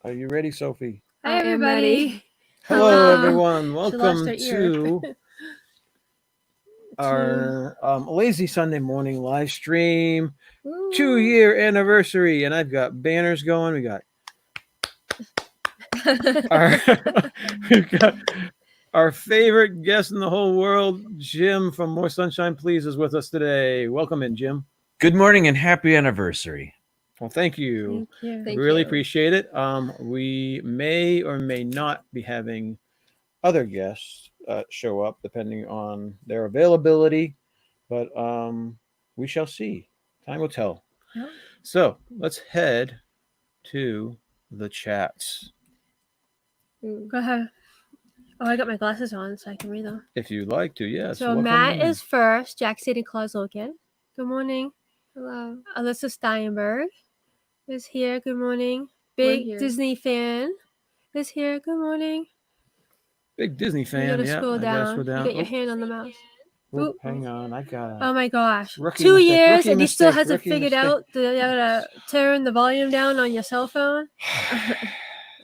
Are you ready, Sophie? Hi, everybody. Hello, everyone. She lost Welcome her ear. to our lazy Sunday morning live stream, 2-year anniversary, and I've got banners going. We got we've got our favorite guest in the whole world, Jim from More Sunshine Please, is with us today. Welcome in, Jim. Good morning and happy anniversary. Well, thank you. Thank Really you. appreciate it. We may or may not be having other guests show up depending on their availability, but we shall see. Time will tell. Yep. So let's head to the chats. Go ahead. Oh, I got my glasses on so I can read them. If you'd like to, yes. So Matt is first. Jack City Claus Logan. Good morning. Hello. Alyssa Steinberg is here. Good morning. Big Disney fan is here. Good morning. Big Disney fan. You gotta yeah, scroll down. Scroll down. You get your hand on the mouse. Oop, hang on, I got. Oh my gosh! Rookie 2 mistake, years rookie and he still mistake, hasn't rookie figured mistake. out that you gotta turn the volume down on your cell phone.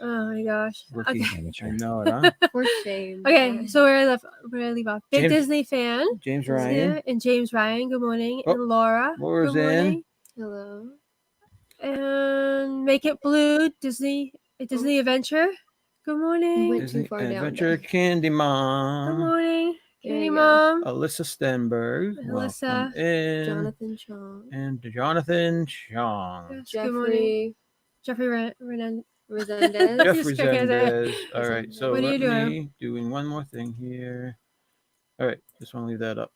Oh my gosh! Rookie Okay. amateur. I know it, huh? For shame. Okay, so where I leave off? Big James- Disney fan. James is Ryan. here, and James Ryan. Good morning. Oh, and Laura. Laura's good morning. in. Hello. And Make It Blue. Disney Adventure. Good morning. Wait. Disney too far down Adventure there. Candy Good Mom. morning. There Kitty you go. Mom. Alyssa Stenberg. Alyssa. Welcome in. Jonathan Chong. And Jonathan Chong. Yes, good morning. Jeffrey Jeffrey Resendez. Jeff Just check it out. Resendez. All right, so What are you let doing? me doing one more thing here. All right, just want to leave that up.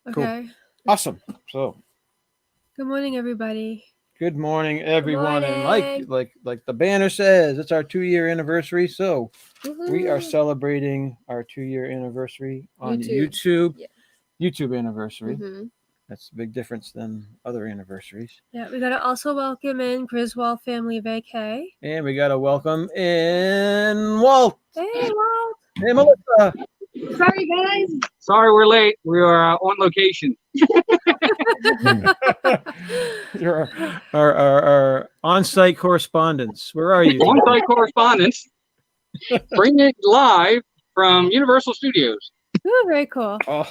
Okay. Awesome. So, Good morning, everybody. good morning, everyone. And morning. like the banner says, it's our 2-year anniversary. So we are Woohoo. celebrating our 2-year anniversary on YouTube. YouTube. Yeah. YouTube anniversary. Mhm. That's a big difference than other anniversaries. Yeah, we gotta also welcome in Griswold Family Vacay. And we got to welcome in Walt. Hey, Walt. Hey, Melissa. Sorry, guys. Sorry we're late. We are on location. You're our on-site correspondents. Where are you? On-site correspondence. Bring it live from Universal Studios. Ooh, very cool. Oh,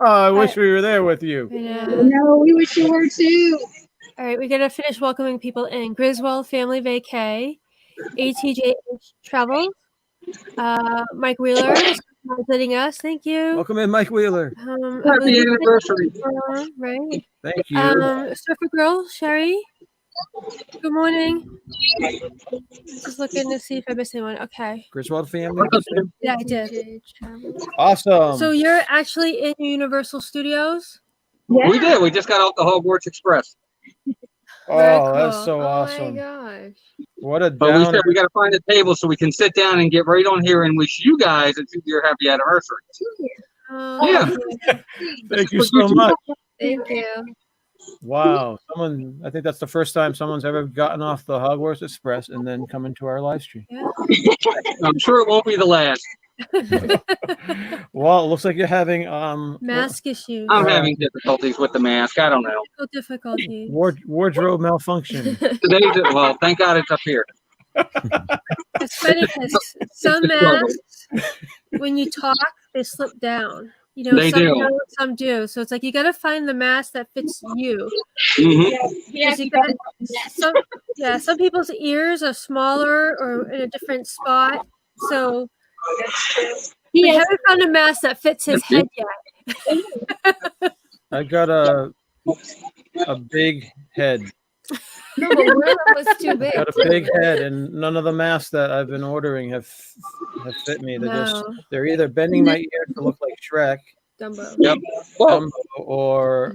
I wish we were there with you. I know. No, we wish you were too. All right, we gotta finish welcoming people in. Griswold Family Vacay, ATJ Travel, Mike Wheeler is visiting us. Thank you. Welcome in, Mike Wheeler. I Happy believe- anniversary. Right. Thank you. Surfer Girl, Sherry. Good morning. Just looking to see if I missed anyone. Okay. Griswold family. Yeah, I did. ATJ Travel. Awesome. So you're actually in Universal Studios? Yeah. We did. We just got off the Hogwarts Express. Very oh, that's cool. so Oh awesome. my gosh. What a But we downer. said we got to find a table so we can sit down and get right on here and wish you guys a 2-year happy anniversary. Yeah. Thank you so much. Thank you. Wow. I think that's the first time someone's ever gotten off the Hogwarts Express and then come into our live stream. I'm sure it won't be the last. Well, it looks like you're having Mask issues. I'm having difficulties with the mask. I don't know. Technical difficulties. wardrobe malfunction. Today's well, thank God it's up here. It's funny because some masks, when you talk, they slip down. You know, They some do. don't, some do. So it's like you got to find the mask that fits you. Mhm. Yeah, 'Cause you gotta- some people's ears are smaller or in a different spot. So we Yes. haven't found a mask that fits his head yet. I got a big head. No, but one was too big. Got a big head, and none of the masks that I've been ordering have fit me. No. They're either bending my ears to look like Shrek, Dumbo. Yep. Well, Dumbo, or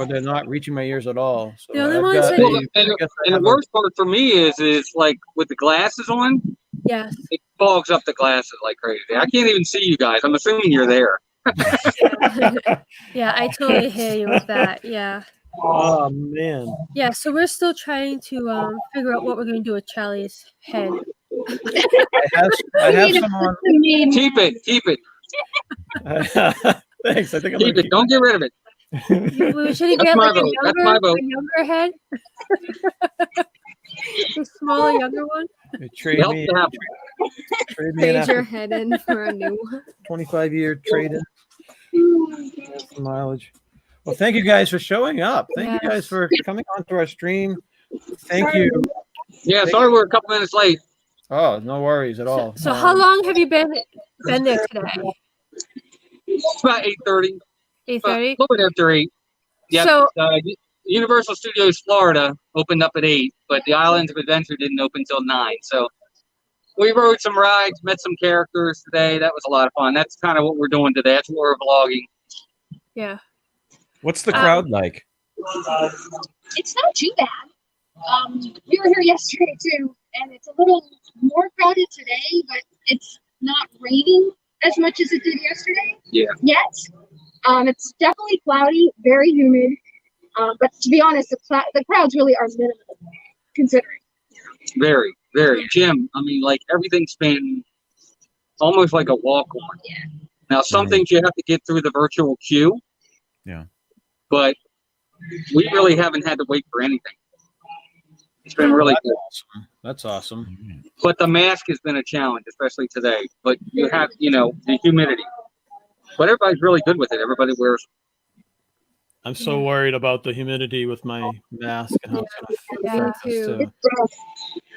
they're not reaching my ears at all. So The only I've ones got that- a- and, I guess I and the have a- worst part for me is like with the glasses on, Yes. it fogs up the glasses like crazy. I can't even see you guys. I'm assuming you're there. Yeah, I totally hear you with that. Yeah. Oh man. Yeah, so we're still trying to figure out what we're going to do with Charlie's head. I have some on. Keep it. Thanks. I think I'm Keep gonna it. Don't get rid of it. We should That's get my like vote. That's my vote. a younger head. The smaller, younger one. They trade Help me, to have trade me in Trade your after head in for a new one. 25-year trade-in mileage. Well, thank you guys for showing up. Thank you guys Yes. for coming onto our stream. Thank you. Yeah, sorry we're a couple minutes late. Oh, no worries at all. So how long have you been there today? It's about 8:30. 8:30. A little bit after 8. Yeah. So Universal Studios Florida opened up at 8, but the Islands of Adventure didn't open until 9. So we rode some rides, met some characters today. That was a lot of fun. That's kind of what we're doing today. That's what we're vlogging. yeah. What's the crowd like? It's not too bad. We were here yesterday too, and it's a little more crowded today, but it's not raining as much as it did yesterday. Yeah. Yet. It's definitely cloudy, very humid. But to be honest, the crowds really are minimal considering. Very, very. Jim, I mean, like everything's been almost like a walk-on. Yeah. Now, some things you have to get through the virtual queue. Yeah. But we really haven't had to wait for anything. It's been really good. That's awesome. But the mask has been a challenge, especially today. But you have, the humidity. But everybody's really good with it. Everybody wears. I'm so worried about the humidity with my mask and how it's going to Yeah, affect us too. too. It's rough.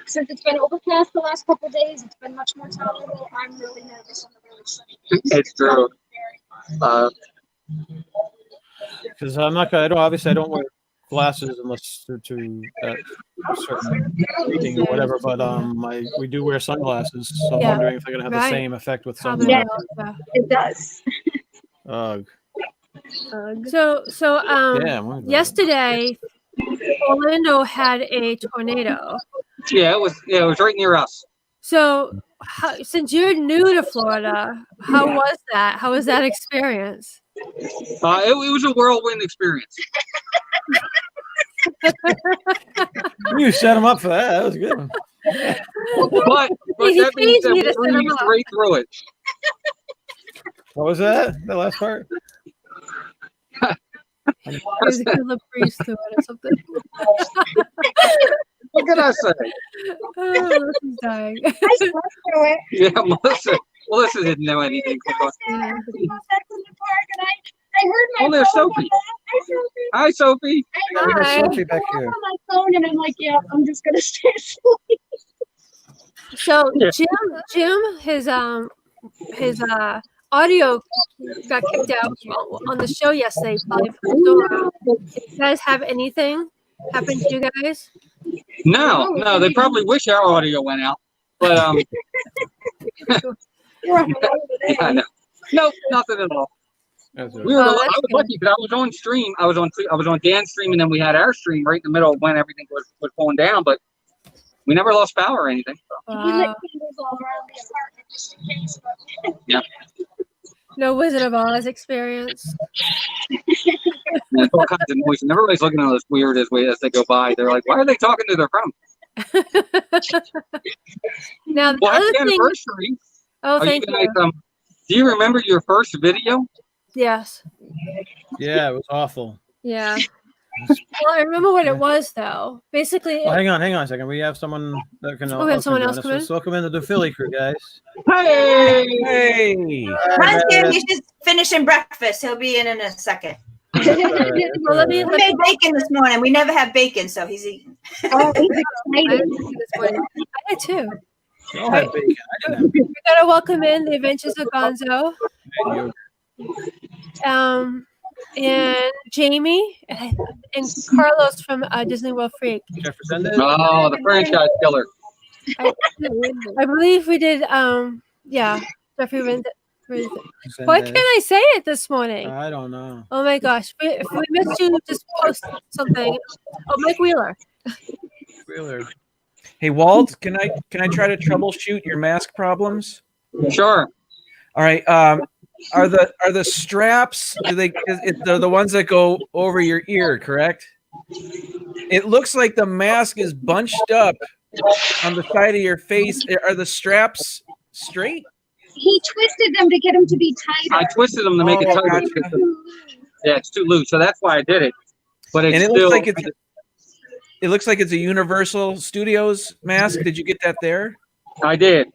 Since it's been overcast the last couple of days, it's been much more tolerable. I'm really nervous on the really sunny days. It's true. Because I don't wear glasses unless they're to a certain reading or whatever. But we do wear sunglasses, so I'm Yeah. wondering if they're gonna have the Right. same effect with Probably sunglasses. will, It does. Ugh. So Yeah, I'm worried about it. yesterday Orlando had a tornado. Yeah, it was right near us. So since you're new to Florida, how was that? How was that experience? It was a whirlwind experience. You set them up for that. That was good. But He that means pays that me we to set 'em breezed up. right through it. What was that? The last part? It was a killer breeze through it or something. What can I say? Oh, Melissa's dying. I slept through it. Yeah, Melissa didn't know anything. I was standing in the park and I heard my Oh, there's phone. Sophie. Hi, Sophie. Hi, Sophie. We got Hi. Sophie back I'm here. on my phone and I'm like, yeah, I'm just gonna stay asleep. So Yeah. Jim, his audio got kicked out on the show yesterday. Probably from the storm. You guys have anything happen to you guys? No, they probably wish our audio went out. But You're on my own today. I know. Nope, nothing at all. That's all We right. were. Oh, I that's was good. lucky because I was on stream. I was on Dan's stream, and then we had our stream right in the middle of when everything was going down. But we never lost power or anything. So. We lit Wow. candles all around the apartment just in case. But Yeah. No Wizard of Oz experience. And there's all kinds of noise, and everybody's looking at us weird as they go by. They're like, "Why are they talking to their phone?" Now the Well, other happy thing. anniversary. Oh, Are thank you guys, you. do you remember your first video? Yes. Yeah, it was awful. Yeah. Well, I remember what it was though. Basically, Well, hang on a second. We have someone that can. we have someone join else us. come in? Let's welcome in the Philly crew, guys. Hey! Hey. Run, Jim, he's just finishing breakfast. He'll be in a second. All right. well, let me. We made bacon this morning. We never have bacon, so he's eating. oh, he's I excited. did too. We all had bacon. I didn't have We gotta welcome in the Adventures of Gonzo, bacon. and Jamie, and Carlos from Disney World Freak. Jefferson did? Oh, the franchise killer. I believe we did. Yeah, Jeffrey. Jefferson Why did. can't I say it this morning? I don't know. Oh my gosh! If we missed you, just post something. Oh, Mike Wheeler. Wheeler. Hey, Walt, can I try to troubleshoot your mask problems? Sure. All right. Are the straps? They're the ones that go over your ear, correct? It looks like the mask is bunched up on the side of your face. Are the straps straight? He twisted them to get them to be tighter. I twisted them to make it Oh, tighter. gotcha. Yeah, it's too loose, so that's why I did it. But it's And it still. looks like it looks like it's a Universal Studios mask. Did you get that there? I did.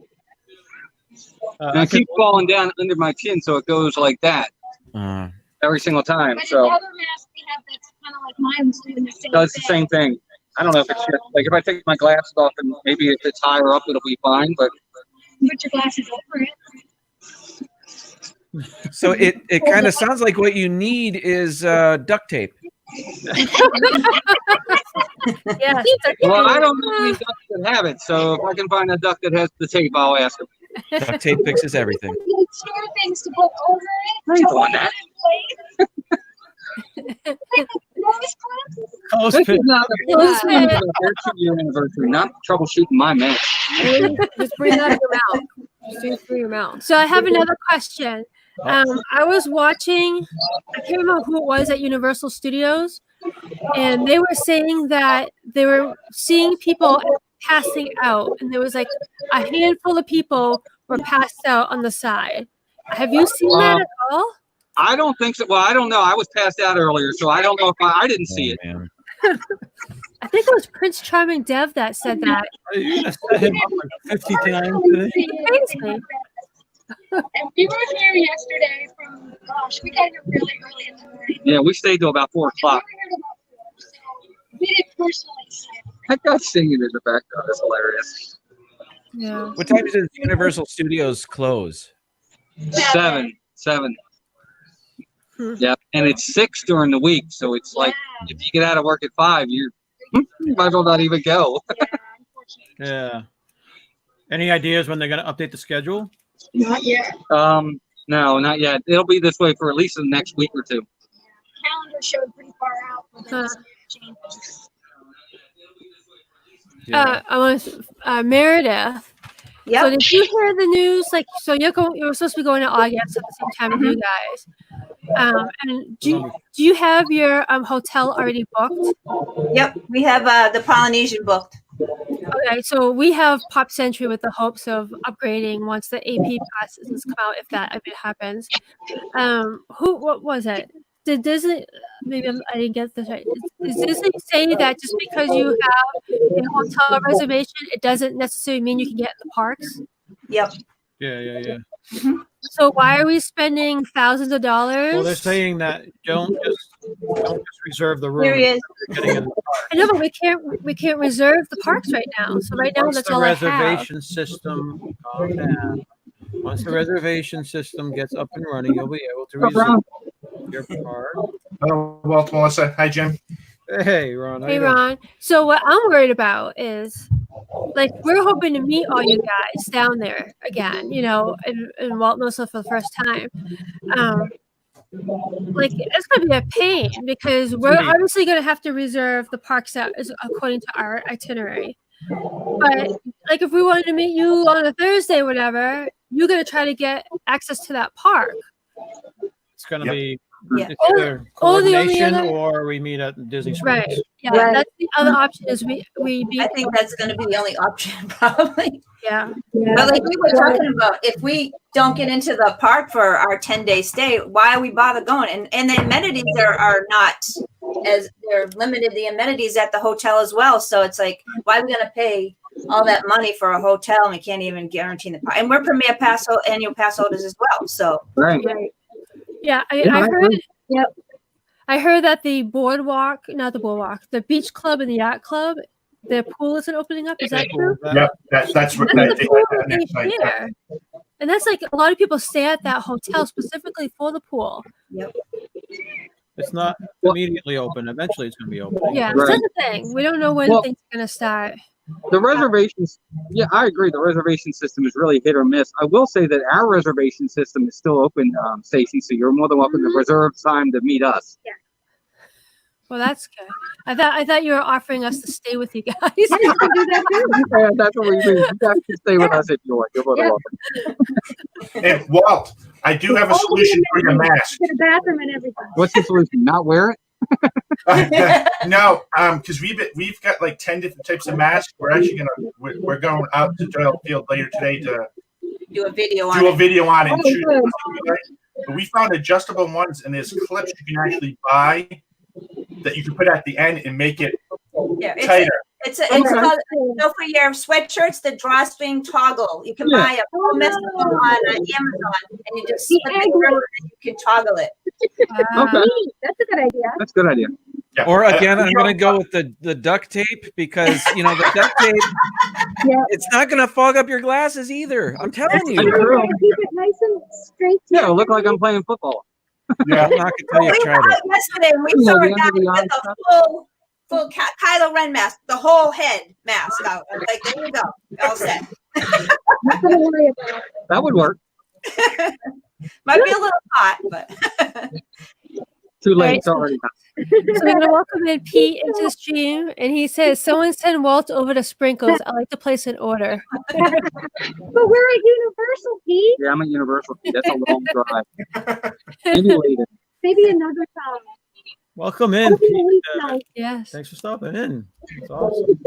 And I it keeps falling down under my chin, so it goes like that every single time. But So the other mask we have that's kind of like mine was doing the same does the thing. same thing. I don't know if it's just, like if I take my glasses off and maybe if it's higher up, it'll be fine. But Put your glasses over it. So it kind of sounds like what you need is duct tape. Yes. well, I don't know any ducks that have it. So if I can find a duck that has the tape, I'll ask him. Duct tape fixes everything. Little store things to put over it. I ain't doing that. This is not a Clothespin. their 2-year anniversary, not troubleshooting my man. Just bring it out of your mouth. Just do it through your mouth. So I have another question. I was watching, I can't remember who it was at Universal Studios, and they were saying that they were seeing people passing out, and there was like a handful of people were passed out on the side. Have you seen that at all? I don't think so. Well, I don't know. I was passed out earlier, so I don't know if I didn't see it. Man. I think it was Prince Charming Dev that said that. You're gonna set him up like 50 times today. Crazy. And we were here yesterday from, gosh, we got here really early in the morning. Yeah, we stayed till about 4 And we were o'clock. here till about 4, so we didn't personally see it. That guy singing in the background is hilarious. Yeah. What time does Universal Studios close? 7. Yeah, and it's 6 during the week, so it's like if you get out of work at 5, you might as well not even go. Yeah, unfortunately. Yeah. Any ideas when they're gonna update the schedule? Not yet. No, not yet. It'll be this way for at least the next week or 2. Calendar showed pretty far out for this changes. I want to, Meredith. So Yep. did you hear the news? Like, so you were supposed to be going to August at the same time as you guys. And do you have your hotel already booked? Yep. We have the Polynesian booked. Okay, so we have Pop Century with the hopes of upgrading once the AP passes come out, if it happens. What was it? Did Disney? Maybe I didn't get this right. Does Disney say that just because you have a hotel reservation, it doesn't necessarily mean you can get in the parks? Yep. Yeah. So why are we spending thousands of dollars? Well, they're saying that don't just reserve the room. Here he is. Getting in the park. I know, but we can't reserve the parks right now. So right now Once that's the all I have. reservation system calm down. Once the reservation system gets up and running, you'll be able to reserve your park. Hello, Walt, Melissa. Hi, Jim. Hey, Ron. how Hey you doing? Ron. So what I'm worried about is, like, we're hoping to meet all you guys down there again, in Walt Melissa for the first time. Like, it's gonna be a pain because we're obviously gonna have to reserve the parks out according to our itinerary. But like, if we wanted to meet you on a Thursday, whatever, you're gonna try to get access to that park. It's going to Yep. be Yeah. it's Or- either or the only coordination other- or we meet at Disney Springs. Right. Yeah. Right. That's the other option is we meet. I think that's going to be the only option, probably. Yeah. But like we were talking about, if we don't get into the park for our 10-day stay, why we bother going? And the amenities are not as they're limited. The amenities at the hotel as well. So it's like, why are we going to pay all that money for a hotel and we can't even guarantee the park? And we're premier annual pass holders as well. So Right. Yeah. I I heard. agree. Yep. I heard that the the beach club and the yacht club, their pool isn't opening up. Is that true? Yep, that's what That's that the pool that they next night. share. And that's like a lot of people stay at that hotel specifically for the pool. It's not immediately open. Eventually, it's going to be open. Yeah, Right. that's the thing. We don't know when Well- things are gonna start. The reservations, yeah, I agree. The reservation system is really hit or miss. I will say that our reservation system is still open, Stacey, so you're more than welcome to reserve time to meet us. Well, that's good. I thought you were offering us to stay with you guys. Yeah, that's what we do. You guys can stay with us if you want. You're more than welcome. And Walt, I do have a solution for your mask. Get a bathroom and everything. What's the solution? Not wear it? No, because we've got like 10 different types of masks. We're going out to Doyle Field later today to do a video on do a it. video on it. And shoot it. But we found adjustable ones, and there's clips you can actually buy that you can put at the end and make it Yeah, tighter. it's called, so for your sweatshirts, the drawstring toggle. You can buy a whole mess on Amazon, and you just slip it through, and you can toggle it. Okay. That's a good idea. That's a good idea. Yeah. Or again, I'm going to go with the duct tape because the duct tape, it's not going to fog up your glasses either. I'm telling That's you. true. Keep it nice and straight. Yeah, it'll look like I'm playing football. Yeah. I'm not going to tell you We tried were it. out yesterday, and we Yeah, saw the a guy under the eye with a stuff. full Kylo Ren mask, the whole head mask out. I was like, there you go, all set. Nothing to worry about. That would work. Might be a little hot, but Too late. Right. It's already done. So we're gonna welcome in Pete into the stream, and he says, "Someone send Walt over to Sprinkles. I like to place an order." But we're at Universal, Pete. Yeah, I'm at Universal. That's a long drive. Maybe later. Maybe another time. Welcome in, Hopefully Pete. we can, Yes. Thanks for stopping in. It's awesome.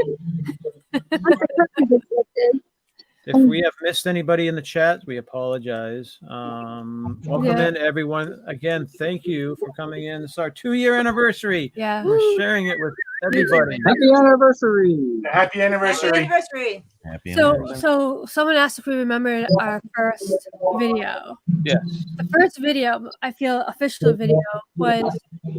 If we have missed anybody in the chat, we apologize. Welcome Yeah. in, everyone. Again, thank you for coming in. It's our 2-year anniversary. Yeah. We're sharing it with everybody. Happy anniversary. Happy anniversary. anniversary. Happy So, anniversary. so someone asked if we remembered our first video. Yes. The first video, I feel official video, was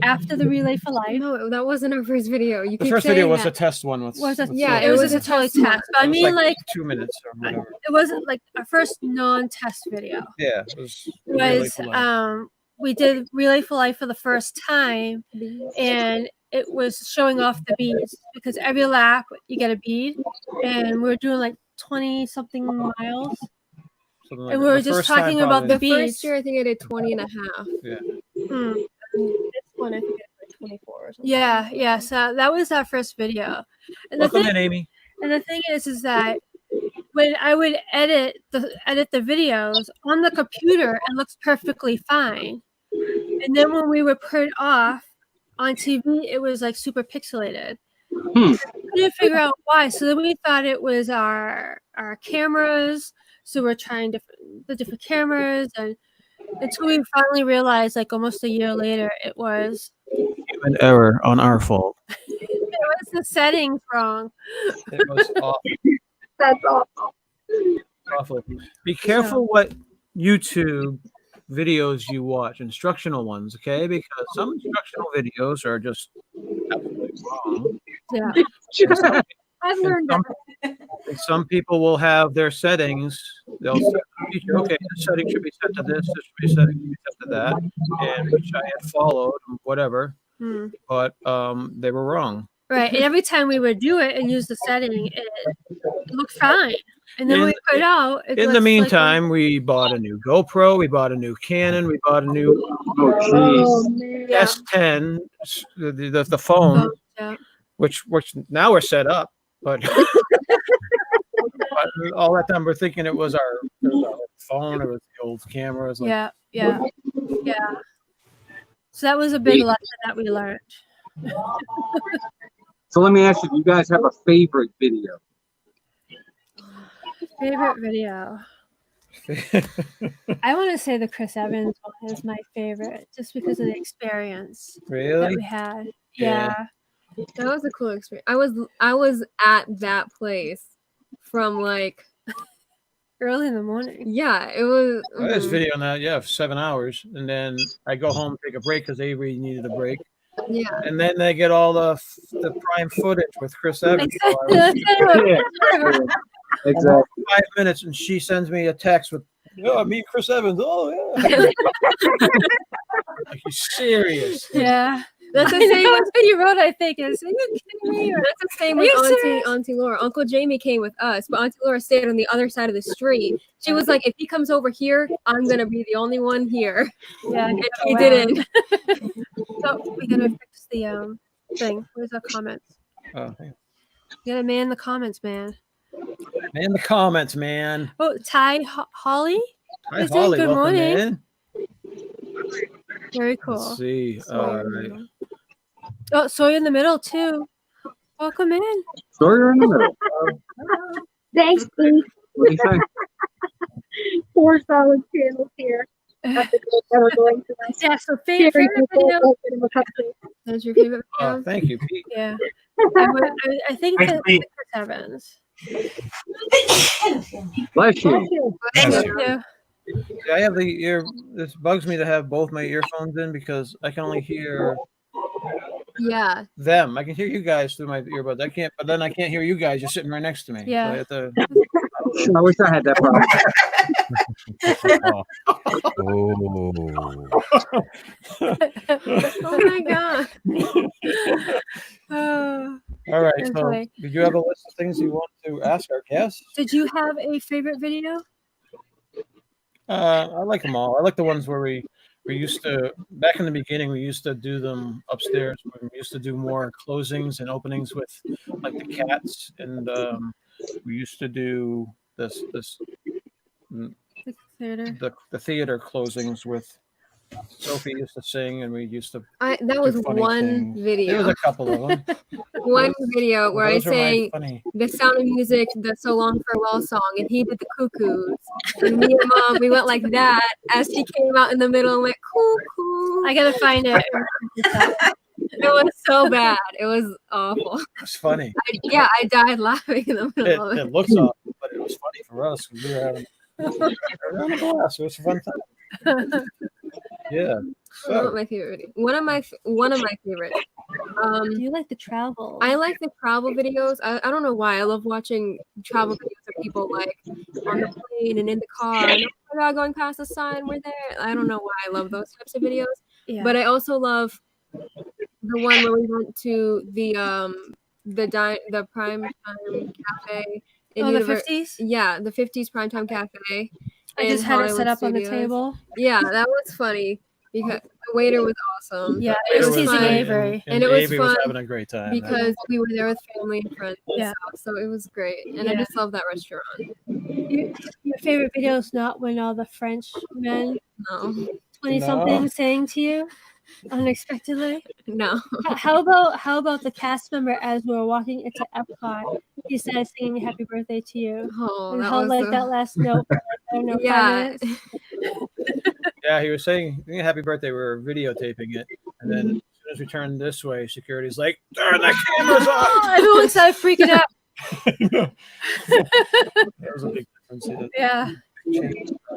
after the Relay for Life. No, that wasn't our first video. You The keep first saying video was a that. test one. With, Was it? with, Yeah, It was was just a a totally test test. But I it was mean, like 2 minutes or whatever. it wasn't like our first non-test video. Yeah, it was. It was really we did Relay for Life for the first time, and it was showing off the beads because every lap you get a bead, and we were doing like 20 something miles, something like and that. we were The just first time talking about the probably- The beads. first year, I think I did 20 and a half. Hmm. This one, I think I did like 24 or something. Yeah. So that was our first video, and Welcome in, Amy. the thing is that when I would edit the videos on the computer, it looks perfectly fine, and then when we would put it off on TV, it was like super pixelated. Hmm. We couldn't figure out why, so then we thought it was our cameras. So we're trying the different cameras, and until we finally realized, like almost a year later, it was Human error on our fault. the settings wrong. It was awful. That's awful. Awful. Be careful what YouTube videos you watch, instructional ones, okay? Because some instructional videos are just absolutely wrong. Yeah. And some, I've and learned some, that. and some people will have their settings. They'll set the feature, okay, this setting should be set to this should be set to that, and which I had followed, whatever. Hmm. But they were wrong. Right. And every time we would do it and use the setting, it looked fine. And then when we put it out, it In looks the like meantime, we bought a new GoPro, we bought a new Canon, we bought a new Oh, jeez. man. Yeah. S10, the phone, yeah. which now we're set up, but, but all that time we're thinking it was our phone, it was the old camera. It was like, Yeah. So that was a big lesson that we learned. So let me ask you, do you guys have a favorite video? Favorite video. I want to say the Chris Evans one is my favorite, just because of the experience that really? we had. Yeah. Yeah. That was a cool experience. I was at that place from like, Early in the morning. yeah, it was. I had this mhm. video on that, yeah, for 7 hours, and then I go home, take a break because Avery needed a break, Yeah. and then they get all the prime footage with Chris Evans. So I was- Exactly. Exactly. 5 minutes, and she sends me a text with, "Oh, me and Chris Evans." Oh yeah. Like, you serious? Yeah. That's the That same. was what you wrote, I think. Is, are you kidding me? Or- That's the same Are with you serious? Auntie Laura. Uncle Jamie came with us, but Auntie Laura stayed on the other side of the street. She was like, "If he comes over here, I'm gonna be the only one here." Yeah. And he didn't. So we gotta fix the thing. Where's the comments? Oh, yeah. You gotta man the comments, man. Man, the comments, man. Oh, Ty Holly? Hi, Is it? Holly. Good Welcome morning. in. Very cool. Let's see. All right. Oh, Sawyer in the middle too. Welcome in. So you're in the middle. Thanks, Pete. What do you think? 4 solid channels here. That's the goal that we're going to my Yeah, so Sharing favorite people video. open in the country. That's your favorite Oh, video? thank you, Pete. Yeah. I think Thanks, that Pete. Chris Evans. Bless you. Thank you. Yeah. Yeah, I have the ear. This bugs me to have both my earphones in because I can only hear Yeah. them. I can hear you guys through my earbuds. I can't, but then I can't hear you guys. You're sitting right next to me. So Yeah. I have to. I wish I had that problem. Oh. Oh my god. All right. That's So, funny. did you have a list of things you want to ask our guests? Did you have a favorite video? I like them all. I like the ones where we used to back in the beginning. We used to do them upstairs. When we used to do more closings and openings with like the cats, and we used to do this The theater. the theater closings with Sophie used to sing, and we used to. That do was funny one things. There video. was a couple of them. One video where I Those are my sang funny. The Sound of Music, the So Long Farewell song, and he did the cuckoos. And me and Mom, we went like that as he came out in the middle and went cuckoo. I gotta find it. It was so bad. It was awful. It's funny. I died laughing in the middle of it. It looks awful, but it was funny for us. We were having a blast. It was a fun time. Yeah. So, My favorite video. One of my favorites. Do you like the travel? I like the travel videos. I don't know why. I love watching travel videos of people like on the plane and in the car. And, oh my god, going past the sign, we're there. I don't know why I love those types of videos. Yeah. But I also love the one where we went to the Prime Time Cafe in the Univer- 50s? Yeah, the 50s Primetime Cafe. I in just had it Hollywood set up on the Studios. table. Yeah, that was funny because the waiter was awesome. Yeah, it it was was teasing funny, Avery. And it was Avery was fun having a great time. because we were there with family and friends and Yeah. stuff, so it was great. And I Yeah. just love that restaurant. Your favorite video is not when all the French men, No, 20-something, sang to you unexpectedly? no. How about the cast member as we were walking into Epcot? He started singing "Happy Birthday" to you, Oh, and that held was like that last note. For, I don't know, 5 Yeah. minutes. Yeah, he was saying happy birthday. We were videotaping it, and then as soon as we turned this way, security's like, turn the cameras Oh, on. everyone started freaking out. There was a big difference. Yeah.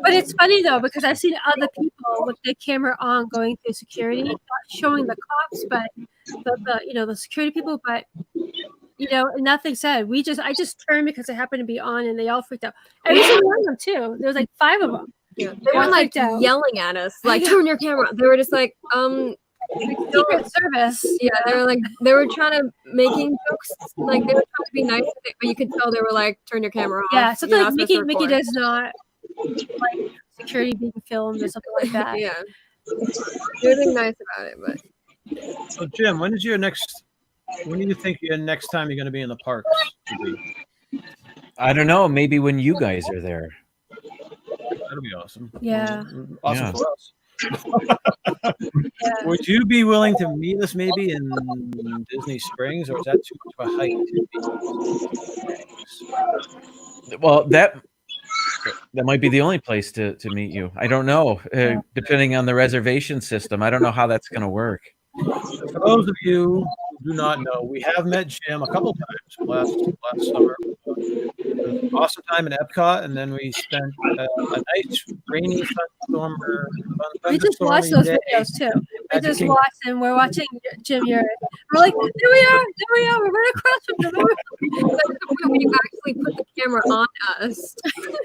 But it's funny though because I've seen other people with their camera on going through security, not showing the cops, but the security people. But nothing said. I just turned because it happened to be on, and they all freaked out. Every single one of them too. There was like 5 of them. Yeah. They were like freaked out. yelling at us, like turn your camera on. They were just like, Secret Service. yeah, they were trying to making jokes, like they were trying to be nice, but you could tell they were like, turn your camera off. Yeah, You're something not like supposed to Mickey record. does not like security being filmed or something like that. Yeah, they're being nice about it, but So, Jim, when do you think your next time you're going to be in the parks will be? I don't know. Maybe when you guys are there. That'll be awesome. Yeah. Awesome Yeah. for us. Yeah. Would you be willing to meet us maybe in Disney Springs, or is that too much of a hike to be? Well, that might be the only place to meet you. I don't know. Depending on the reservation system, I don't know how that's going to work. For those of you who do not know, we have met Jim a couple times last summer. It was an awesome time in Epcot, and then we spent a nice rainy We just watched those videos too. We just watched and we're watching Jim Urich. We're like, there we are, we're right across from them. when you actually put the camera on us.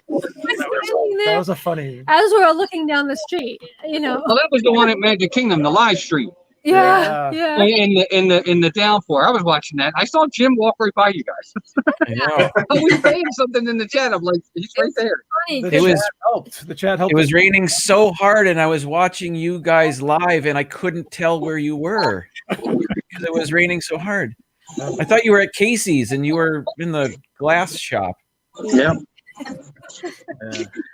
That was a funny. As we're looking down the street, Well, that was the one at Magic Kingdom, the live stream. Yeah. In the downpour. I was watching that. I saw Jim walk right by you guys. I know. I was saying something in the chat. I'm like, he's right there. Funny. The It was- chat helped. The chat helped. It was raining so hard, and I was watching you guys live, and I couldn't tell where you were because it was raining so hard. I thought you were at Casey's, and you were in the glass shop. Yeah.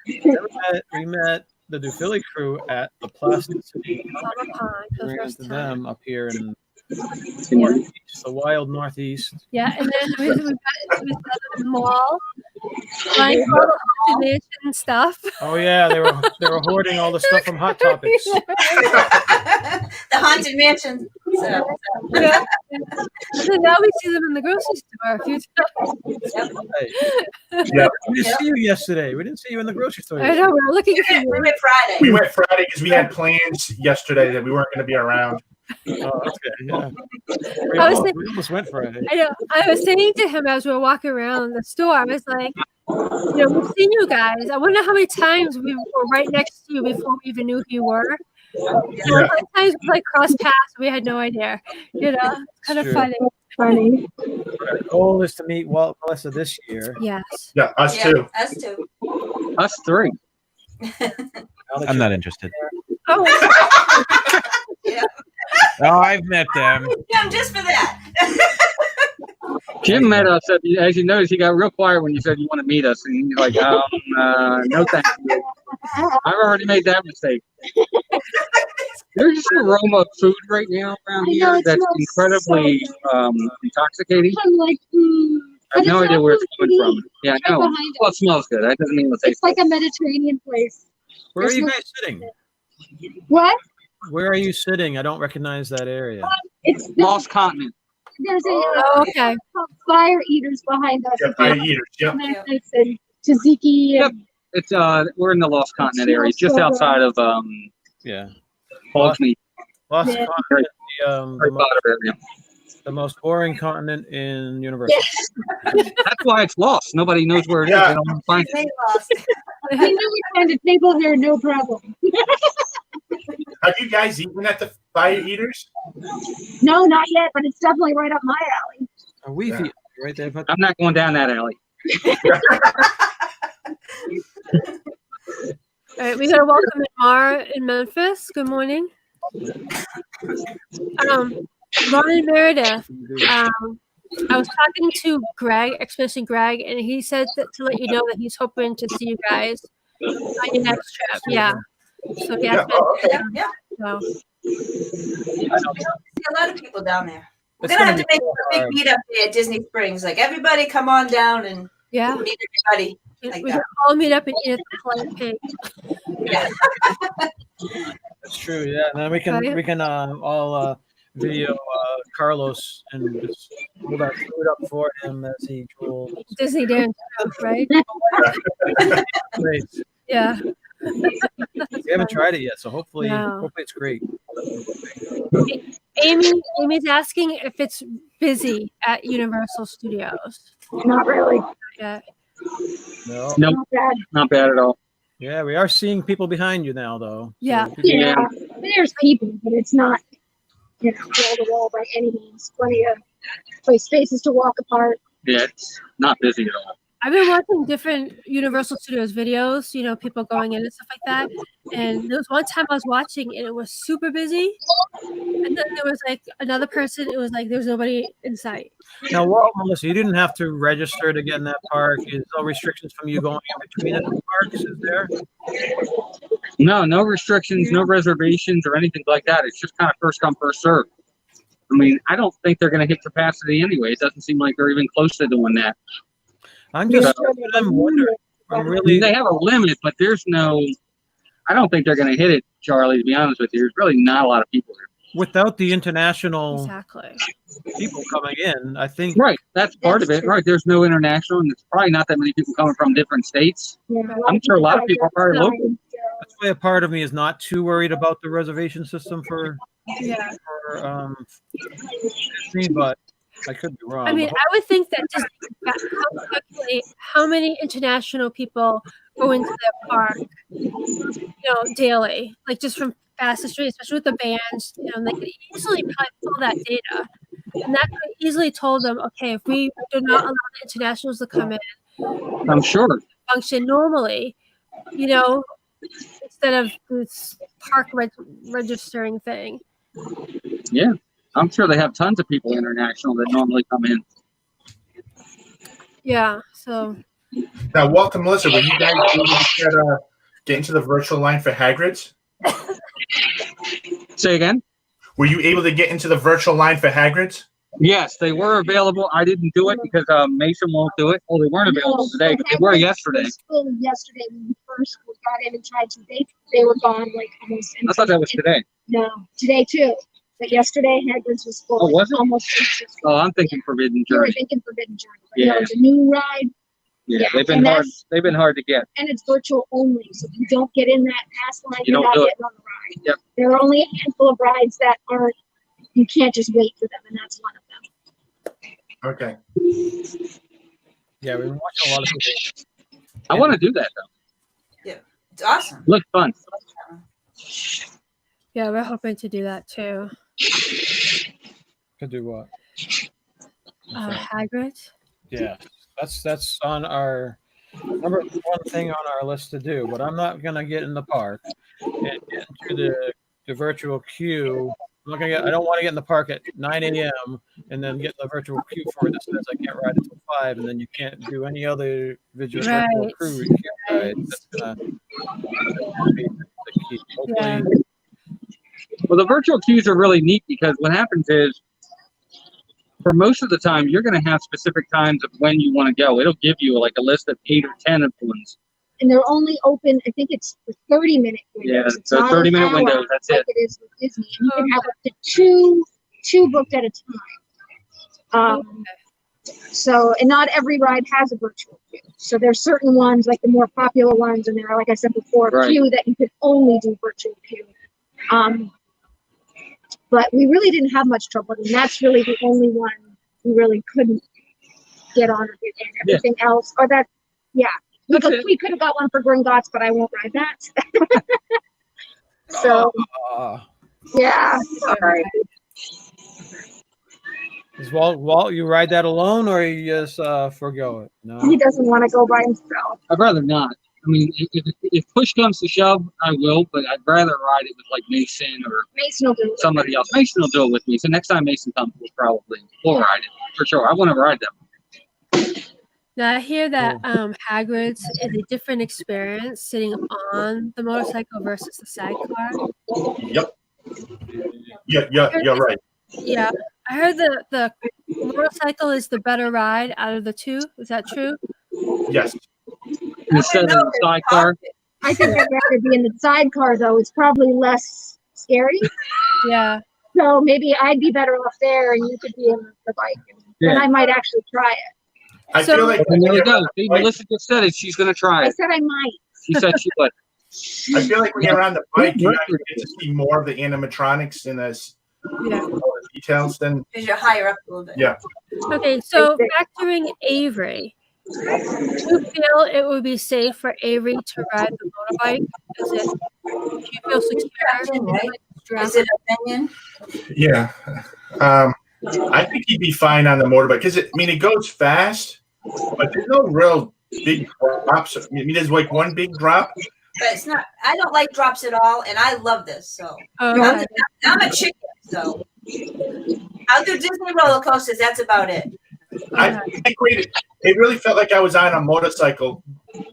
We met the DuPhilly crew at the Plastic City. Pond for the We first to time. them up here in the wild Northeast. Yeah, and then we got to the mall, buying all the Haunted Mansion stuff. Oh yeah, they were hoarding all the stuff from Hot Topics. The Haunted Mansion So, Yeah. And then now we see them in the grocery store a few times. Right. Yeah. We didn't see you yesterday. We didn't see you in the grocery store. I know, we were looking for we you. went Friday. We went Friday because we had plans yesterday that we weren't going to be around. Oh, okay. Yeah. We I was almost went Friday. I know. I was saying to him as we were walking around the store, I was like, you know, we've seen you guys. I wonder how many times we were right next to you before we even knew who you were. You know, Yeah. sometimes we like cross paths, we had no idea. You know, it's kind of True. funny. Funny. Our goal is to meet Walt and Melissa this year. Yes. Yeah, us Yeah, too. us too. Us three. Now that I'm you're- not interested. Oh, Oh, I've met them. Jim, just for that. Jim met us. As you noticed, he got real quiet when you said you want to meet us, and he's like, "No, thank you. I've already made that mistake." There's just an aroma of food right now around I know, here it that's smells incredibly intoxicating. I'm like, I have no but it's idea where it's not coming really from. Yeah, I right know. behind Well, it smells good. That doesn't mean it'll taste It's like a Mediterranean place. Where are There's you no- guys sitting? What? Where are you sitting? I don't recognize that area. It's Lost continent. there's a oh, okay. fire eaters behind us. Yeah, fire eaters. Yep. Nice and tzatziki Yep. and It's we're in the Lost Continent area, smells just so outside of Yeah. Hog's Meat, Lost Yeah. continent, Harry Potter area. the most boring continent in Universal. yes. That's why it's lost. Nobody knows where it is. Yeah. They don't want to find it. They lost. We knew we'd find a table here, no problem. Have you guys eaten at the fire eaters? No, not yet, but it's definitely right up my alley. We Yeah. right there. But I'm not going down that alley. All right, we gotta welcome in Mara in Memphis. Good morning. Ron Meredith. I was talking to Greg, Expedition Greg, and he said that to let you know that he's hoping to see you guys on your next trip. Yeah. So he Yeah. has Oh, okay. Yeah. so See a lot of people down there. We're It's gonna have gonna to be make a big meetup there at Disney Springs. Like everybody, come on down and yeah. meet everybody. Like We that. can all meet up and eat at the Flying Pig. Yeah. That's true. Yeah, and then we can all video Carlos and just hold that food up for him as he drools. Disney dance, right? Great. Yeah. We haven't tried it yet, so hopefully No. it's great. Amy's asking if it's busy at Universal Studios. Not really. Yeah. No. Nope, Not bad. not bad at all. Yeah, we are seeing people behind you now, though. Yeah. So Yeah. There's people, but it's not, wall to wall by any means. Plenty of spaces to walk apart. Yeah, it's not busy at all. I've been watching different Universal Studios videos, people going in and stuff like that. And there was one time I was watching and it was super busy. And then there was like another person, it was like there was nobody in sight. Now, Walt, Melissa, you didn't have to register to get in that park. Is no restrictions from you going in between the parks? Is there? No restrictions, no reservations or anything like that. It's just kind of first come, first serve. I mean, I don't think they're going to hit capacity anyway. It doesn't seem like they're even close to doing that. I'm wondering. I'm really. They have a limit, but there's no. I don't think they're going to hit it, Charlie. To be honest with you, there's really not a lot of people here. Without the international Exactly. people coming in, I think. Right, that's part of it. Right, there's no international, and it's probably not that many people coming from different states. Yeah, I'm sure a lot of people are probably local. That's why a part of me is not too worried about the reservation system for Yeah. Disney, but I could be wrong. I mean, But I would think that just calculate how many international people go into their park, daily, like just from Fast Street, especially with the bands, they could easily probably pull that data. And that could easily told them, okay, if we do not allow the internationals to come in, I'm sure. function normally, instead of this park registering thing. Yeah, I'm sure they have tons of people international that normally come in. Yeah, so Now, Walt and Melissa, were you guys able to get into the virtual line for Hagrid's? Say again? Were you able to get into the virtual line for Hagrid's? Yes, they were available. I didn't do it because Mason won't do it. Well, they weren't available today, but they were yesterday. Yesterday when we first got in and tried to, they were gone like almost. I thought that was today. No, today too. But yesterday, Hagrid's was full. Oh, was it? Almost. Oh, I'm thinking Forbidden You were Journey. thinking Forbidden Journey. But Yeah. no, it's a new ride. Yeah, Yeah, they've been and hard. that's- They've been hard to get. And it's virtual only. So if you don't get in that pass line, You you're don't not do it. getting on the ride. Yep. There are only a handful of rides that aren't, you can't just wait for them, and that's one of them. Okay. Yeah, we've been watching a lot of people. I want to do that though. It's awesome. Look fun. Yeah, we're hoping to do that too. Could do what? Hagrid. Yeah, that's on our number one thing on our list to do. But I'm not gonna get in the park and get into the virtual queue. I'm not gonna get. I don't want to get in the park at 9 a.m. and then get in the virtual queue for it that says I can't ride until 5, and then you can't do any other virtual Right. crew ride. That's gonna be the key. Hopefully, Well, the virtual queues are really neat because what happens is, for most of the time, you're going to have specific times of when you want to go. It'll give you like a list of 8 or 10 of ones. And they're only open, I think it's for 30-minute windows. Yeah, It's so not an 30-minute hour windows, that's like it. it is with Disney. And you can have up to two booked at a time. So, and not every ride has a virtual queue. So there's certain ones, like the more popular ones, and there are, like I said before, a Right. few that you could only do virtual queue. But we really didn't have much trouble, and that's really the only one we really couldn't get on or get in. Everything else, or that, yeah, we could have got one for Gringotts, but I won't ride that. So, yeah, sorry. Is Walt, you ride that alone, or you just forego it? No. He doesn't want to go by himself. I'd rather not. I mean, if push comes to shove, I will, but I'd rather ride it with like Mason or Mason will do it. somebody else. Mason will do it with me. So next time Mason comes, we'll ride it for sure. I want to ride them. Now I hear that Hagrid's is a different experience sitting on the motorcycle versus the sidecar. Yep. Yeah, you're right. Yeah, I heard the motorcycle is the better ride out of the two. Is that true? Yes. Instead of the sidecar. I think I'd rather be in the sidecar, though. It's probably less scary. Yeah. So maybe I'd be better off there, and you could be in the bike, and I might actually try it. I feel like And there you go. See, Melissa just said it. She's going to try I it. said I might. She said she would. I feel like when you're on the bike, you actually get to see more of the animatronics and all the details. Then Because you're higher up a little bit. yeah, Okay, so factoring Avery, do you feel it would be safe for Avery to ride the motorbike? Do you feel secure? Is it opinion? yeah. I think he'd be fine on the motorbike because it goes fast, but there's no real big drops. I mean, there's like one big drop. But it's not. I don't like drops at all, and I love this. So Okay. I'm a chicken. So I'll do Disney roller coasters. That's about it. I think it really felt like I was on a motorcycle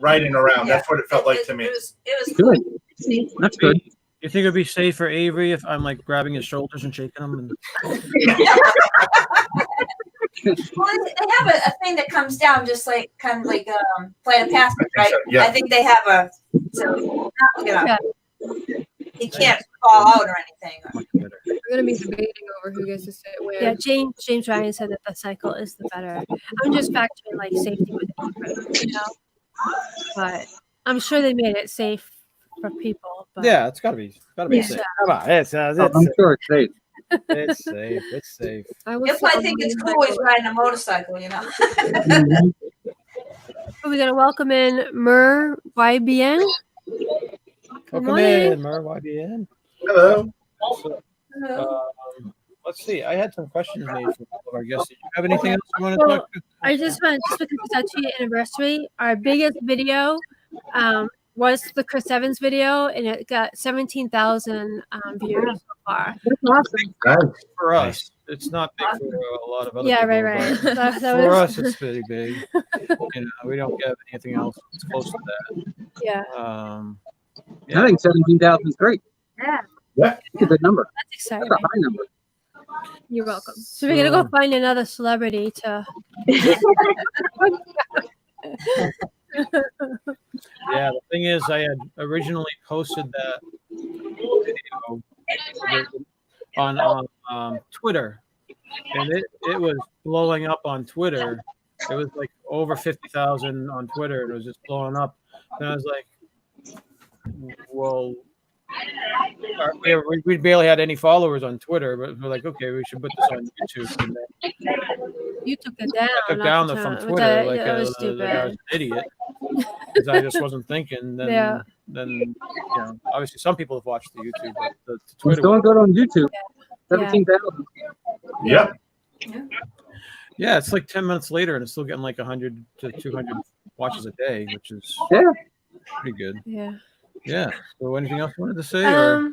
riding around. Yeah. That's what it felt like to me. It was cool. Good. That's good. You think it'd be safe for Avery if I'm like grabbing his shoulders and shaking him? And Well, they have a thing that comes down just like kind of like Flight of Passage, right? Yeah. I think they have a. So look it up. He can't fall out or anything. We're gonna be debating over who gets to sit where. Yeah, James Ryan said that the cycle is the better. I'm just factoring like safety with it, but I'm sure they made it safe for people. But yeah, it's gotta be Yeah. safe. Come on, it's I'm sure it's safe. it's safe. It's safe. If I think it's cool is riding a motorcycle, We're gonna welcome in Mer YBN. Welcome morning. in, Mer YBN. Hello. Let's see. I had some questions made for all of our guests. Did you have anything else you want to Well, talk to? I just want just because it's our 2-year anniversary, our biggest video was the Chris Evans video, and it got 17,000 views so far. That's awesome. Nice. For us, it's not big for a lot of other Yeah, people. right. but That For was, us, it's pretty big. We don't have anything else that's close to that. yeah, I think 17,000 is great. Yeah. That's a good number. that's exciting. That's a high number. You're welcome. So we're gonna go find another celebrity to. Yeah, the thing is, I had originally posted that video on Twitter, and it was blowing up on Twitter. It was like over 50,000 on Twitter. It was just blowing up. And I was like, well, we barely had any followers on Twitter, but we're like, okay, we should put this on YouTube. And then You took it down. I took down from Twitter that like was I was stupid. an idiot because I just wasn't thinking. Then, then obviously some people have watched the YouTube, but the It's Twitter. doing good on YouTube. Yeah. 17,000. Yep. Yeah, it's like 10 minutes later, and it's still getting like 100 to 200 watches a day, which is pretty good. Yeah. Yeah. So, anything else you wanted to say? Or?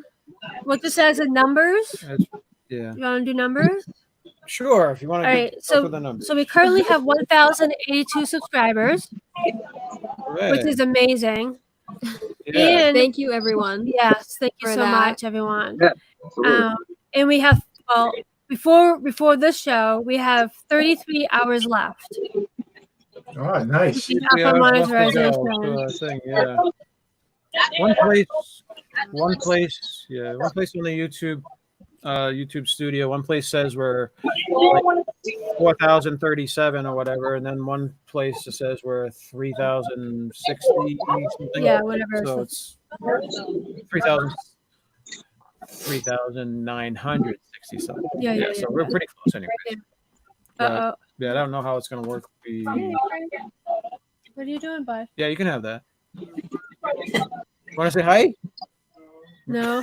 What this says in numbers? Yeah. You want to do numbers? Sure. If you want to. All right. So we currently have 1,082 subscribers, which is amazing. Yeah. And Thank you, everyone. yes, thank you for so that. much, everyone. Yeah. And we have before this show, we have 33 hours left. Oh, nice. Up on monetization. Thing, yeah. One place on the YouTube studio. One place says we're like 4,037 or whatever, and then one place that says we're 3,060 something. Yeah, whatever. So it's 3,960 something. Yeah. So we're pretty close anyway. Uh-oh. Yeah, I don't know how it's gonna work. What are you doing, bud? Yeah, you can have that. Want to say hi? No.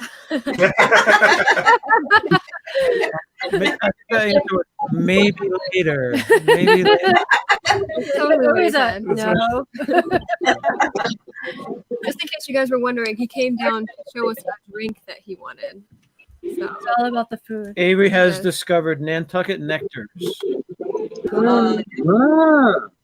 Maybe later. Maybe later. Totally what he Is that? said. No. Just in case you guys were wondering, he came down to show us a drink that he wanted. So It's all about the food. Avery has Yes. discovered Nantucket nectars. Ah.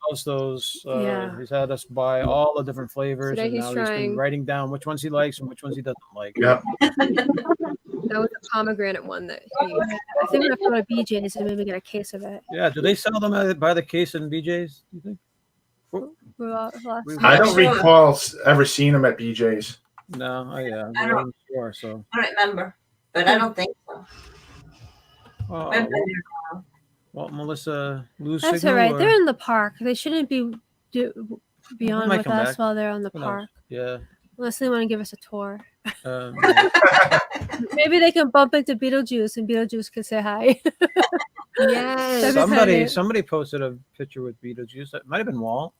Loves those. Yeah. He's had us buy all the different flavors, Today and he's now he's been trying- writing down which ones he likes and which ones he doesn't like. Yep. that was a pomegranate one that he. I think I'm gonna go to BJ's and maybe get a case of it. Yeah. Do they sell them by the case in BJ's? Do you think? I don't recall ever seeing them at BJ's. No. Oh yeah. I I don't- wasn't sure. So. I don't remember, but I don't think so. Oh, I've been there. well, Melissa, lose That's signal. all right. or- They're in the park. They shouldn't be on might with come us back. while they're on the Who knows? park. Yeah. Unless they want to give us a tour. Um, Maybe they can bump into Beetlejuice and Beetlejuice can say hi. Yes. somebody posted a picture with Beetlejuice. It might have been Walt.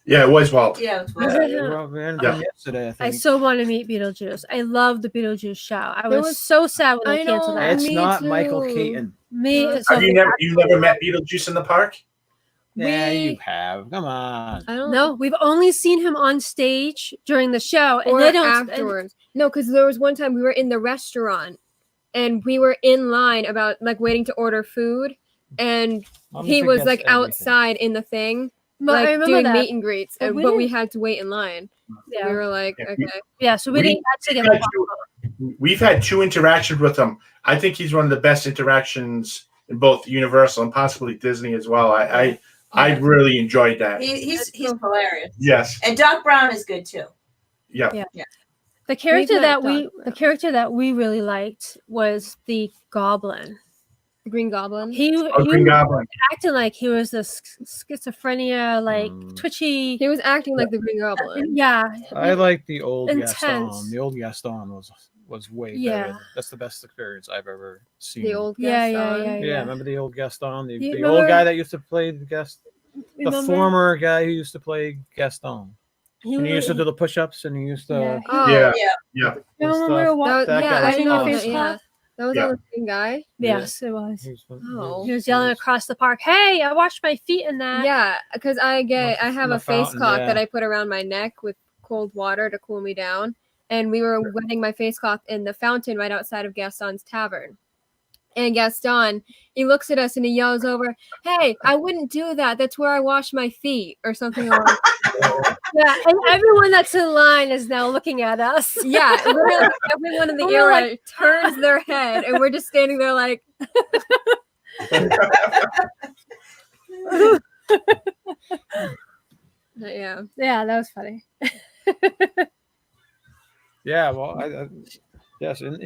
Yeah, it was Walt. Yeah, it was Yeah, well. we were on Yeah. yesterday, I I think. so want to meet Beetlejuice. I love the Beetlejuice show. I There was, was- so sad when they I canceled know. that. It's Me not too. Michael Keaton. Me, Have You never met Beetlejuice in the park? Yeah, We- you have. Come on. I don't no, we've only seen him on stage during the show, and or they don't. afterwards. No, because there was one time we were in the restaurant and we were in line about like waiting to order food, and I'm he just was against like everything. outside in the thing, But I like remember doing that. meet and greets, But and, we but we didn't- had to wait in line. Yeah, We were like, Yeah, okay, yeah. So we we- didn't actually get we a had We've had 2 interactions with him. I think he's one of the best interactions in both Universal and possibly Disney as well. I really enjoyed that. He's hilarious. Yes. And Doc Brown is good too. Yeah. The character met that Doc we really liked was the Goblin. the Green Goblin. He Green Goblin. acted like he was this schizophrenia, like twitchy. He was acting like the Green Goblin. Yeah, I like the old Intense. Gaston. The old Gaston was way Yeah. better. That's the best experience I've ever seen. The old Yeah, Gaston. Yeah, remember the old Gaston? The, You the remember- old guy that used to play the Remember? former guy who used to play Gaston. He And he used to was- do the push-ups and he used to Yeah. Oh, Yeah. Yeah. Remember when we were That, That yeah, guy I was didn't know awesome. that. Yeah, that was Yeah. on the same guy. Yes, it was. he was- Oh. He was yelling across the park, "Hey, I washed my feet in that." Yeah, because I have the a face fountain, cloth yeah. that I put around my neck with cold water to cool me down, and we were wetting my face cloth in the fountain right outside of Gaston's tavern. And Gaston, he looks at us and he yells over, "Hey, I wouldn't do that. That's where I wash my feet," or something along. Yeah, and everyone that's in line is now looking at us. Yeah, literally everyone in the We're area like- turns their head, and we're just standing there like. Yeah. Yeah, that was funny. Yeah, well, Yes, in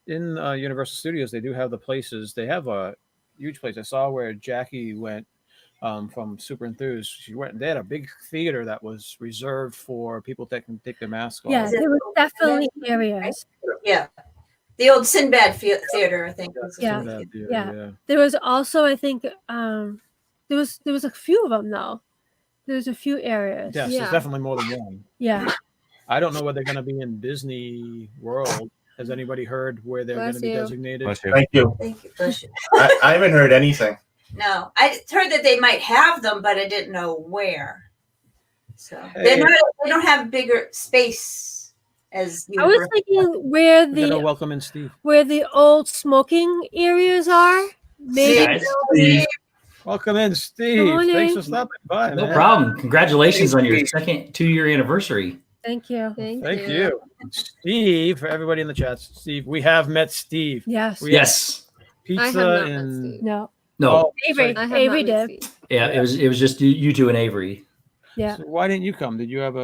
Universal Studios, they do have the places. They have a huge place. I saw where Jackie went from Super Enthused. She went. They had a big theater that was reserved for people that can take their mask off. Yeah, there were definitely areas. Yeah. The old Sinbad Theater, I think. was the Yeah. theater. Yeah. There was also, I think, there was a few of them though. There's a few areas. Yes, Yeah. there's definitely more than one. Yeah. I don't know where they're going to be in Disney World. Has anybody heard where they're going Bless to be you. designated? Bless you. Thank you. Thank you. Bless you. I haven't heard anything. No, I heard that they might have them, but I didn't know where. So Hey. they don't have bigger space as you. I was thinking where We're going to the welcome in Steve. old smoking areas are. Maybe Guys. Steve, Welcome in, Steve. morning. Thanks for stopping by, No man. problem. Congratulations on your second 2-year anniversary. Thank you. Thank you. Steve, for everybody in the chat, Steve, we have met Steve. Yes. We Yes. have I pizza have not met and Steve. No. No. Oh, Avery. sorry. I have Avery not met did. Steve. Yeah, it was just you two and Avery. Yeah. So why didn't you come? Did you have a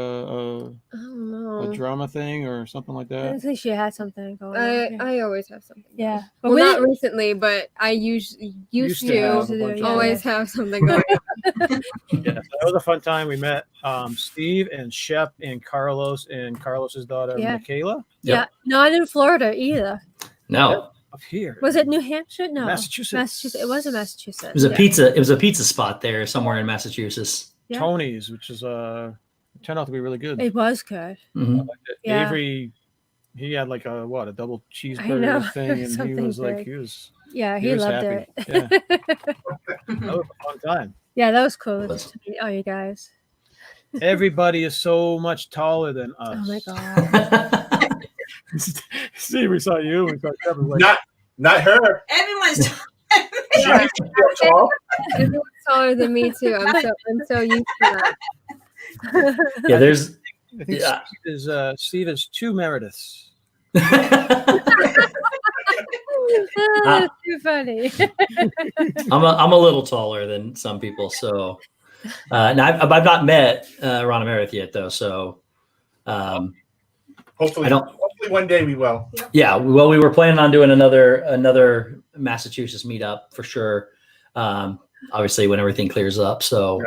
I don't a know. drama thing or something like I that? think she had something going on. I always have something. Yeah. But Well, we not didn't- recently, but I used Used to to have a bunch of always have something going on. Yeah, so that was a fun time. We met Steve and Shep and Carlos's daughter Yeah. Michaela yeah. Not in Florida either. No. up here. Was it New Hampshire? No. Massachusetts? Massachusetts. It was in It Massachusetts. was a Yeah. pizza. It was a pizza spot there somewhere in Massachusetts. Yeah. Tony's, which is turned out to be really good. It was good. Mhm. Yeah. Avery, he had like a double know. cheeseburger thing, and he Something was like, big. he was Yeah, He he was loved happy. it. Yeah. that was a fun time. Yeah, that was cool. Was. To meet all you guys. Everybody is so much taller than us. Oh my god. Steve, we saw you. We saw Kevin. Like, not her. Everyone's. She's tall. Everyone's taller than me too. I'm so used to that. Yeah, there's I think Yeah. Steve is two Merediths. That's too funny. I'm a little taller than some people, so now I've not met Ron Meredith yet though, so Hopefully, I don't- hopefully one day we will. yeah. Well, we were planning on doing another Massachusetts meetup for sure. Obviously, when everything clears up. So,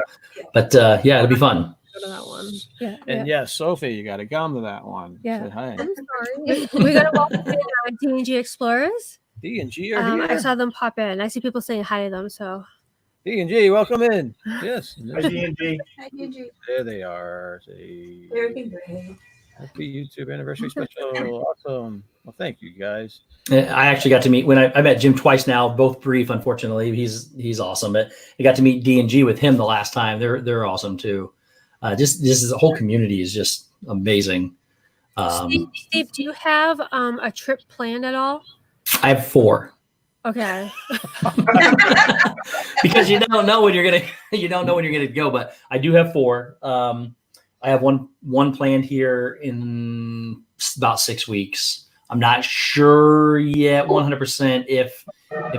but yeah, it'll be fun. Go to that one. Yeah. And yes, Sophie, you got to come to that one. Yeah. Say hi. I'm sorry. We're gonna walk in D&G Explorers. D&G are I here. saw them pop in. I see people saying hi to them. So D&G, welcome in. Yes. Hi, D&D. There they are. Say, Very great. happy YouTube anniversary special. Awesome. Well, thank you guys. I actually got to meet when I met Jim twice now, both brief. Unfortunately, he's awesome. But I got to meet D&G with him the last time. They're awesome too. Just the whole community is just amazing. Steve, do you have a trip planned at all? I have 4 Okay. because you don't know when you're gonna go. But I do have 4. I have one planned here in about 6 weeks. I'm not sure yet 100% if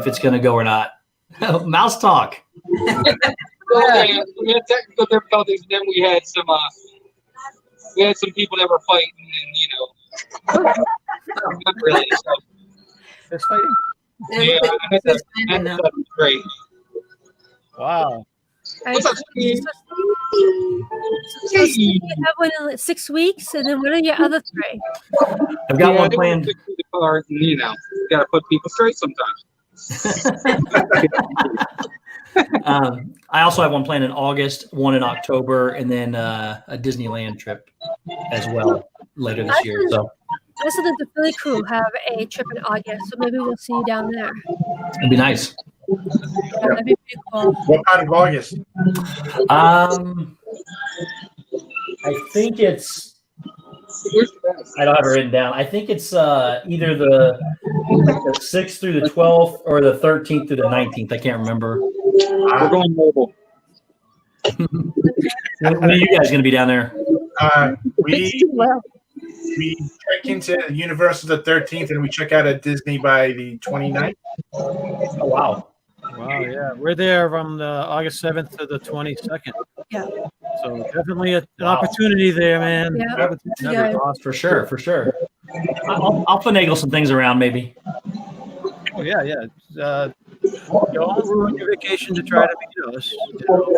it's gonna go or not. Mouse talk. Yeah, we had technical difficulties, and then we had some people that were fighting, and not really. So, Fist fighting? yeah, that was great. Wow. What's up, Steve? So Steve, you have one in 6 weeks, and then what are your other 3? I've got Yeah, one they planned. fix the car, and got to put people straight sometimes. I also have one planned in August, one in October, and then a Disneyland trip as well later this year. So I saw that the Philly crew have a trip in August, so maybe we'll see you down there. it'd be nice. Yeah, that'd be pretty cool. What part of August? I think it's. I don't have it written down. I think it's either the 6th through the 12th or the 13th through the 19th. I can't remember. We're going mobile. When are you guys going to be down there? We check into Universal the 13th, and we check out at Disney by the 29th. Oh, wow. Wow, yeah. We're there from the August 7th to the 22nd. Yeah. So definitely an opportunity there, man. Yeah. Opportunity. Yeah. For sure. I'll finagle some things around maybe. Oh yeah. Don't ruin your vacation to try to meet us.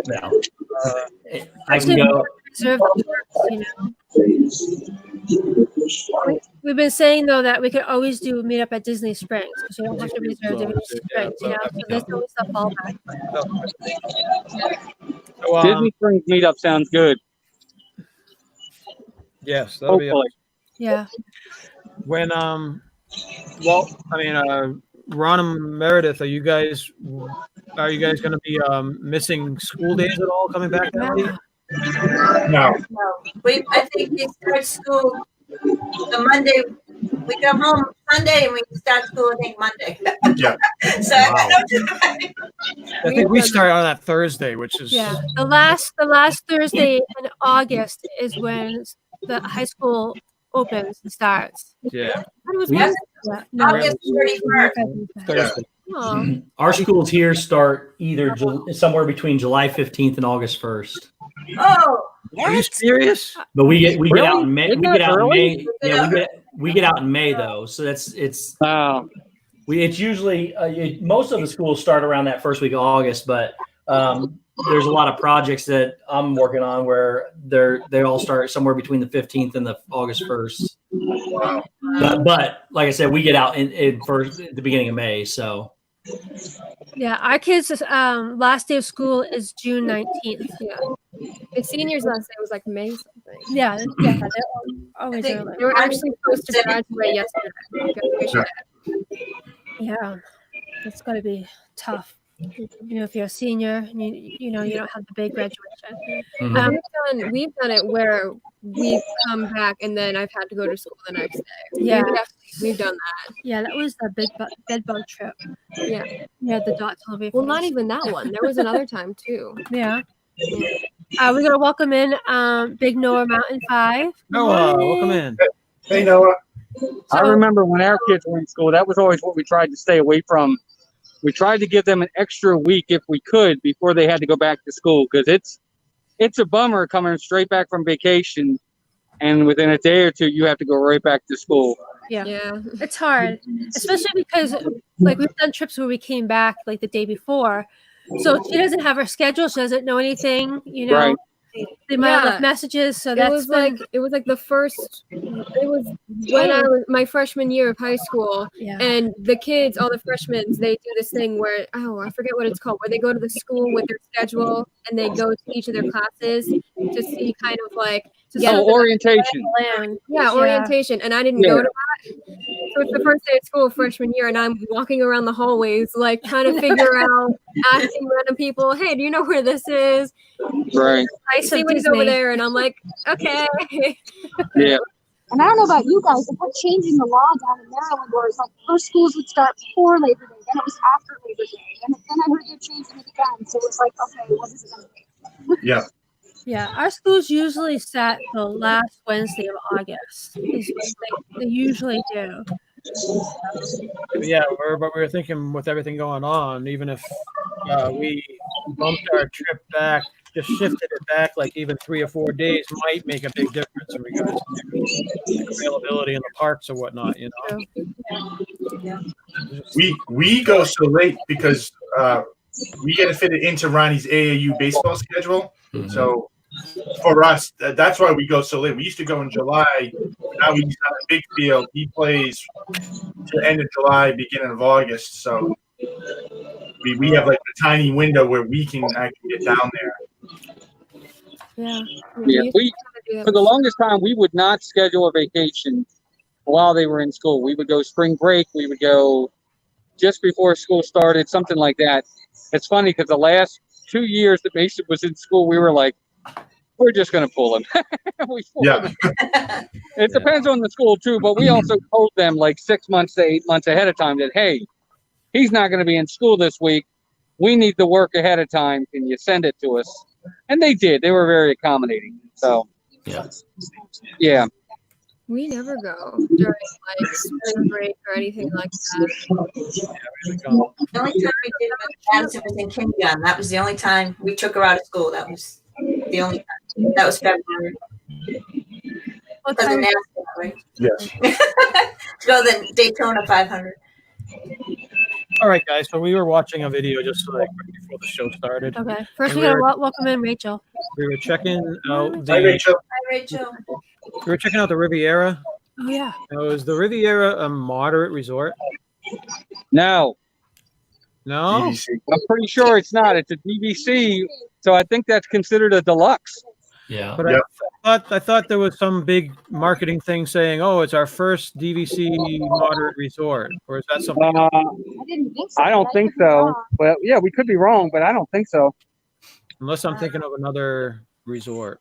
No. I can go. Reserve the trips, We've been saying though that we could always do meet up at Disney Springs because you don't have to reserve Disney Springs. So there's always a fallback. So, Disney Springs meetup sounds good. yes, that'll be Hopefully. Yeah. when Ron and Meredith, are you guys going to be missing school days at all coming back that week? No. I think we start school the Monday. We come home Sunday and we start school, I think, Monday. Yeah. So I think we start on that Thursday, which is The last Thursday in August is when the high school opens and starts. yeah. August 31st. Thursday. Oh, Our schools here start either somewhere between July 15th and August 1st. Oh, Are you serious? But we get out in May. Isn't We that get out in early? May. Yeah, we get out in May though. So it's it's usually most of the schools start around that first week of August, but there's a lot of projects that I'm working on where they all start somewhere between the 15th and the August 1st. But like I said, we get out in first at the beginning of May. So yeah. Our kids' last day of school is June 19th. Yeah. The seniors last day was like May something. Yeah. They're always I think early. They were actually supposed to graduate yesterday. Graduation. Yeah, it's got to be tough. If you're a senior, and you don't have the big graduation. We've done it where we've come back and then I've had to go to school the next day. Yeah. We've done that. Yeah, that was the bed bug trip. Yeah. Yeah, the dots all over your Well, face. not even that one. There was another time too. Yeah. We're gonna welcome in Big Noah Mountain 5. Noah, welcome in. Hey, Noah. I remember when our kids were in school, that was always what we tried to stay away from. We tried to give them an extra week if we could before they had to go back to school, because it's a bummer coming straight back from vacation and within a day or two you have to go right back to school. Yeah. Yeah. It's hard, especially because like we've done trips where we came back like the day before, so she doesn't have her schedule. She doesn't know anything. Right. They might have Yeah. left messages, so It that's was like the first. It was when I was my freshman year of high school, and the kids, all the freshmen, they do this thing where I forget what it's called, where they go to the school with their schedule and they go to each of their classes to see kind of like orientation. Orientation, and I didn't go to that. So it's the first day of school freshman year, and I'm walking around the hallways like trying to figure out, asking random people, "Hey, do you know where this is?" Right. I see what's over there, and I'm like, okay. Yeah. And I don't know about you guys, they kept changing the law down in Maryland where it's like first schools would start before Labor Day, then it was after Labor Day, and then I heard they're changing it again. So it was like, okay, what is it going to be? Yeah. Yeah, our schools usually set the last Wednesday of August. Is what they usually do. Yeah, but we were thinking with everything going on, even if we bumped our trip back, just shifted it back like even 3 or 4 days might make a big difference in regards to availability in the parks or whatnot, We go so late because we got to fit it into Ronnie's AAU baseball schedule. Mhm. So for us, that's why we go so late. We used to go in July. Now he's on a big field. He plays to the end of July, beginning of August. So we have like a tiny window where we can actually get down there. Yeah. Yeah. For the longest time, we would not schedule a vacation while they were in school. We would go spring break. We would go just before school started, something like that. It's funny because the last 2 years that Mason was in school, we were like, we're just going to pull him. It depends on the school too, but we also told them like 6 months to 8 months ahead of time that, hey, he's not going to be in school this week. We need the work ahead of time. Can you send it to us? And they did. They were very accommodating. So, yeah. We never go during like spring break or anything like that. The only time we did with Madison was in kindergarten. That was the only time we took her out of school. That was the only time. That was February. What Because of time, NASCAR. right? Yes. Go the Daytona 500. All right, guys. So we were watching a video just like right before the show started. Okay. First, And we gotta welcome in Rachel. We were checking out Hi, the. Rachel. Hi, Rachel. We were checking out the Riviera. Oh yeah. Now, is the Riviera a moderate resort? No, No. DVC. I'm pretty sure it's not. It's a DVC, so I think that's considered a deluxe. Yeah. But Yep. I thought there was some big marketing thing saying, "Oh, it's our first DVC moderate resort," or is that something? Uh, I didn't think so. I don't think so. Well, yeah, we could be wrong, but I don't think so. Unless I'm thinking of another resort.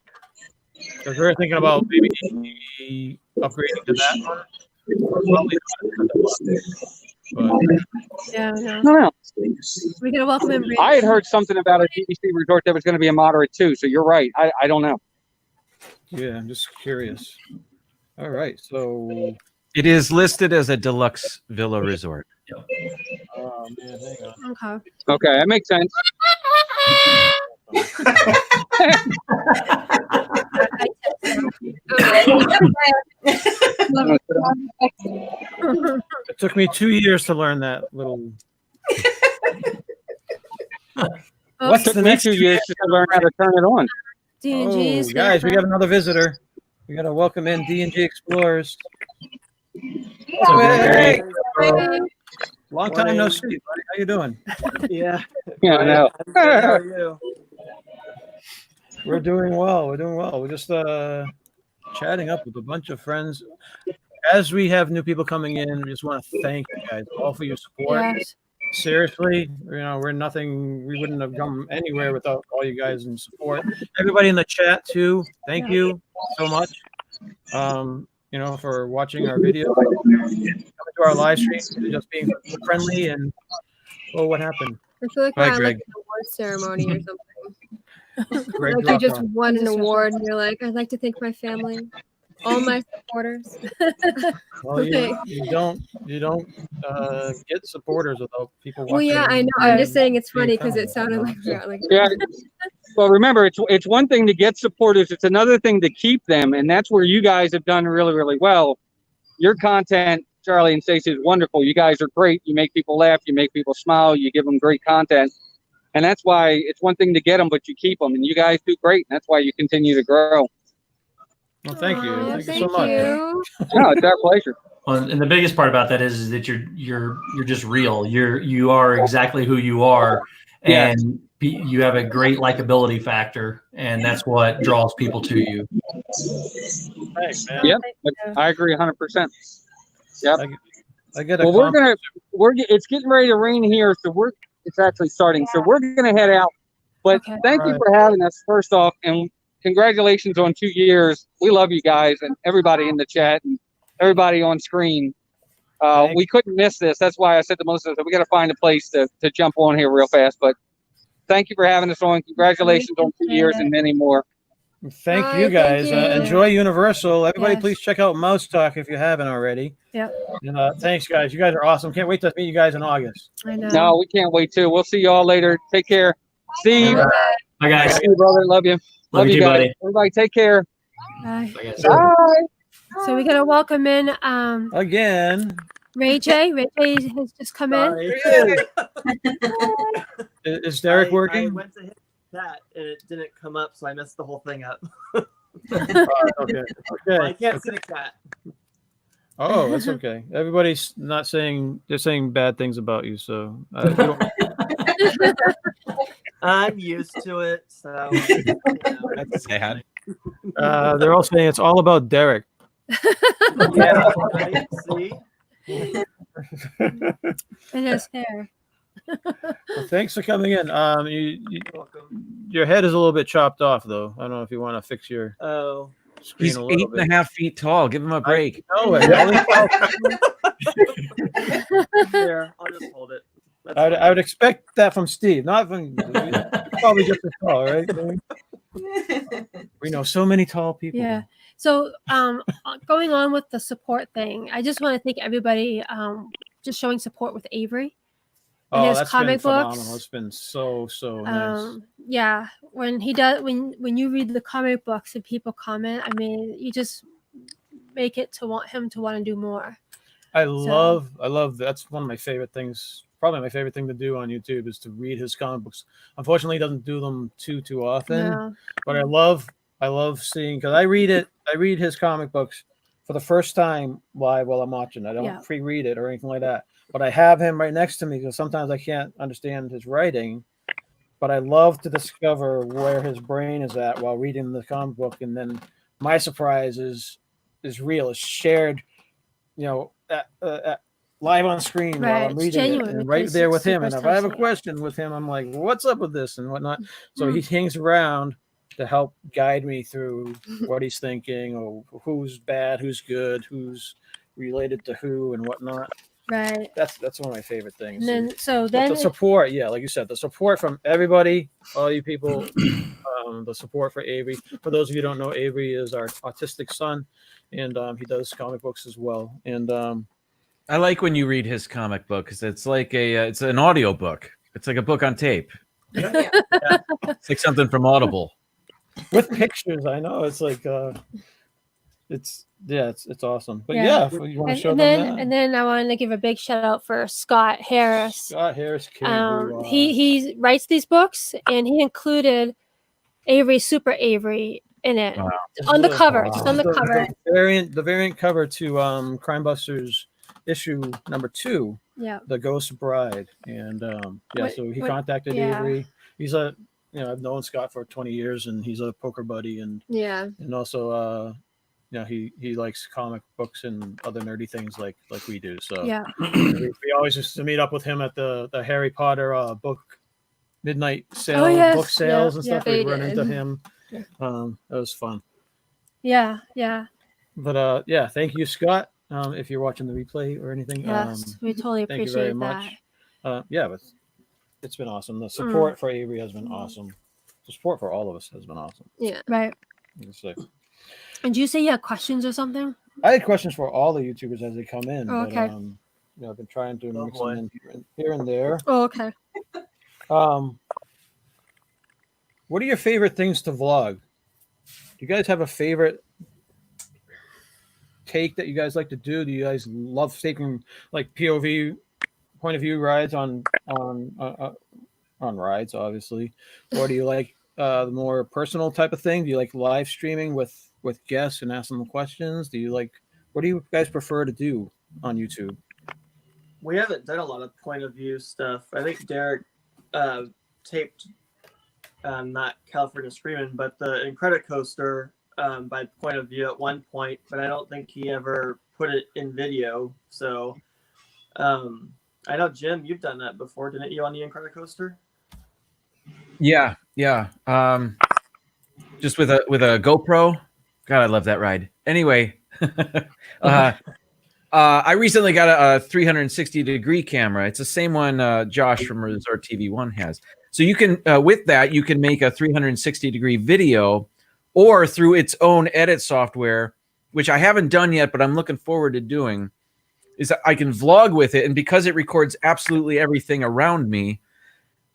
Because we were thinking about maybe upgrading to that one. Probably not, but Yeah. No. No. We gotta welcome in Rachel. I had heard something about a DVC resort that was going to be a moderate too. So you're right. I don't know. yeah, I'm just curious. All right, so It is listed as a deluxe villa resort. oh man, hang on. Okay. Okay, that makes sense. It took me 2 years to learn that little. What's Took the me next 2 years just to learn how to turn it on. D&G is Oh, guys, we here. got another visitor. We got to welcome in D&G Explorers. Hey. Long time no see, buddy. How you doing? Yeah. Yeah, I know. How are you? We're doing well. We're doing well. We're just chatting up with a bunch of friends. As we have new people coming in, we just want to thank you guys all for your support. Yes. Seriously, we're nothing. We wouldn't have come anywhere without all you guys and support. Everybody in the chat too. Thank you so much. For watching our video, coming to our live stream, and just being friendly. And what happened? I feel like Hi, we're at like Greg. an award ceremony or something. Greg Like you dropped just off. won an award and you're like, I'd like to thank my family, all my supporters. Well, you don't get supporters without people watching. Well, yeah, I know. I'm just saying it's funny because it sounded like Yeah. Well, remember, it's one thing to get supporters. It's another thing to keep them, and that's where you guys have done really, really well. Your content, Charlie and Stacey, is wonderful. You guys are great. You make people laugh. You make people smile. You give them great content, and that's why it's one thing to get them, but you keep them, and you guys do great. And that's why you continue to grow. Well, thank you. Aw, Thank you so much. No, it's our pleasure. Well, and the biggest part about that is that you're just real. You are exactly who you are, Yeah. and you have a great likability factor, and that's what draws people to you. Thanks, man. Yep, I agree 100%. Yep. I get a Well, it's getting ready to rain here, so it's actually starting. So we're gonna head out. But Okay. thank you for having us first off, and congratulations on 2 years. We love you guys and everybody in the chat and everybody on screen. We couldn't miss this. That's why I said to Melissa that we got to find a place to jump on here real fast. But thank you for having us on. Congratulations on 2 years and many more. Thank All you right, guys. thank you. Enjoy Universal. Everybody, Yes. please check out Mouse Talk if you haven't already. Yep. And thanks, guys. You guys are awesome. Can't wait to meet you guys in August. I know. No, we can't wait to. We'll see you all later. Take care. Steve, Bye, guys. love you, brother. Love you. Love you you too, guys. buddy. Everybody, take care. Bye. Bye, guys. Bye. So we gotta welcome in Again. Ray J. Ray J has just come in. Sorry. Is Derek I working? went to hit that and it didn't come up, so I messed the whole thing up. Okay. I Okay. can't see the cat. Oh, that's okay. Everybody's not saying, they're saying bad things about you. So you don't, I'm used to it, so That's sad. they're all saying it's all about Derek. yeah, right? See? And his hair. Well, thanks for coming in. Welcome. Your head is a little bit chopped off, though. I don't know if you want to fix your Oh, screen He's a little bit. 8.5 feet tall. Give him a break. No, here, I'll just hold it. That's I fine. would expect that from Steve, not from probably just as tall, right? We know so many tall people. Yeah. So going on with the support thing, I just want to thank everybody just showing support with Avery. And Oh, his that's been comic phenomenal. books. It's been so nice. Yeah, when he does, when you read the comic books and people comment, I mean, you just make it to want him to want to do more. I love that's one of my favorite things. Probably my favorite thing to do on YouTube is to read his comic books. Unfortunately, he doesn't do them too often. No. But I love seeing, because I read his comic books for the first time live while I'm watching. I don't pre-read it or anything like that. But I have him right next to me because sometimes I can't understand his writing. But I love to discover where his brain is at while reading the comic book, and then my surprise is real, is shared, live on screen while I'm reading it, and right there with him. And if I have a question with him, I'm like, "What's up with this?" and whatnot. So he hangs around to help guide me through what he's thinking, or who's bad, who's good, who's related to who, and whatnot. Right. That's one of my favorite things. And then the support, like you said, the support from everybody, all you people, the support for Avery. For those of you who don't know, Avery is our autistic son, and he does comic books as well. And I like when you read his comic book because it's like it's an audio book. It's like a book on tape. Yeah. It's like something from Audible with pictures. I know it's like it's awesome. But you want to show them that? And then I wanted to give a big shout out for Scott Harris. Scott Harris, he writes these books, and he included Avery, Super Avery, in it on the cover. Just on the cover. The variant cover to Crime Busters issue #2. Yeah. The Ghost Bride, and so he contacted Avery. He's I've known Scott for 20 years, and he's a poker buddy, and also he likes comic books and other nerdy things like we do. So we always used to meet up with him at the Harry Potter book midnight sale, book sales and stuff. We'd run into him. That was fun. Yeah. But thank you, Scott. If you're watching the replay or anything, yes, we totally appreciate thank you very that. Much. But it's been awesome. The support for Avery has been awesome. The support for all of us has been awesome. Yeah, right. And you say you had questions or something? I had questions for all the YouTubers as they come in. Oh, okay. But, I've been trying to mix them in here and there. Oh, okay. What are your favorite things to vlog? Do you guys have a favorite take that you guys like to do? Do you guys love taking like POV, point of view rides on rides, obviously, or do you like the more personal type of thing? Do you like live streaming with guests and asking them questions? What do you guys prefer to do on YouTube? We haven't done a lot of point of view stuff. I think Derek taped not California Screaming, but the Incredicoaster by point of view at one point, but I don't think he ever put it in video. So I know, Jim, you've done that before, didn't you, on the Incredicoaster? Yeah. Just with a GoPro. God, I love that ride. Anyway, I recently got a 360-degree camera. It's the same one Josh from Resort TV 1 has. So you can, with that, you can make a 360-degree video, or through its own edit software, which I haven't done yet, but I'm looking forward to doing, is that I can vlog with it. And because it records absolutely everything around me,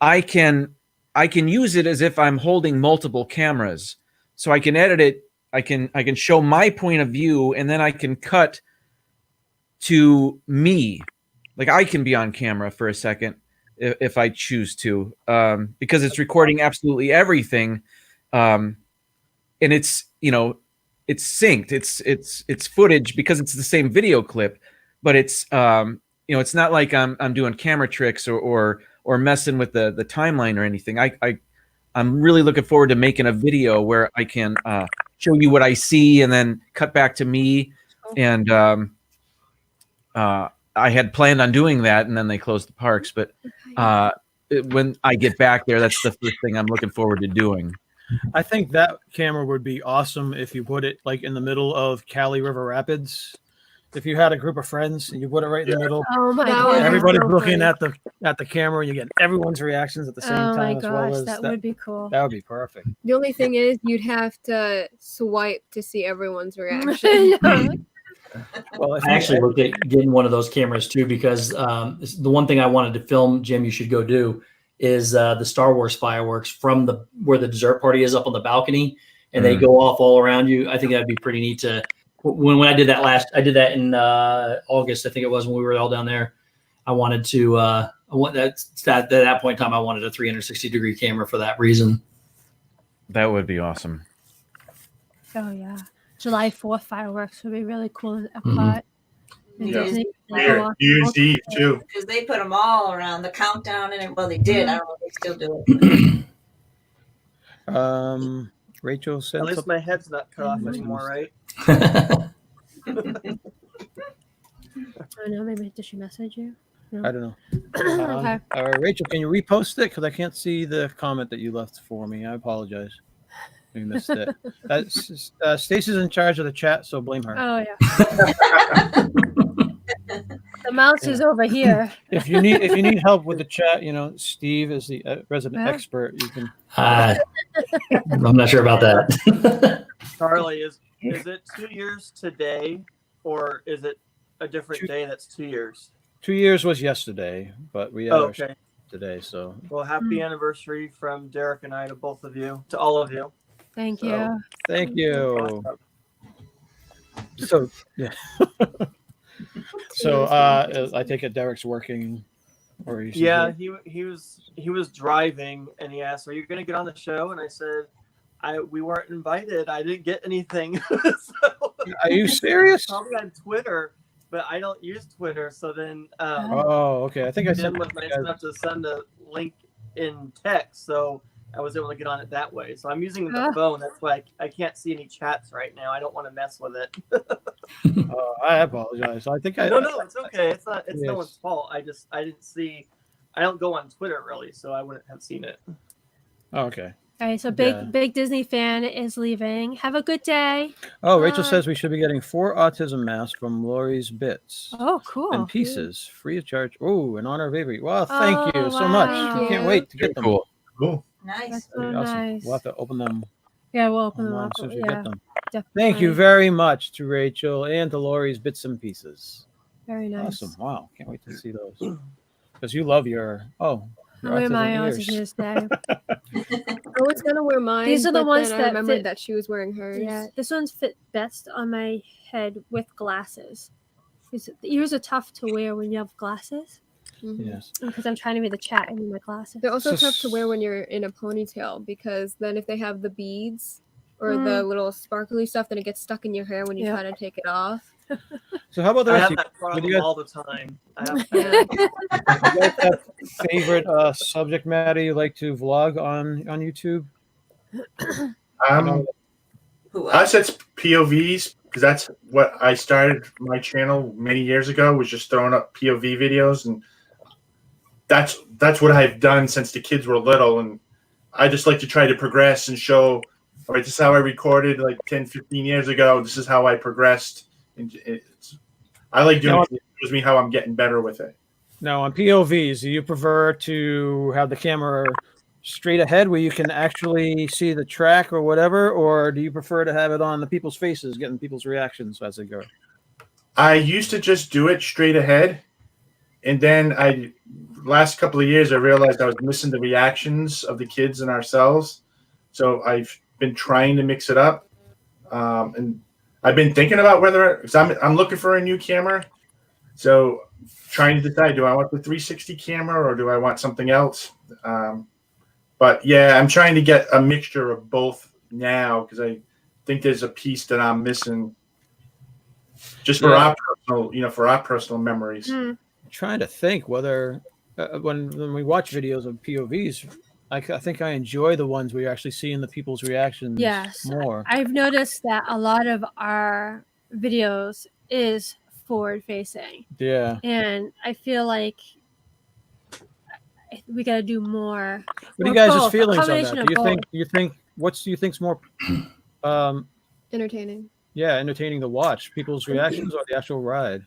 I can use it as if I'm holding multiple cameras. So I can edit it. I can show my point of view, and then I can cut to me. Like I can be on camera for a second if I choose to, because it's recording absolutely everything. And it's, it's synced. It's footage because it's the same video clip, but it's, it's not like I'm doing camera tricks or messing with the timeline or anything. I'm really looking forward to making a video where I can show you what I see and then cut back to me. And I had planned on doing that, and then they closed the parks. But when I get back there, that's the first thing I'm looking forward to doing. I think that camera would be awesome if you put it like in the middle of Cali River Rapids. If you had a group of friends and you put it right in the middle, oh my God, everybody's looking at the camera, and you get everyone's reactions at the same time. Oh my as well gosh, as that would be cool. That would be perfect. The only thing is, you'd have to swipe to see everyone's reaction. Well, I actually looked at getting one of those cameras too, because the one thing I wanted to film, Jim, you should go do, is the Star Wars fireworks from where the dessert party is up on the balcony, and they go off all around you. I think that'd be pretty neat to when I did that I did that in August, I think it was, when we were all down there. I wanted to, at that point in time, I wanted a 360-degree camera for that reason. That would be awesome. Oh yeah, July 4th fireworks would be really cool in Mhm. Epcot. And Yeah. Disney- New Year's Eve too. Because they put them all around the countdown, and well, they did. I don't know if they still do it. Rachel At said least something. my head's not cut off anymore, right? I don't know. Maybe did she message you? I don't know. Okay. Rachel, can you repost it? Because I can't see the comment that you left for me. I apologize. We missed it. Stacy's in charge of the chat, so blame her. Oh yeah. The mouse is over here. If you need help with the chat, Steve is the resident Yeah. expert. You can. I'm not sure about that. Charlie, is it 2 years today, or is it a different day that's 2 years? 2 years was yesterday, but we had ours Okay. today. So Well, happy anniversary from Derek and I to both of you, to all of you. Thank So- you. thank you. So yeah. So I take it Derek's working, or he's Yeah, he was driving, and he asked, "Are you going to get on the show?" And I said, we weren't invited. I didn't get anything." So, Are you serious? Probably on Twitter, but I don't use Twitter. So then, Oh, okay. I think I then sent was you nice guys- enough to send a link in text, so I was able to get on it that way. So I'm using the Ah. phone. That's why I can't see any chats right now. I don't want to mess with it. I apologize. I think No, it's okay. It's not. It's no Yes. one's fault. I didn't see. I don't go on Twitter really, so I wouldn't have seen it. Oh, okay. All right, so Yeah. big Disney fan is leaving. Have a good day. Oh, Rachel Bye. says we should be getting 4 autism masks from Lori's Bits Oh, cool. and pieces, free of charge. Oh, in honor of Avery. Well, thank you Oh, so much. wow. We can't wait to get them. Cool. Cool. Nice. That's so Pretty awesome. nice. We'll have to open them Yeah, we'll open them online up. as soon as we Yeah, get them. definitely. Thank you very much to Rachel and to Lori's Bits and Pieces. Very nice. Awesome. Wow. Can't wait to see those. Because you love your I'll wear my autism eyes ears. this day. I was gonna wear mine. These are the but ones then that I remembered fit- that she was wearing hers. Yeah, this one's fit best on my head with glasses. The ears are tough to wear when you have glasses. Mhm. Yes. Because I'm trying to read the chat and need my glasses. They're also So tough to wear when you're in a ponytail, because then if they have the beads or the little sparkly stuff, then it gets stuck in your hair when you Yeah. try to take it off. So how about the I rest have of that problem you guys- all the time. I have Yeah. you guys have favorite subject matter you like to vlog on YouTube? Who Us, it's POVs because that's what I started my channel many years ago. Was just throwing up POV videos, and that's what I've done since the kids were little. And I just like to try to progress and show. All right, this is how I recorded like 10, 15 years ago. This is how I progressed. And I like doing it. It shows me how I'm getting better with it. Now on POVs, do you prefer to have the camera straight ahead where you can actually see the track or whatever, or do you prefer to have it on the people's faces, getting people's reactions as they go? I used to just do it straight ahead, and then last couple of years I realized I was missing the reactions of the kids and ourselves. So I've been trying to mix it up, and I've been thinking about whether because I'm looking for a new camera, so trying to decide, do I want the 360 camera or do I want something else? But yeah, I'm trying to get a mixture of both now because I think there's a piece that I'm missing just for Yeah. our personal memories. I'm trying to think whether when we watch videos of POVs, I think I enjoy the ones where you're actually seeing the people's reactions Yes. more. I've noticed that a lot of our videos is forward facing. Yeah. And I feel like we got to do more. What are you or guys' both, a feelings on that? combination of Do both. you think what do you think's more Entertaining. entertaining to watch? People's reactions or the actual ride?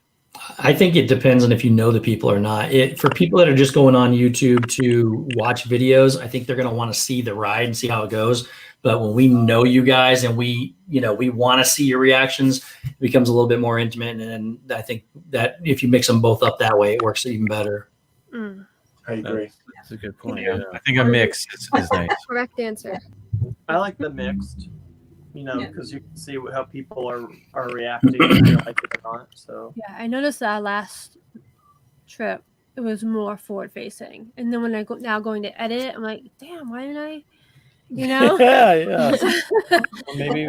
I think it depends on if you know the people or not. For people that are just going on YouTube to watch videos, I think they're going to want to see the ride and see how it goes. But when we know you guys and we want to see your reactions, it becomes a little bit more intimate. And I think that if you mix them both up that way, it works even better. I agree. That's a good point. Yeah, I think a mix is nice. Correct answer. I like the mixed. you know, because you can see how people are reacting, if they like it or not. So Yeah, I noticed that last trip it was more forward facing, and then when I go now going to edit, I'm like, damn, why didn't I? You know? yeah. So maybe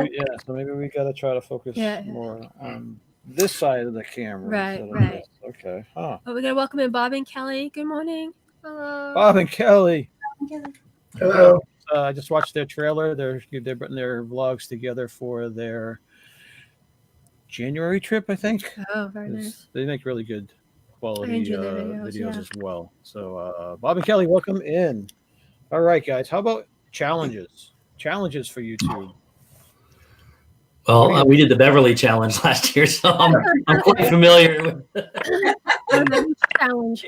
we gotta try to focus Yeah. more on this side of the camera. Right, instead of right. this. Okay. Huh. But we're gonna welcome in Bob and Kelly. Good morning. Hello. Bob and Kelly. Hello. I just watched their trailer. They're putting their vlogs together for their January trip, I think. Oh, very nice. They make really good quality enjoy their videos videos, as well. So Bob and Kelly, welcome in. All right, guys. How about challenges? Challenges for YouTube. Well, we did the Beverly Challenge last year, so I'm quite familiar with challenge.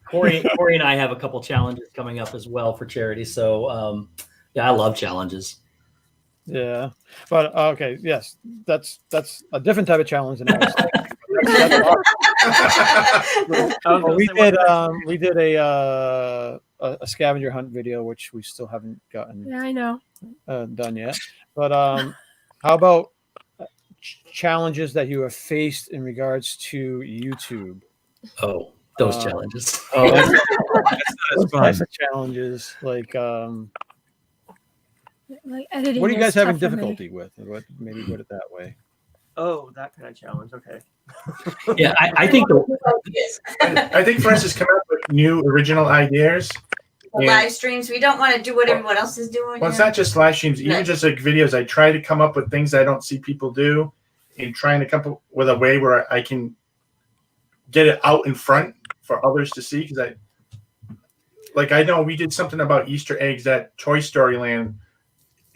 Corey and I have a couple challenges coming up as well for charity. So yeah, I love challenges. Yeah, but okay, yes, that's a different type of challenge than I was thinking. We did a scavenger hunt video, which we still haven't gotten Yeah, I know. Done yet. But how about challenges that you have faced in regards to YouTube? Oh, those challenges. Oh, those types of challenges, like editing. What are you guys is having tough for me. difficulty with? Maybe put it that way. oh, that kind of challenge. Okay. Yeah, I think I think Francis come up with new original ideas. And- Live streams. We don't want to do what everyone else is doing. Well, it's not just live streams, even just like videos. I try to come up with things I don't see people do, and trying to come up with a way where I can get it out in front for others to see. Because I know we did something about Easter eggs at Toy Story Land,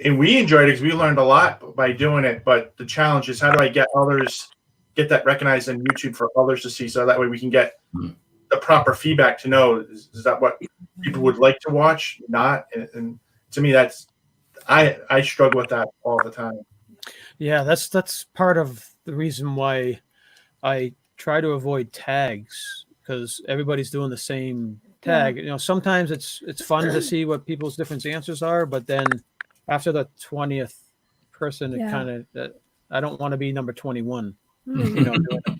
and we enjoyed it because we learned a lot by doing it. But the challenge is, how do I get that recognized on YouTube for others to see, so that way we can get the proper feedback to know is that what people would like to watch, not. And to me, that's I struggle with that all the time. Yeah, that's part of the reason why I try to avoid tags, because everybody's doing the same tag. You know, sometimes it's fun to see what people's different answers are, but then after the 20th person, it kind of I don't want to be number 21. You know,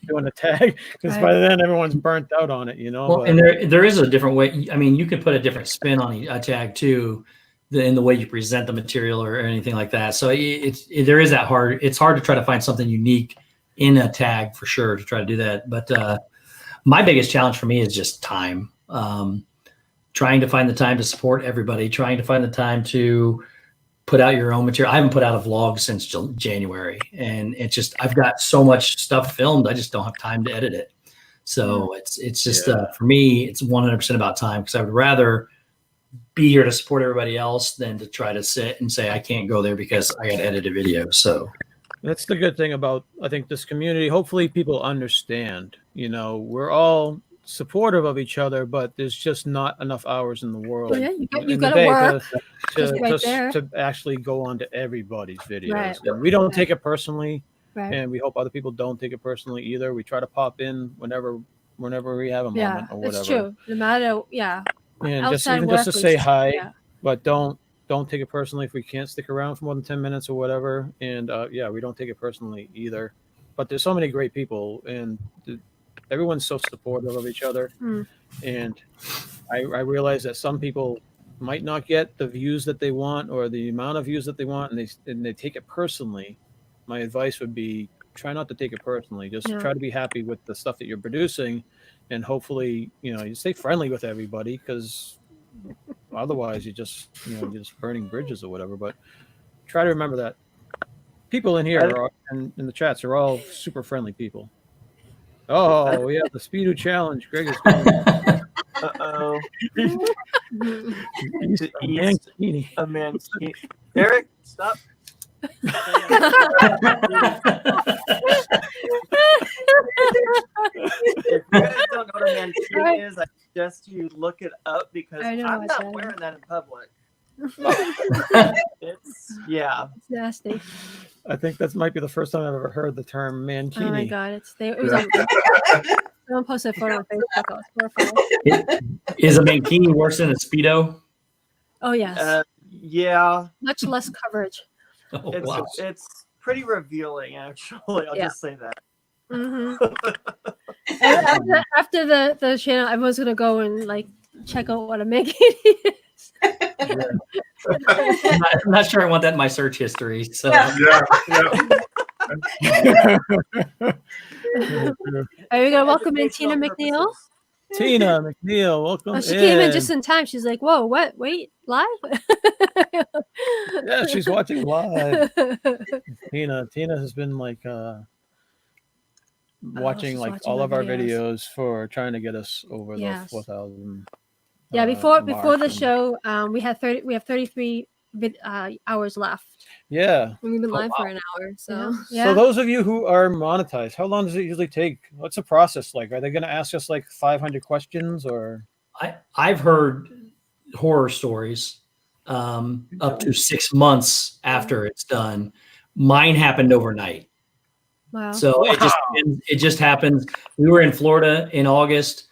doing a tag, because by then everyone's burnt out on it. You know. Well, and there is a different way. I mean, you could put a different spin on a tag too, in the way you present the material or anything like that. So there is that hard. It's hard to try to find something unique in a tag for sure to try to do that. But my biggest challenge for me is just time. Trying to find the time to support everybody. Trying to find the time to put out your own material. I haven't put out a vlog since January, and it's just, I've got so much stuff filmed. I just don't have time to edit it. So it's just, for me, it's 100% about time, because I would rather be here to support everybody else than to try to sit and say, I can't go there because I got to edit a video. So that's the good thing about, I think, this community. Hopefully people understand, you know, we're all supportive of each other, but there's just not enough hours in the world. Well, yeah, you got to work to actually go on to everybody's videos. Right. And we don't take it personally, and we hope other people don't take it personally either. We try to pop in whenever we have a moment or whatever. That's true. No matter, and just to say hi, but don't take it personally if we can't stick around for more than 10 minutes or whatever. And we don't take it personally either. But there's so many great people, and everyone's so supportive of each other. And I realize that some people might not get the views that they want or the amount of views that they want, and they take it personally. My advice would be, try not to take it personally. Just try to be happy with the stuff that you're producing, and hopefully, you stay friendly with everybody, because otherwise you're just burning bridges or whatever. But try to remember that people in here in the chats are all super friendly people. Oh, we have the Speedo challenge. Greg is going. Uh-oh. A mankini. Eric, stop. If you guys don't know what a mankini is, I suggest you look it up, because I'm not wearing that in public. It's nasty. I think that might be the first time I've ever heard the term mankini. Oh my god, it was someone posted a photo on Facebook. Is a mankini worse than a Speedo? Oh yes. Yeah. Much less coverage. Oh, It's wow. it's pretty revealing, actually. I'll Yeah. just say that. After the channel, everyone's gonna go and like check out what I'm making. I'm not sure I want that in my search history. So Yeah. Are you gonna welcome in Educational Tina McNeil? purposes. Tina McNeil, welcome. Oh, she came in just in time. She's like, "Whoa, what? Wait, live?" Yeah, she's watching live. Tina has been like watching she's like watching all my of our videos. videos for trying to get us over Yes. the 4,000. Yeah, before mark, the and- show, we have 33 hours left. Yeah. We've been live wow. for an hour, so Yeah. So those of you who are monetized, how long does it usually take? What's the process like? Are they going to ask us like 500 questions or? I've heard horror stories up to 6 months after it's done. Mine happened overnight. Wow. So it just happens. We were in Florida in August.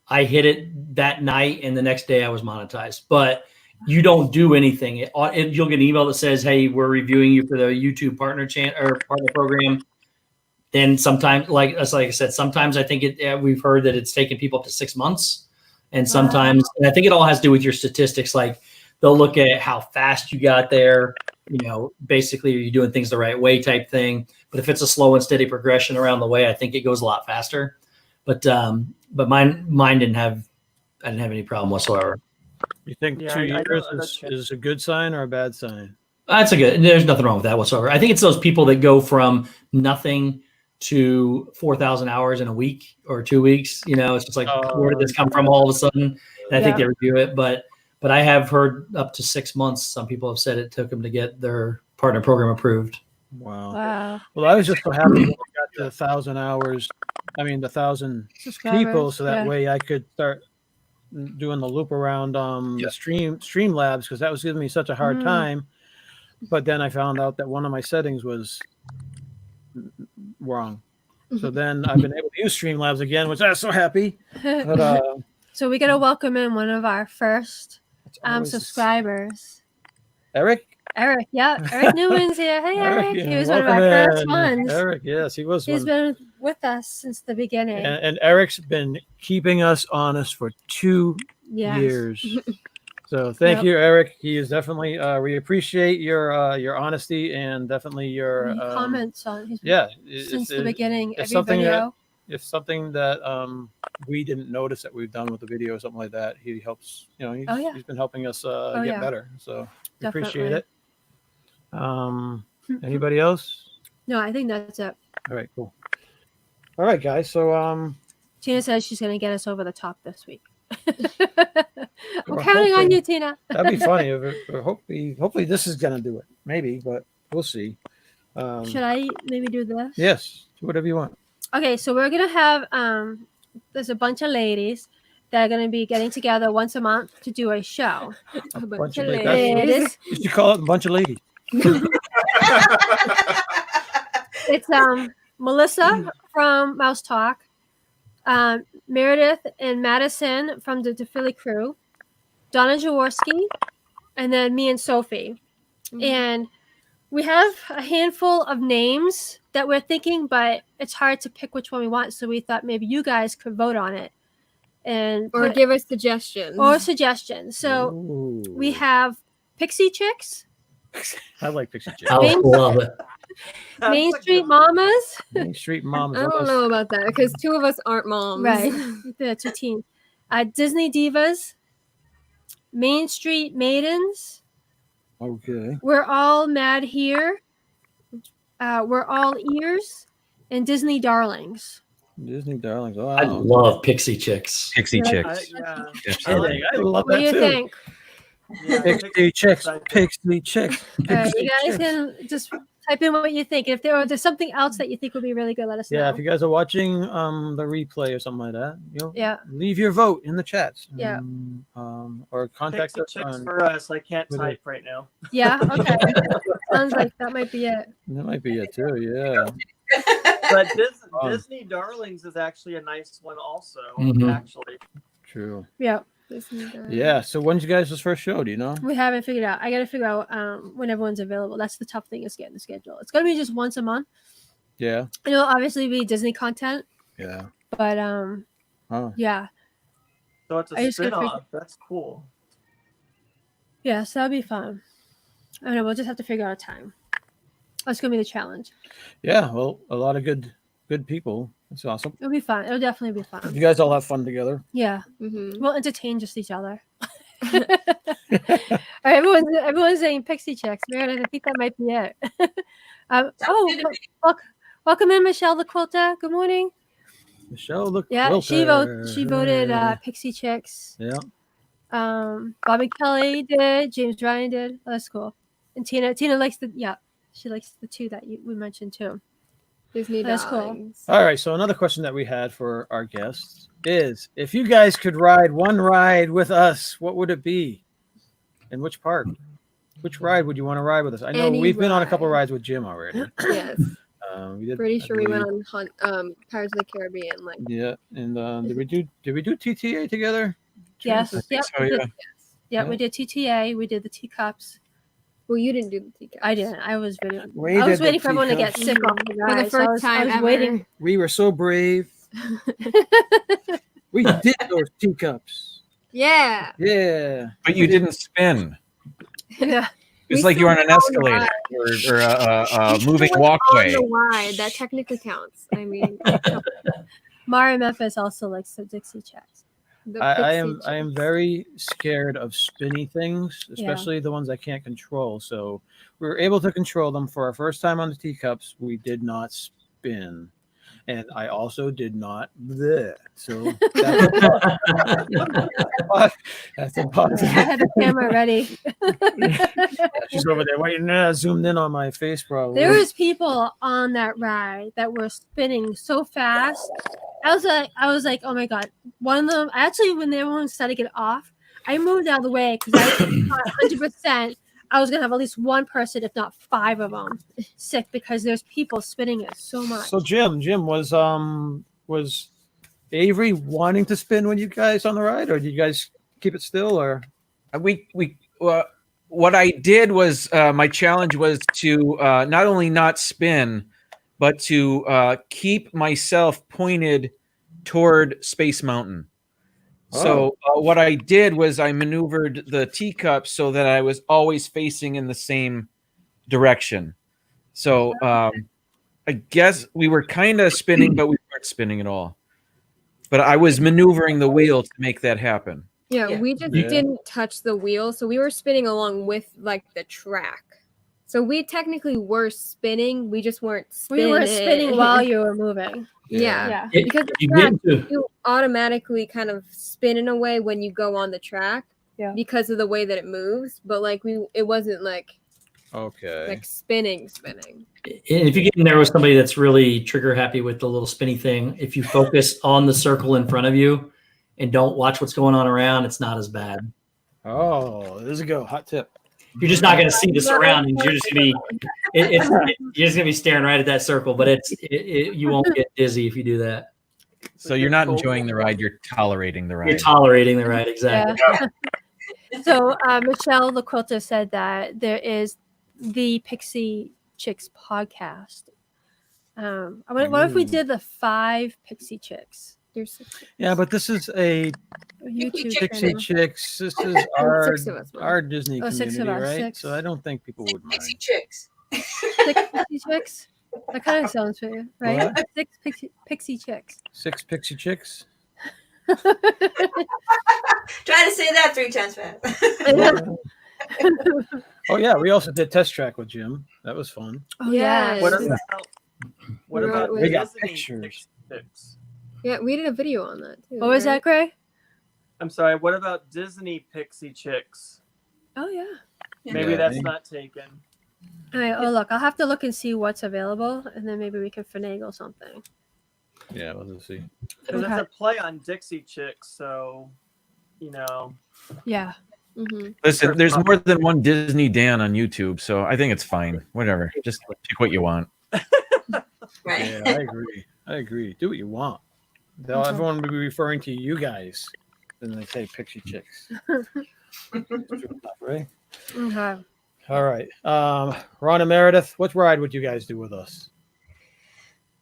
I hit it that night, and the next day I was monetized. But you don't do anything. You'll get an email that says, "Hey, we're reviewing you for the YouTube partner partner program." Then sometimes, like I said, sometimes I think we've heard that it's taken people up to 6 months, and sometimes, and I think it all has to do with your statistics. Like they'll look at how fast you got there. Basically, are you doing things the right way type thing. But if it's a slow and steady progression around the way, I think it goes a lot faster. But mine didn't have any problem whatsoever. You think Yeah, 2 I know years other is a good sign or a bad sign? That's there's nothing wrong with that whatsoever. I think it's those people that go from nothing to 4,000 hours in a week or 2 weeks. It's just like, where did this come from all of a sudden? And I think they review it, but I have heard up to 6 months. Some people have said it took them to get their partner program approved. Wow. Well, I was just so happy when we got to 1,000 hours. I mean, the 1,000 people, so that way I could start doing the loop around the Streamlabs, because that was giving me such a hard time. But then I found out that one of my settings was wrong. So then I've been able to use Streamlabs again, which I'm so happy. But, so we got to welcome in one of our first subscribers. Eric, yeah. Eric Newman's here. Hey, Eric. He was one of our first ones. Eric, yes, he was. He's been with us since the beginning. And Eric's been keeping us honest for 2 years. So thank you, Eric. He is definitely. We appreciate your honesty and definitely your comments on his since the beginning. It's every video. If something that we didn't notice that we've done with the video or something like that, he helps. He's been helping us get better. So we appreciate it. Anybody else? No, I think that's it. All right, cool. All right, guys. So Tina says she's going to get us over the top this week. We're counting on you, Tina. That'd be funny. Hopefully this is going to do it. Maybe, but we'll see. Should I maybe do this? Yes, do whatever you want. Okay, so we're going to have there's a bunch of ladies that are going to be getting together once a month to do a show. A bunch of ladies. You should call it a bunch of ladies. It's Melissa from Mouse Talk, Meredith and Madison from the Philly crew, Donna Jaworski, and then me and Sophie. And we have a handful of names that we're thinking, but it's hard to pick which one we want. So we thought maybe you guys could vote on it or give us suggestions. So we have Pixie Chicks. I like Pixie Chicks. I love it. Main Street Mamas. Main Street Mamas. I don't know about that because 2 of us aren't moms. Right. The 2 teens. Disney Divas. Main Street Maidens. Okay. We're All Mad Here. We're All Ears. And Disney Darlings. Disney Darlings. Oh, I love Pixie Chicks. Pixie Chicks. I love What that do you too. think? Pixie Chicks. Pixie Chicks. All right, you guys can just type in what you think. If there's something else that you think would be really good, let us know. Yeah, if you guys are watching the replay or something like that, leave your vote in the chats. Yeah. Or contact us Chicks on. for us. I can't type right now. Yeah. Okay. Sounds like that might be it. That might be it too. Yeah. But Disney Darlings is actually a nice one, also. Mhm. Actually. True. Yeah. Yeah. So when's you guys' first show? Do you know? We haven't figured out. I got to figure out when everyone's available. That's the tough thing is getting the schedule. It's gonna be just once a month. Yeah. It'll obviously be Disney content, Yeah. but Oh. yeah. So it's I a just gotta spin-off. That's cool. Yeah, so that'll be fun. I don't know. We'll just have to figure out a time. That's gonna be the challenge. Yeah. Well, a lot of good people. That's awesome. It'll be fun. It'll definitely be fun. You guys all have fun together. Yeah. Mm-hmm. We'll entertain just each other. All right, everyone's saying Pixie Chicks. Meredith, I think that might be it. Welcome in, Michelle the Quilter. Good morning. Michelle the Yeah, Quilter. she voted Pixie Chicks. Yeah. Bobby Kelly did. James Ryan did. Oh, that's cool. And Tina likes she likes the two that we mentioned too. Disney That's cool. darlings. All right. So another question that we had for our guests is, if you guys could ride one ride with us, what would it be? And which park? Which ride would you want to ride with us? I know we've been on a couple rides with Jim already. Yes. We did. Pretty sure we went on Pirates of the Caribbean. Yeah. And did we do TTA together? Yes. I Yep. think so, yeah. Yeah, we did TTA. We did the teacups. Well, you didn't do the teacups. I didn't. I was waiting. We I was did the waiting for everyone to get teacups. sick off the For the ride. first I was time ever. waiting. We were so brave. We did those teacups. Yeah. Yeah. But you didn't spin. Yeah. It's We like you were on an still went on the escalator or a moving went walkway. On the ride, that technically counts. I mean, Mara Memphis also likes the Dixie Chicks. the I Pixie am Chicks. very scared of spinny things, especially the ones I can't control. So we were able to control them for our first time on the teacups. We did not spin. And I also did not bleh. So that's a I positive. had the camera ready. She's over there waiting, zoomed in on my face probably. There was people on that ride that were spinning so fast. I was like, oh my god! One of them actually, when everyone started to get off, I moved out of the way because I thought 100% I was gonna have at least one person, if not 5 of them, sick because there's people spinning it so much. So Jim was Avery wanting to spin with you guys on the ride, or did you guys keep it still, or What I did was my challenge was to not only not spin, but to keep myself pointed toward Space Mountain. So what I did was I maneuvered the teacup so that I was always facing in the same direction. So I guess we were kind of spinning, but we weren't spinning at all. But I was maneuvering the wheel to make that happen. Yeah, we just Yeah. didn't touch the wheel, so we were spinning along with like the track. So we technically were spinning, we just weren't spinning. We were spinning while you were moving. Yeah. Yeah. Because the You track, get to you automatically kind of spin in a way when you go on the track. Yeah. Because of the way that it moves, but like it wasn't like okay? spinning. And if you get in there with somebody that's really trigger happy with the little spinny thing, if you focus on the circle in front of you and don't watch what's going on around, it's not as bad. Oh, there's a go. Hot tip. You're just not going to see the surroundings. You're just going to be, you're just going to be staring right at that circle. But you won't get dizzy if you do that. So you're not enjoying the ride; you're tolerating the You're ride. tolerating the ride, exactly. Yeah. So Michelle the Quilter said that there is the Pixie Chicks podcast. What if we did the 5 Pixie Chicks? There's 6. Yeah, but this is a YouTube Pixie channel. Chicks. This is our 6 of us. our Disney Oh, 6 community, of us, right? 6. So I don't think people would mind. Pixie chicks. 6 Pixie Chicks? That kind of sounds fair, right? What? 6 Pixie Chicks. 6 Pixie Chicks. Try to say that 3 times fast. Oh yeah, we also did test track with Jim. That was fun. Oh, Yeah. yeah. What We about wrote- We got Disney pictures. Picks? Yeah, we did a video on that too. What was right? that, Gray? I'm sorry. What about Disney Pixie Chicks? Oh, yeah. Maybe Yeah, that's maybe. not taken. All right. Oh, look. I'll have to look and see what's available, and then maybe we can finagle something. Yeah, let's see. Because Okay. it's a play on Dixie Chicks, so Yeah. Mm-hmm. Listen, there's more than one Disney Dan on YouTube, so I think it's fine. Whatever, just pick what you want. Right. Yeah, I agree. I agree. Do what you want. Everyone will be referring to you guys. than they say pixie chicks. Right? Okay. All right. Ron and Meredith, what ride would you guys do with us?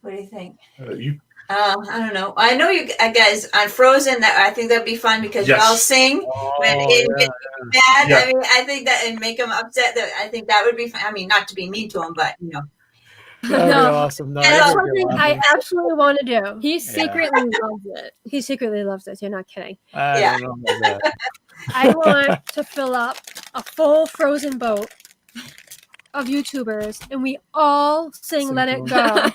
What do you think? You I don't know. I know you guys on Frozen. That I think that'd be fun because you Yes. all sing when Oh, it yeah, gets mad. Yeah. I mean, I think that and make them upset. That I think that would be fun. I mean, not to be mean to them, but you know. that'd be No. awesome. No, That's That's everyone would get something I laughing. absolutely want to do. He secretly loves it. He secretly loves it. You're not kidding. I Yeah. don't know about that. I want to fill up a full Frozen boat of YouTubers, and we all sing Sing "Let It along. Go."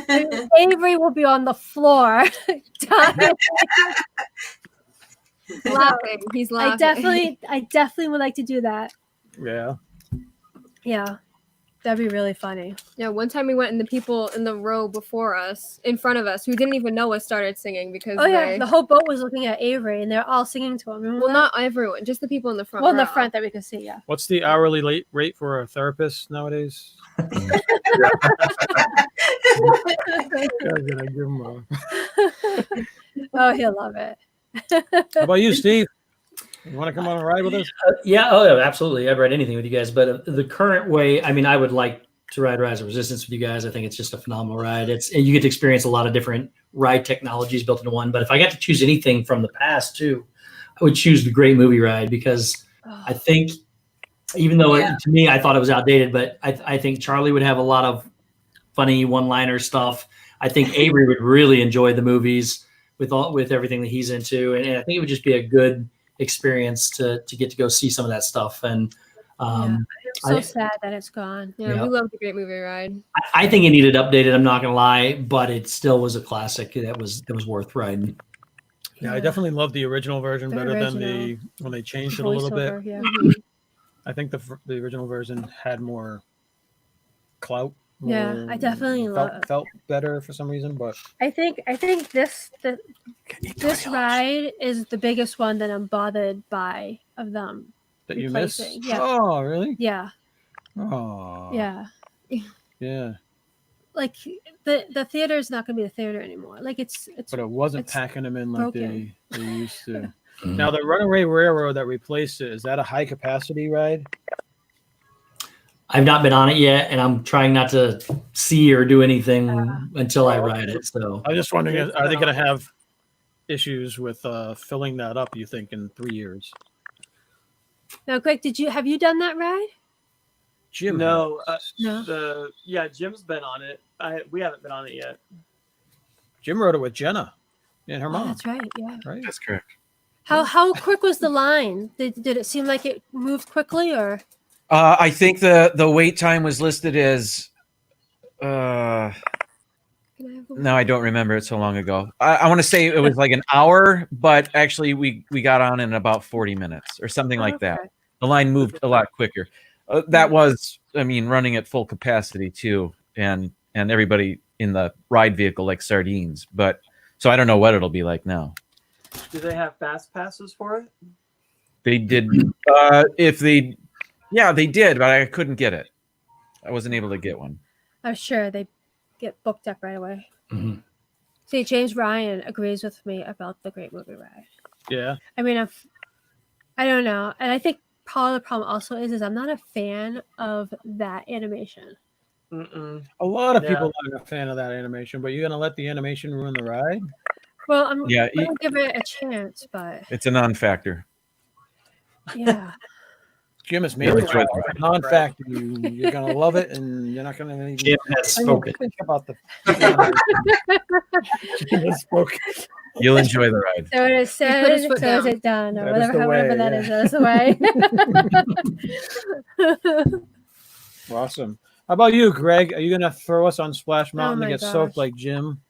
And Avery will be on the floor. dying. Laughing. He's laughing. I definitely would like to do that. Yeah. Yeah, that'd be really funny. Yeah, one time we went and the people in the row before us, in front of us, who didn't even know us, started singing because Oh yeah, they, the whole boat was looking at Avery, and they're all singing to him. Remember well, that? not everyone, just the people in the front. well in the row. front that we could see. Yeah. What's the hourly rate for a therapist nowadays? Guys, did I give him a... Oh, he'll love it. How about you, Steve? You want to come on a ride with us? Yeah, oh, yeah, absolutely. I'd ride anything with you guys, but the current way, I mean, I would like to ride Rise of Resistance with you guys. I think it's just a phenomenal ride. And you get to experience a lot of different ride technologies built into one. But if I got to choose anything from the past too, I would choose the Great Movie Ride because I think, even though to me I thought it was outdated, but I think Charlie would have a lot of funny one-liner stuff. I think Avery would really enjoy the movies with everything that he's into, and I think it would just be a good experience to get to go see some of that stuff. And I'm so sad that it's gone. Yeah, Yeah. we love the Great Movie Ride. I think it needed updated. I'm not gonna lie, but it still was a classic that was worth riding. Yeah, I definitely love the original version The better than original. when they changed it a little bit. Voiceover, yeah. Mhm. I think the original version had more clout. Yeah, more- I definitely felt better for some reason, but I think this ride is the biggest one that I'm bothered by of them. that you miss. replacing, yeah. Oh, really? Yeah, Oh, yeah. yeah. Like the theater is not going to be the theater anymore. Like it's But it wasn't it's packing them in like broken. they used to. Now the Runaway Railroad that replaced it, is that a high capacity ride? I've not been on it yet, and I'm trying not to see or do anything until I ride it. So I was just wondering, are they going to have issues with filling that up? You think in 3 years? Now, Greg, have you done that ride? Jim, No, No. Jim's been on it. We haven't been on it yet. Jim rode it with Jenna and her Oh, mom. that's right. Yeah. Right? That's correct. How quick was the line? Did it seem like it moved quickly or? I think the wait time was listed as. Can I have a- No, I don't remember. It's so long ago. I want to say it was like an hour, but actually we got on in about 40 minutes or something like that. Okay. The line moved a lot quicker. That was, I mean, running at full capacity too, and everybody in the ride vehicle like sardines. But so I don't know what it'll be like now. Do they have fast passes for it? They did. They did, but I couldn't get it. I wasn't able to get one. I'm sure they get booked up right away. Mhm. See, James Ryan agrees with me about the Great Movie Ride. Yeah. I mean, I don't know, and I think part of the problem also is I'm not a fan of that animation. Mm-mm. A lot of Yeah. people aren't a fan of that animation, but you're going to let the animation ruin the ride? Well, I'm Yeah, gonna give it a chance, but it's a non-factor. yeah, Jim has made Yeah, it that's right. non-factor. You're going to love it, and you're not going to even Jim has spoken. think about the. Jim has spoken. You'll enjoy the ride. so it is put said, his foot so is down. it done, or That is whatever, the whatever way, that yeah. is. That's the way. Awesome. How about you, Greg? Are you going to throw us on Splash Mountain to my get soaked gosh. like Jim?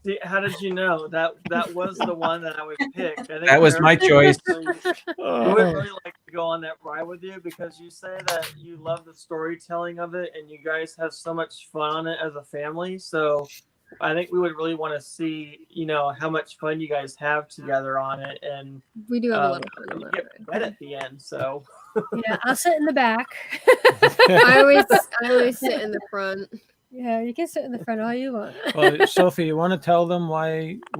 See, how did you know that was the one that I would pick? I think That was my choice. We would really like to go on that ride with you because you say that you love the storytelling of it and you guys have so much fun on it as a family. So I think we would really want to see, how much fun you guys have together on it, and We do have a lot of fun on you that get ride. wet at the end. So Yeah, I'll sit in the back. I always sit in the front. Yeah, you can sit in the front all you want. Well, Sophie, you want to tell them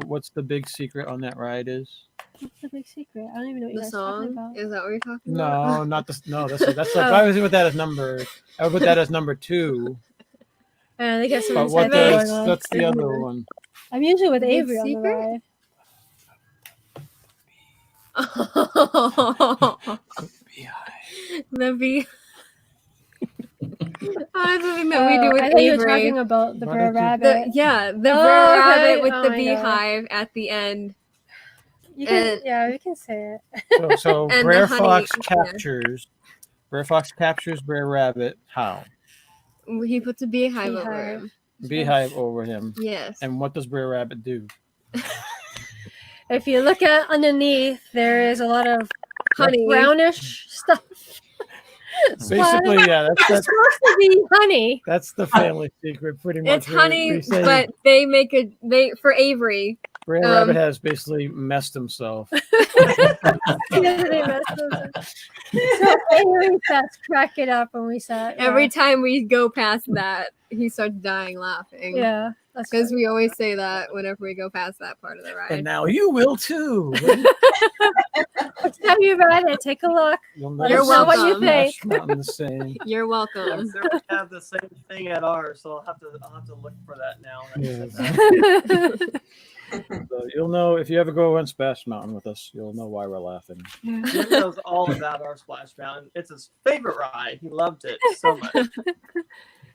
what's the big secret on that ride is? What's the big secret? I don't even know what you The guys are talking song? about. Is that what you're talking about? No, not the no. That's like I would put that as number. I would put that as number 2. They got some But what inside going on. that's the other one. I'm usually with Big Avery on the secret? ride. The bee. That's the thing that we do with I thought you were Avery. talking about the Why Brer don't you- Rabbit. The Oh, Brer okay. Rabbit with Oh the my God. beehive at the end. You can, and- yeah, we can say it. So And the Brer honey- Fox yeah. captures Brer Rabbit. How? He puts a beehive over Beehive. him. Beehive over him. Yes. And what does Brer Rabbit do? If you look at underneath, there is a lot of Honey. brownish stuff. Basically, yeah, It's supposed to be honey. that's the family secret, pretty much. It's honey, We say but they make for Avery. Brer Rabbit has basically messed himself. So Avery starts cracking up when we sat. Every time we go past that, he starts dying laughing. Yeah, that's Because funny. we always say that whenever we go past that part of the ride. And now you will too. Next time you ride it, take a look. You'll Let You're us know what you welcome. think. Splash Mountain the same. You're I'm welcome. sure we have the same thing at ours, so I'll have to look for that now. Yes. So you'll know if you ever go on Splash Mountain with us, you'll know why we're laughing. Jim knows all about our Splash Mountain. It's his favorite ride. He loved it so much.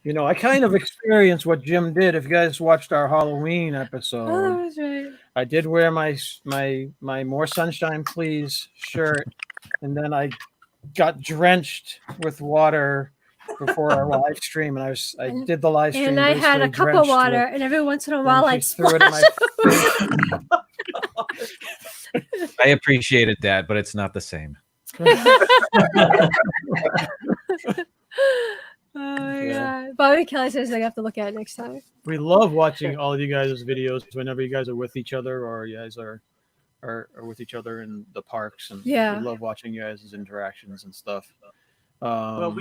You know, I kind of experienced what Jim did. If you guys watched our Halloween Oh, episode, that was right. I did wear my More Sunshine Please shirt, and then I got drenched with water before our live stream, and I did the live stream. And I had a basically cup of drenched water, with- and every once in a and while, she I'd threw it in splash. my face. I appreciated that, but it's not the same. Oh my Yeah. God. Bobby Kelly says I have to look at it next time. We love watching all of you guys' videos whenever you guys are with each other or you guys are with each other in the parks, and Yeah. we love watching you guys' interactions and stuff. Well,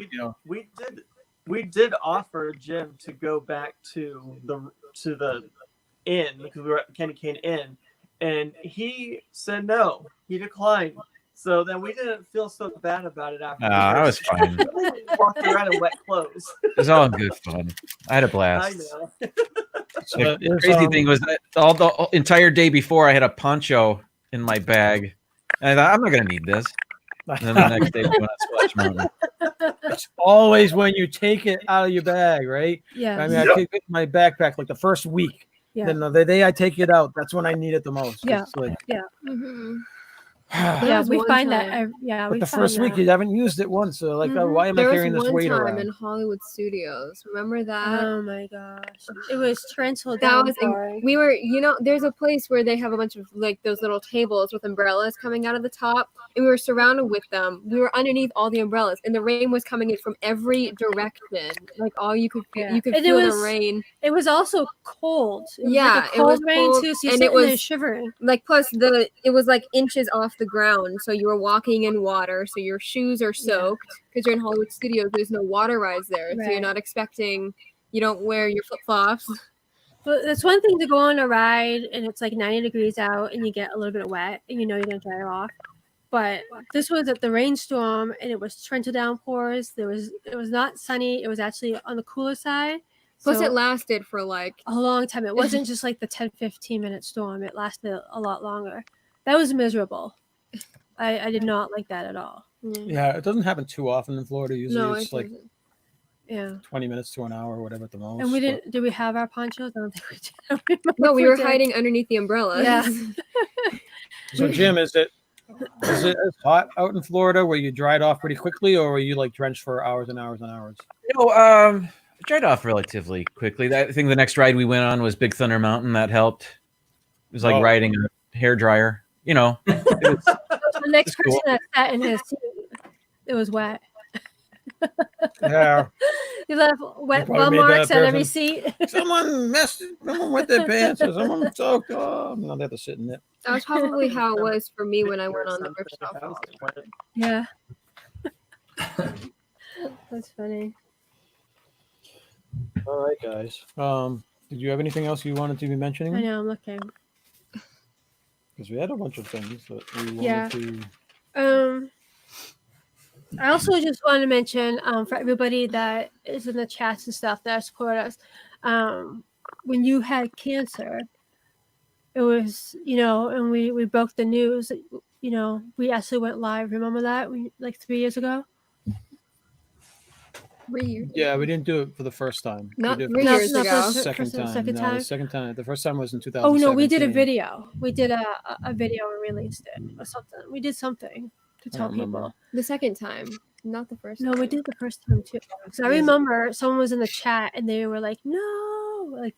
we did offer Jim to go back to the inn because we were at Candy Cane Inn, and he said no. He declined. So then we didn't feel so bad about it after. That was fine. Walked around in wet clothes. It was all good fun. I had a I blast. know. So The it was, crazy thing was that all the entire day before I had a poncho in my bag. And I thought, I'm not going to need this. And then the next day we went on Splash Mountain. it's always when you take it out of your bag, right? Yeah. I mean, I take it in my backpack like the first week. Yeah. Then the day I take it out, that's when I need it the most. Yeah. It's like, Mhm. Yeah, was we one find time. that. but we the find first week that. you haven't used it once, so like, oh, why am I There carrying was this one weight time around? in Hollywood Studios. Remember that? Oh my gosh. It was torrential That was downpouring. we were, there's a place where they have a bunch of like those little tables with umbrellas coming out of the top, and we were surrounded with them. We were underneath all the umbrellas, and the rain was coming in from every direction. Like all you could feel, Yeah. you could And it feel the was rain. It was also cold. It was Yeah, like a it was cold rain cold, too, so you're and it sitting there was- shivering. Like plus it was like inches off the ground, so you were walking in water, so your shoes are soaked because you're in Hollywood Studios. There's no water rides there, so Right. you're not expecting. You don't wear your flip flops. But it's one thing to go on a ride and it's like 90 degrees out and you get a little bit wet and you know you're gonna dry off. But this was at the rainstorm and it was torrential downpours. It was not sunny. It was actually on the cooler side. Plus, So it lasted for like a long time. It wasn't just like the 10-15 minute storm. It lasted a lot longer. That was miserable. I did not like that at all. Yeah, it doesn't happen too often in Florida. Usually no, it's like doesn't. Yeah. 20 minutes to an hour or whatever at the most. And we but- didn't. Did we have our ponchos? I don't think we did. I don't remember No, if we were did. hiding underneath the umbrellas. Yeah. So Jim, is it as hot out in Florida where you dried off pretty quickly, or were you like drenched for hours and hours and hours? No, I dried off relatively quickly. I think the next ride we went on was Big Thunder Mountain. That helped. It was like Oh. riding a hair dryer. You know, it was, The next It's cool. person that sat in his seat, it was wet. Yeah. You left wet probably bum made that marks on every person- seat. Someone wet their pants, or someone soaked. Oh, no, they have to sit in it. That was probably how it was for me when I went on the Rickshaw Falls. Yeah. That's funny. All right, guys. Did you have anything else you wanted to be mentioning? I know, I'm looking. Because we had a bunch of things that we wanted Yeah. to. I also just want to mention for everybody that is in the chats and stuff that support us, when you had cancer, it was, and we broke the news, we actually went live. Remember that? Like 3 years ago? 3 years. Yeah, we didn't do it for the first time. Not we did 3 it for years the ago. Second time. Second No, time? the second time. The first time was in Oh 2017. no, we did a video. We did a video and released it or something. We did something to I tell don't remember. people. The second time, not the first No, time. we did the first time too. Because I Yes. remember someone was in the chat and they were like, "No!" Like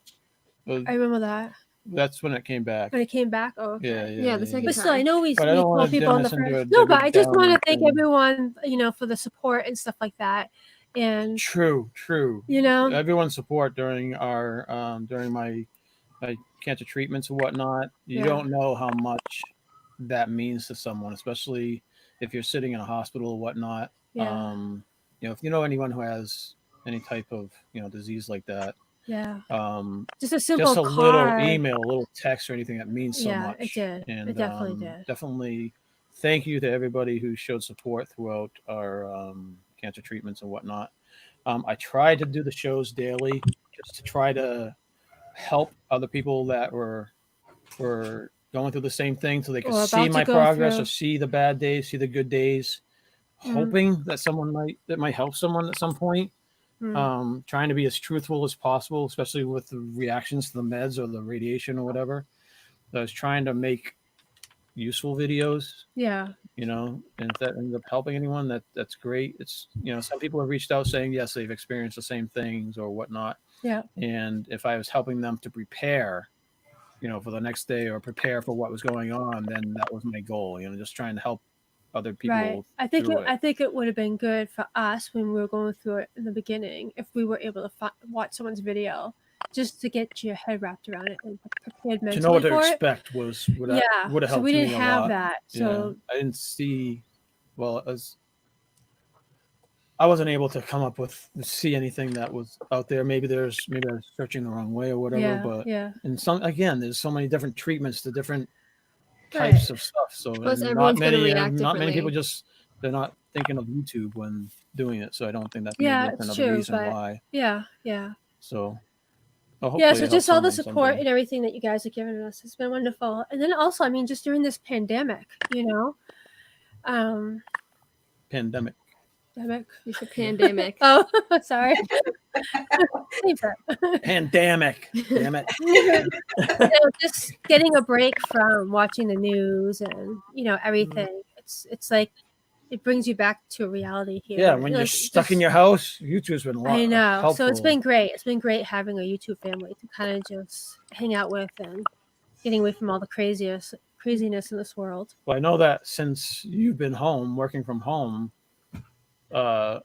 Well, I remember that that's when it came back. when it came back. Oh, okay. Yeah, the second But still, I time. know we But I don't call want to people on turn the this into a first. No, but Debbie I just want to Downer thank thing. everyone, for the support and stuff like that. And True. Everyone Everyone's support during our during my cancer treatments and whatnot. You Yeah. don't know how much that means to someone, especially if you're sitting in a hospital or whatnot. Yeah. If you know anyone who has any type of disease like that, Yeah. um, Just a simple just a little card. email, a little text or anything that means so Yeah, much. it did. And It definitely did. definitely thank you to everybody who showed support throughout our cancer treatments and whatnot. I tried to do the shows daily just to try to help other people that were going through the same thing so they could Or see about to my go progress through. or see the bad days, see the good days, hoping that might help someone at some point. Trying to be as truthful as possible, especially with the reactions to the meds or the radiation or whatever. So I was trying to make useful videos, Yeah. and if that ends up helping anyone, that's great. It's some people have reached out saying yes, they've experienced the same things or whatnot. Yeah. And if I was helping them to prepare, for the next day or prepare for what was going on, then that was my goal. Just trying to help other people Right. I think through I think it would have been good for us when we were going through it in the beginning if we were able to watch someone's video just to get your head wrapped around it and prepared mentally to know what to for it. expect would have So helped we didn't me a have lot. that. So I didn't see. Well, I wasn't able to come up with see anything that was out there. Maybe I was searching the wrong way or whatever. yeah, But yeah. and there's so many different treatments to different Right. types of stuff. So Plus, and everyone's not gonna many react not many people differently. they're not thinking of YouTube when doing it. So I don't think that's Yeah, maybe it's another true, reason but why. yeah. So Yeah, hopefully so it helps just all the someone support someday. and everything that you guys have given us has been wonderful. And then also, I mean, just during this pandemic, Pandemic. It's a pandemic. Oh, sorry. Pandemic. Damn it. Just getting a break from watching the news and everything. It's like it brings you back to reality here. Yeah, when you're stuck in your house, YouTube's been I know. helpful. So it's been great. It's been great having a YouTube family to kind of just hang out with and getting away from all the craziness in this world. Well, I know that since you've been home, working from home,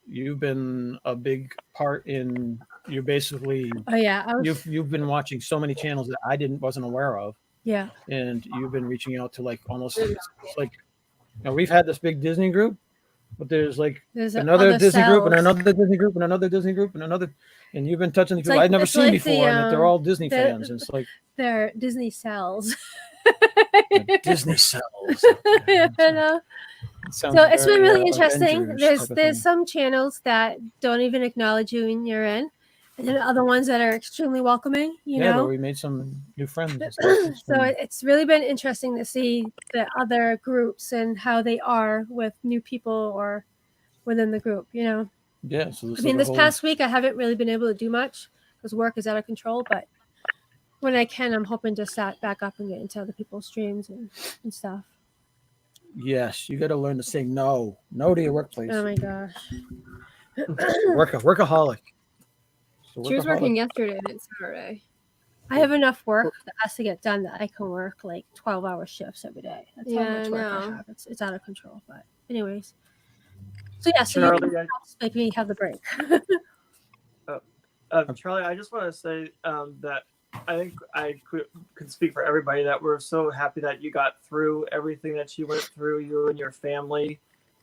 you've been a big part in. You're basically. Oh yeah, You've been watching so many channels that I wasn't aware of. Yeah. And you've been reaching out to like almost it's like, we've had this big Disney group, but there's another Disney group and another Disney group and another Disney group and another, and you've been touching the people I've never seen before, and that they're all Disney fans. And it's like they're Disney cells. Disney cells. So it's been really interesting. There's some channels that don't even acknowledge you when you're in, and then other ones that are extremely welcoming. But we made some new friends. So it's really been interesting to see the other groups and how they are with new people or within the group. Yeah. So I mean, this past week I haven't really been able to do much because work is out of control, but when I can, I'm hoping to start back up and get into other people's streams and stuff. Yes, you got to learn to say no to your workplace. Oh my gosh. Workaholic. She was working yesterday and it's Saturday. I have enough work that has to get done that I can work like 12-hour shifts every day. That's how much work I have. It's out of control. But anyways. So yeah, so Charlie, you make me have the break. Charlie, I just want to say that I think I could speak for everybody that we're so happy that you got through everything that you went through, you and your family,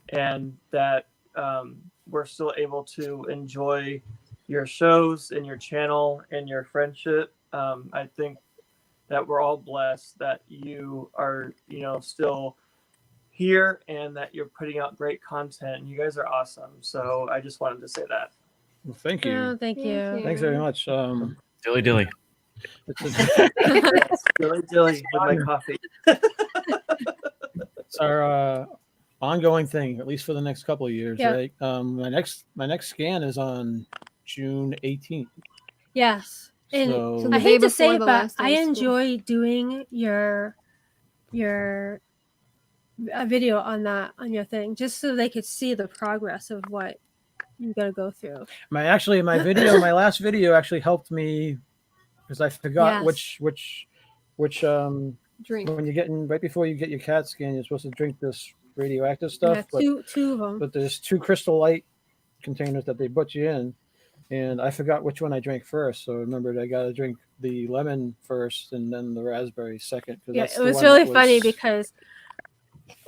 and that we're still able to enjoy your shows and your channel and your friendship. I think that we're all blessed that you are, still here and that you're putting out great content. You guys are awesome. So I just wanted to say that. Well, thank you. Oh, thank you. Thanks very much. Dilly dilly. Dilly with my coffee. It's our ongoing thing, at least for the next couple of years, Yeah. right? My next scan is on June 18th. Yes. And So I the hate day to say before it, the but last day I of school. enjoy doing your a video on your thing, just so they could see the progress of what you got to go through. my last video actually helped me because I forgot Yes. which Drink. when you're getting right before you get your CAT scan, you're supposed to drink this radioactive Yeah, stuff, two of them. but there's 2 Crystal Light containers that they put you in, and I forgot which one I drank first. So I remembered I got to drink the lemon first and then the raspberry second. Yeah, it was really funny because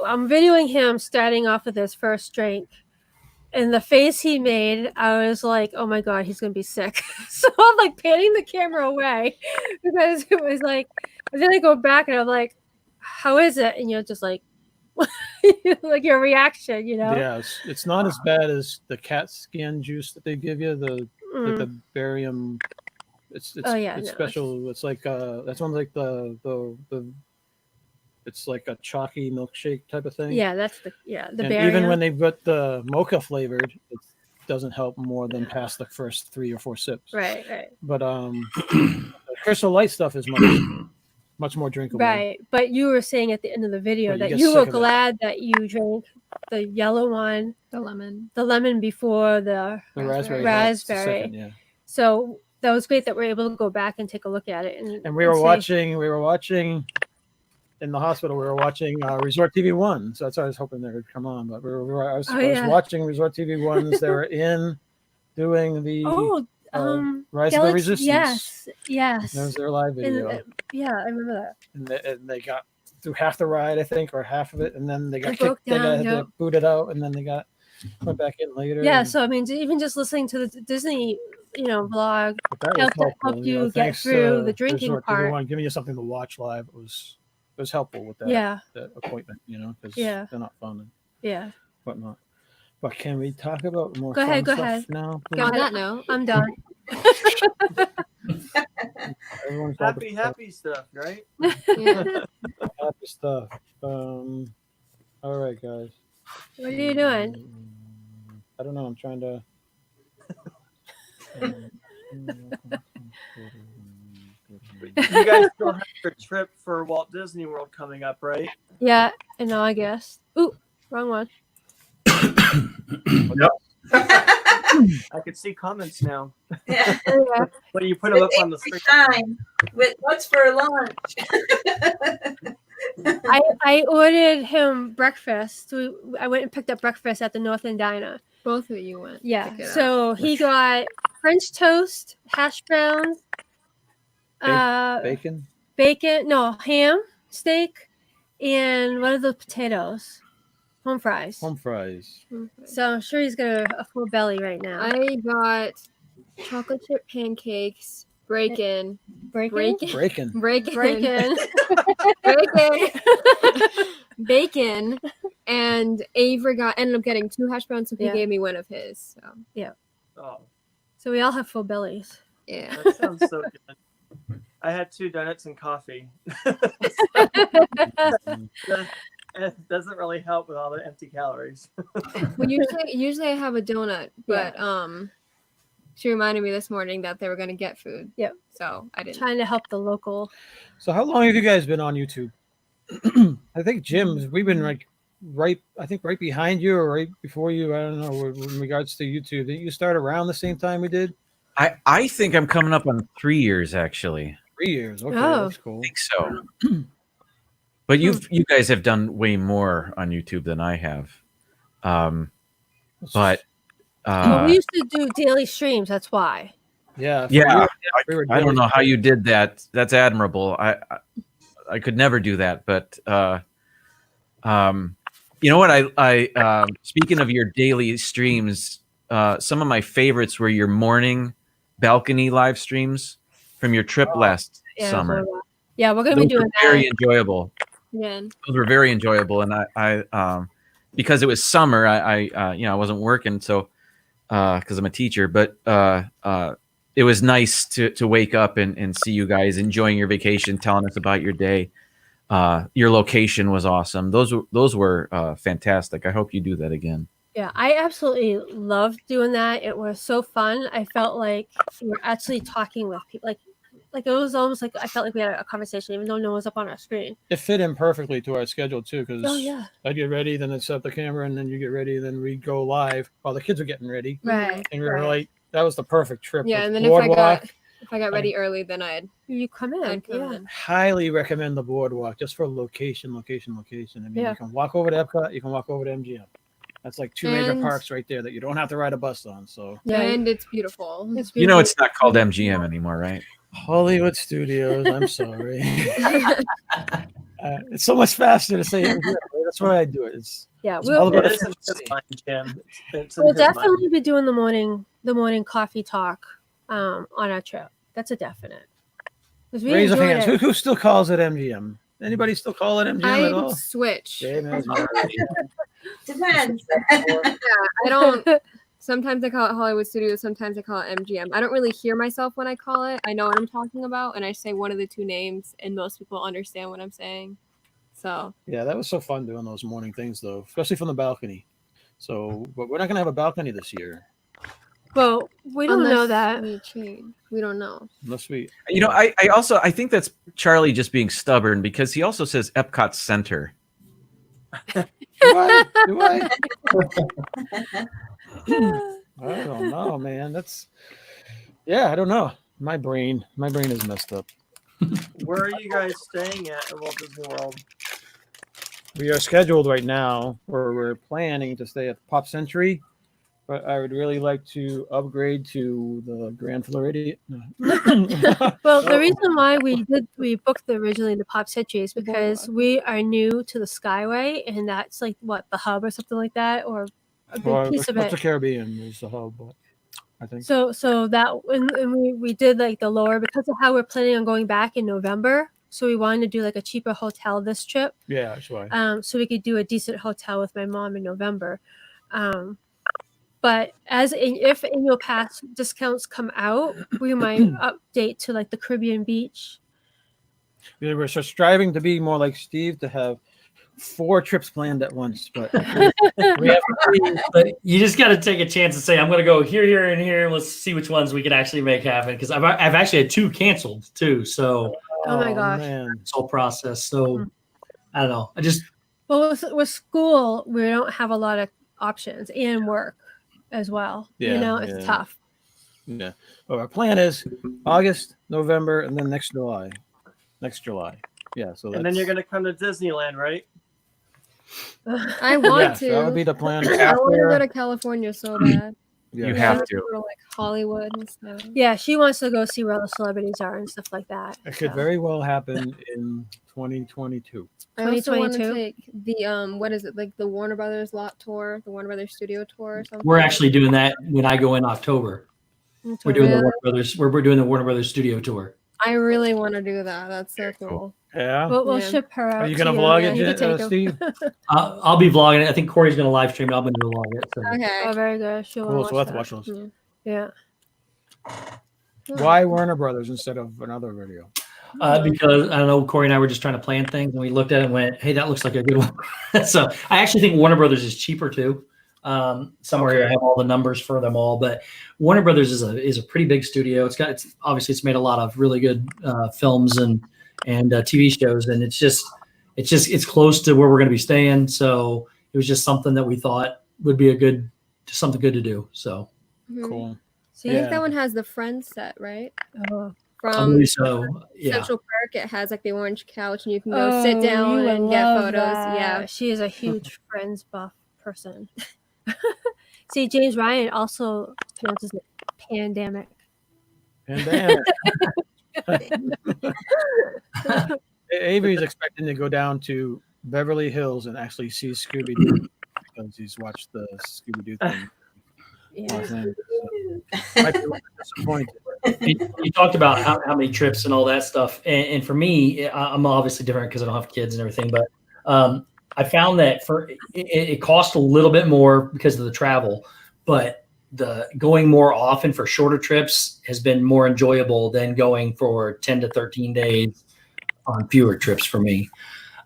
I'm videoing him starting off with his first drink, and the face he made, I was like, "Oh my god, he's gonna be sick." So I'm like panning the camera away because it was like. And then I go back and I'm like, "How is it?" And you're just like, like your reaction, Yeah, it's not as bad as the CAT scan juice that they give you, like the barium. It's special. It's like that's one like the it's like a chalky milkshake type of thing. Yeah, that's the And barium. even when they've got the mocha flavored, it doesn't help more than past the first 3 or 4 sips. Right. But the Crystal Light stuff is much more drinkable. Right, but you were saying at the end of the video But you that get you were sick of it. glad that you drank the yellow one, The lemon before the The raspberry. raspberry. Second, yeah. So that was great that we're able to go back and take a look at it. And we were watching in the hospital. We were watching Resort TV 1. So that's why I was hoping they would come on. But I was watching Resort TV 1s. They were in doing the Rise of the Resistance. Yes. That was their live video. I remember that. And they got through half the ride, I think, or half of it, and then they got It broke kicked. They down, got booted out, and then they went back in later. Yeah, and- so I mean, even just listening to the Disney, vlog But that was helped helpful, you get thanks, through the drinking Resort part. TV1, giving you something to watch live. It was helpful with that. Yeah. That appointment, because Yeah. they're not fun and Yeah. whatnot. But can we talk about more? Go ahead, fun go stuff ahead. now. On that note, I'm done. Everyone's Happy stuff, right? yeah. happy stuff. All right, guys. What are you doing? I don't know. I'm trying to. You guys still have your trip for Walt Disney World coming up, right? Yeah, in August. Ooh, wrong one. I could see comments now. Yeah. Yeah. When you put them up on the Every screen. time with what's for lunch. I ordered him breakfast. I went and picked up breakfast at the North End Diner. Both of you went. Yeah. Pick it up. So he got French toast, hash browns, Bacon. ham, steak, and what are the potatoes? Home fries. Home fries. So I'm sure he's got a full belly right now. I got chocolate chip pancakes, bacon, Breaking? bacon, and Avery ended up getting 2 hash browns, so he Yeah. gave me one of his. So Oh, So we all have full bellies. yeah. that sounds so good. I had 2 donuts and coffee. It doesn't really help with all the empty calories. Well, usually I have a donut, but she reminded me this morning that they were going to get food. Yep. So I didn't. Trying to help the local. So how long have you guys been on YouTube? I think Jim, we've been like right behind you or right before you. I don't know in regards to YouTube. Did you start around the same time we did? I think I'm coming up on 3 years actually. 3 years. Okay, Oh. that's cool. I think so. But you guys have done way more on YouTube than I have. But Well, we used to do daily streams. That's why. yeah, yeah, we were I don't doing- know how you did that. That's admirable. I could never do that. But you know what? I speaking of your daily streams, some of my favorites were your morning balcony live streams from your trip last summer. Yeah, we're gonna Those be doing were that. very enjoyable. Yeah. Those were very enjoyable, and I because it was summer, I I wasn't working, so because I'm a teacher, but it was nice to wake up and see you guys enjoying your vacation, telling us about your day. Your location was awesome. Those were fantastic. I hope you do that again. Yeah, I absolutely loved doing that. It was so fun. I felt like we were actually talking with people. Like it was almost like I felt like we had a conversation, even though no one was up on our screen. It fit in perfectly to our schedule too, because Oh yeah, I'd get ready, then I'd set up the camera, and then you get ready, then we'd go live while the kids are getting ready. right. And we were like, that was the perfect trip. Yeah, with and then boardwalk. if I got ready early, then You come in. I'd come Yeah. in. Highly recommend the boardwalk just for location. I mean, Yeah. you can walk over to Epcot, you can walk over to MGM. That's like two major And- parks right there that you don't have to ride a bus on. So Yeah. And it's beautiful. It's You know, beautiful. it's not called MGM anymore, right? Hollywood Studios, I'm sorry. It's so much faster to say MGM. That's why I do it. It's Yeah, all we'll, about It is in efficiency. his mind, Jim. It's in we'll his mind. definitely be doing the morning coffee talk on our trip. That's a definite. 'Cause we Raise of enjoyed hands. it. Who still calls it MGM? Anybody still call it MGM at I all? switch. Yeah, man, Depends. I don't. Sometimes I call it Hollywood Studios. Sometimes I call it MGM. I don't really hear myself when I call it. I know what I'm talking about, and I say one of the two names, and most people understand what I'm saying. So yeah, that was so fun doing those morning things, though, especially from the balcony. So, but we're not gonna have a balcony this year, Well, we don't know unless that. we change. We don't know. unless we. You know, I also I think that's Charlie just being stubborn because he also says Epcot Center. Do I? Do I? I don't know, man. That's. Yeah, I don't know. My brain is messed up. Where are you guys staying at Walt Disney World? We are scheduled right now, or we're planning to stay at Pop Century, but I would really like to upgrade to the Grand Floridian. Well, the reason why we booked originally the Pop Century is because we are new to the Skyway, and that's like what, the hub or something like that, or a big piece of what's the it. Caribbean is the hub, but I think. So that and we did like the lower because of how we're planning on going back in November. So we wanted to do like a cheaper hotel this trip. Yeah, that's why. So we could do a decent hotel with my mom in November. But if annual pass discounts come out, we might update to like the Caribbean beach. Yeah, we're so striving to be more like Steve, to have 4 trips planned at once, but we have 3. But you just got to take a chance and say, I'm going to go here, here, and here. And let's see which ones we can actually make happen. Because I've actually had 2 canceled too. So Oh my gosh. man. this whole process. So I don't know. Well, with school, we don't have a lot of options, and work as well. Yeah, It's yeah. tough. Yeah. Well, our plan is August, November, and then next July. Yeah. So And then you're gonna come to Disneyland, right? I want yeah, to. that would be the plan. I want to go After, to California so bad. yeah. You I have wanna to. go like Hollywood and stuff. Yeah, she wants to go see where the celebrities are and stuff like that. It could so. very well happen in 2022. I also want to 2022? take the what is it, like the Warner Brothers lot tour, the Warner Brothers studio tour or something. We're actually doing that when I go in October. We're doing the Really? Warner Brothers. We're doing the Warner Brothers studio tour. I really want to do that. That's so cool. Yeah. We'll Yeah. ship her out. Are you to gonna vlog Yeah, it, you can take 'em. Steve? I'll be vlogging it. I think Corey's going to live stream it. I'm going to vlog it. So. Okay. Oh, very good. She'll Cool. watch So we'll have to that. watch those. Yeah. Why Warner Brothers instead of another video? Because I don't know, Corey and I were just trying to plan things, and we looked at it and went, "Hey, that looks like a good one." So I actually think Warner Brothers is cheaper too. Somewhere here I have all the numbers for them all, but Warner Brothers is a pretty big studio. It's obviously made a lot of really good films and TV shows, and it's close to where we're going to be staying. So it was just something that we thought would be something good to do. So Mhm. Cool. See, I think Yeah. that one has the Friends set, right? Oh. I From believe so. Yeah. Central Park, it has like the orange couch, and you can go sit down you would and get love photos. that. Yeah. She is a huge Friends buff person. See, James Ryan also pronounces it pandemic. And then Avery's expecting to go down to Beverly Hills and actually see Scooby Doo because he's watched the Scooby Doo thing. Los Angeles. So might be a little disappointed. You talked about how many trips and all that stuff, and for me, I'm obviously different because I don't have kids and everything. But I found that it cost a little bit more because of the travel, but the going more often for shorter trips has been more enjoyable than going for 10 to 13 days on fewer trips for me.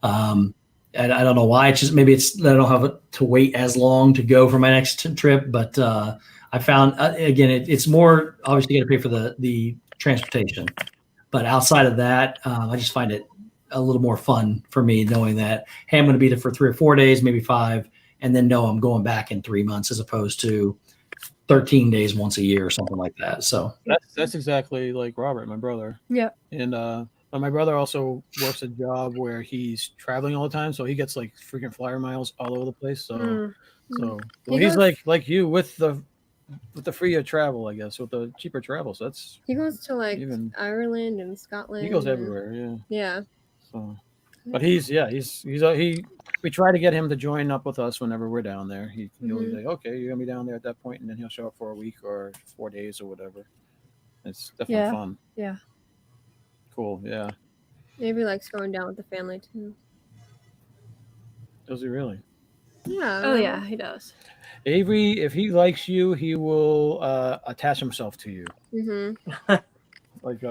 And I don't know why. It's just maybe it's that I don't have to wait as long to go for my next trip. But I found again, it's more obviously you got to pay for the transportation. But outside of that, I just find it a little more fun for me knowing that hey, I'm going to be there for 3 or 4 days, maybe 5, and then no, I'm going back in 3 months as opposed to 13 days once a year or something like that. So that's exactly like Robert, my brother. Yeah. And but my brother also works a job where he's traveling all the time, so he gets like freaking flyer miles all over the place. So well, he's like you with the free travel, I guess, with the cheaper travel. So that's He goes to like even Ireland and Scotland. he goes everywhere. Yeah. Yeah. So, but he's we try to get him to join up with us whenever we're down there. He'll be like, okay, you're gonna be down there at that point, and then he'll show up for a week or 4 days or whatever. It's definitely fun. Yeah. Cool. Yeah. Maybe likes going down with the family too. Does he really? Yeah. Oh yeah, he does. Avery, if he likes you, he will attach himself to you. Mm-hmm. Like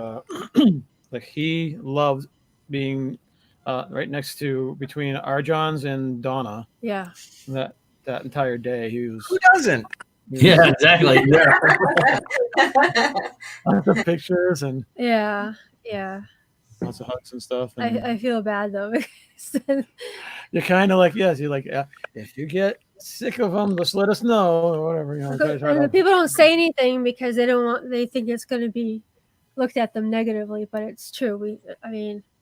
like he loves being right next to between Arjons and Donna. Yeah. That entire day, he was. Who doesn't? yeah, exactly. The pictures and Yeah. lots of hugs and stuff. And I feel bad though because you're kind of like, yes, you're like, if you get sick of them, just let us know or whatever. You know, try and the to, people don't say anything because they think it's going to be looked at them negatively, but it's true.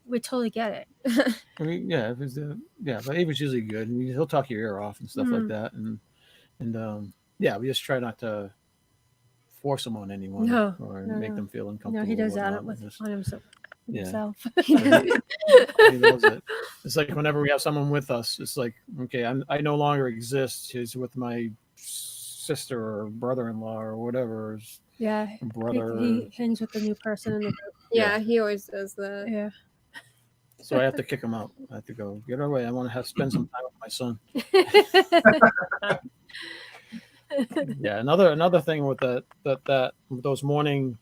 We totally get it. I mean, yeah, if it's but Avery's usually good, and he'll talk your ear off and stuff like that, and yeah, we just try not to force them on anyone or make them feel uncomfortable. No, he does that on himself. He knows it. It's like whenever we have someone with us, it's like, okay, I no longer exist. He's with my sister or brother-in-law or whatever. Yeah, brother. He hangs with the new person in the group. Yeah, he always does that. Yeah. So I have to kick him out. I have to go, get away. I want to spend some time with my son. Yeah, another thing with that those morning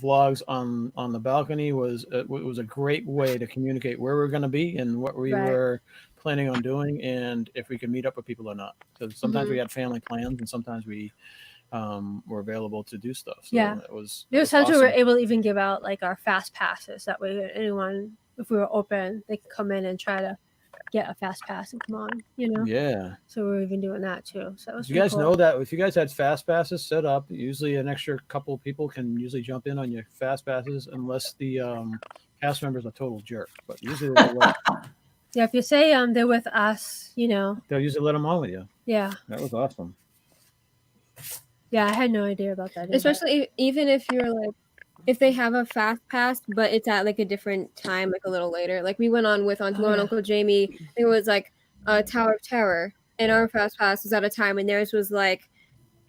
vlogs on the balcony was it was a great way to communicate where we're going to be and what we were planning on doing and if we could meet up with people or not. Because sometimes we had family plans and sometimes we were available to do stuff. So there's times we were able to even give out like our fast passes. That way anyone, if we were open, they could come in and try to get a fast pass and come on, Yeah. So we're even doing that too. So that was you guys cool. know that if you guys had fast passes set up, usually an extra couple of people can usually jump in on your fast passes unless the cast member's a total jerk. But usually if you say they're with us, they'll usually let them on with you. Yeah. That was awesome. Yeah, I had no idea about that either. Especially even if you're like, if they have a fast pass, but it's at like a different time, like a little later. Like we went on with Uncle Jamie. I think it was like Tower of Terror, and our fast pass was at a time, and theirs was like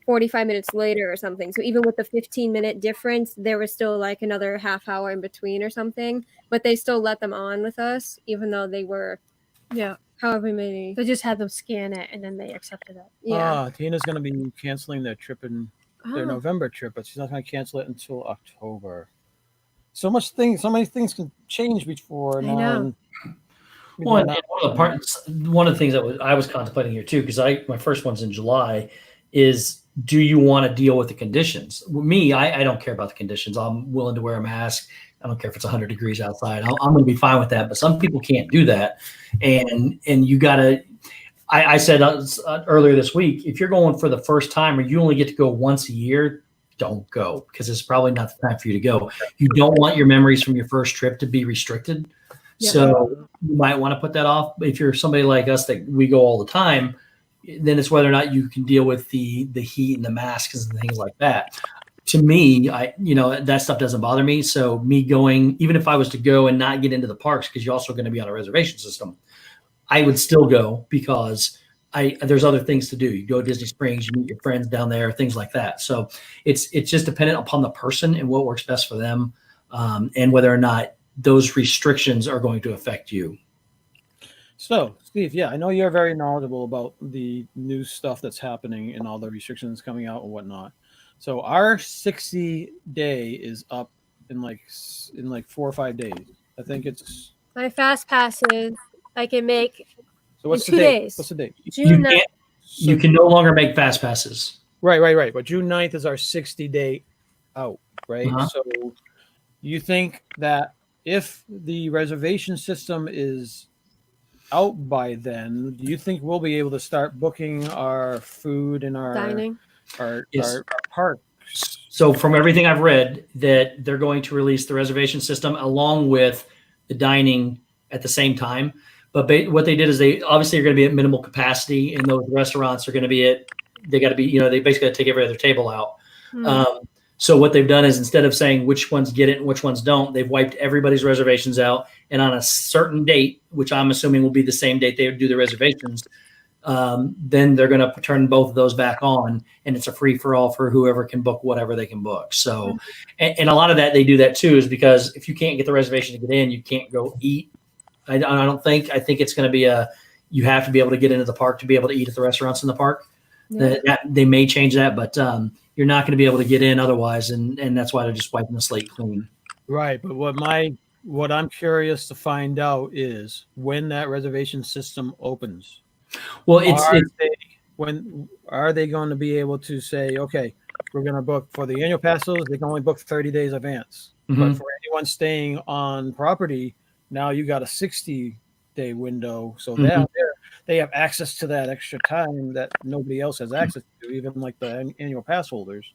45 minutes later or something. So even with the 15-minute difference, there was still like another half hour in between or something. But they still let them on with us, even though they were, however many. They just had them scan it, and then they accepted it. Yeah. Tina's going to be canceling their trip in. Their November trip, but she's not going to cancel it until October. So many things can change before now. One of the things that I was contemplating here too, because my first one's in July, is do you want to deal with the conditions? Me, I don't care about the conditions. I'm willing to wear a mask. I don't care if it's 100 degrees outside. I'm going to be fine with that. But some people can't do that, and you got to. I said earlier this week, if you're going for the first time or you only get to go once a year, don't go because it's probably not the time for you to go. You don't want your memories from your first trip to be restricted. Yeah. So you might want to put that off. If you're somebody like us that we go all the time, then it's whether or not you can deal with the heat and the masks and things like that. To me, that stuff doesn't bother me. So me going, even if I was to go and not get into the parks, because you're also going to be on a reservation system, I would still go because there's other things to do. You go to Disney Springs, you meet your friends down there, things like that. So it's just dependent upon the person and what works best for them, and whether or not those restrictions are going to affect you. So, Steve, yeah, I know you're very knowledgeable about the new stuff that's happening and all the restrictions coming out and whatnot. So, our 60-day is up in like 4 or 5 days. I think it's. My fast passes I can make So what's in the 2 date? days. What's the date? June 9th. You can no longer make fast passes. Right. But June 9th is our 60-day out, right? Uh-huh. So you think that if the reservation system is out by then, do you think we'll be able to start booking our food and our Dining. Yes. our parks? So from everything I've read, that they're going to release the reservation system along with the dining at the same time. But what they did is they obviously are going to be at minimal capacity, and those restaurants are going to be they got to be, they basically got to take every other table out. So what they've done is, instead of saying which ones get it and which ones don't, they've wiped everybody's reservations out. And on a certain date, which I'm assuming will be the same date they do the reservations, then they're going to turn both of those back on, and it's a free for all for whoever can book whatever they can book. So, and a lot of that, they do that too, is because if you can't get the reservation to get in, you can't go eat. I think it's going to be you have to be able to get into the park to be able to eat at the restaurants in the park. Yeah. They may change that, but you're not going to be able to get in otherwise, and that's why they're just wiping the slate clean. Right, but what I'm curious to find out is when that reservation system opens. Well, when are they going to be able to say, okay, we're going to book for the annual passes, they can only book 30 days advance. But for anyone staying on property, now you got a 60-day window. So they have access to that extra time that nobody else has access to. Even like the annual pass holders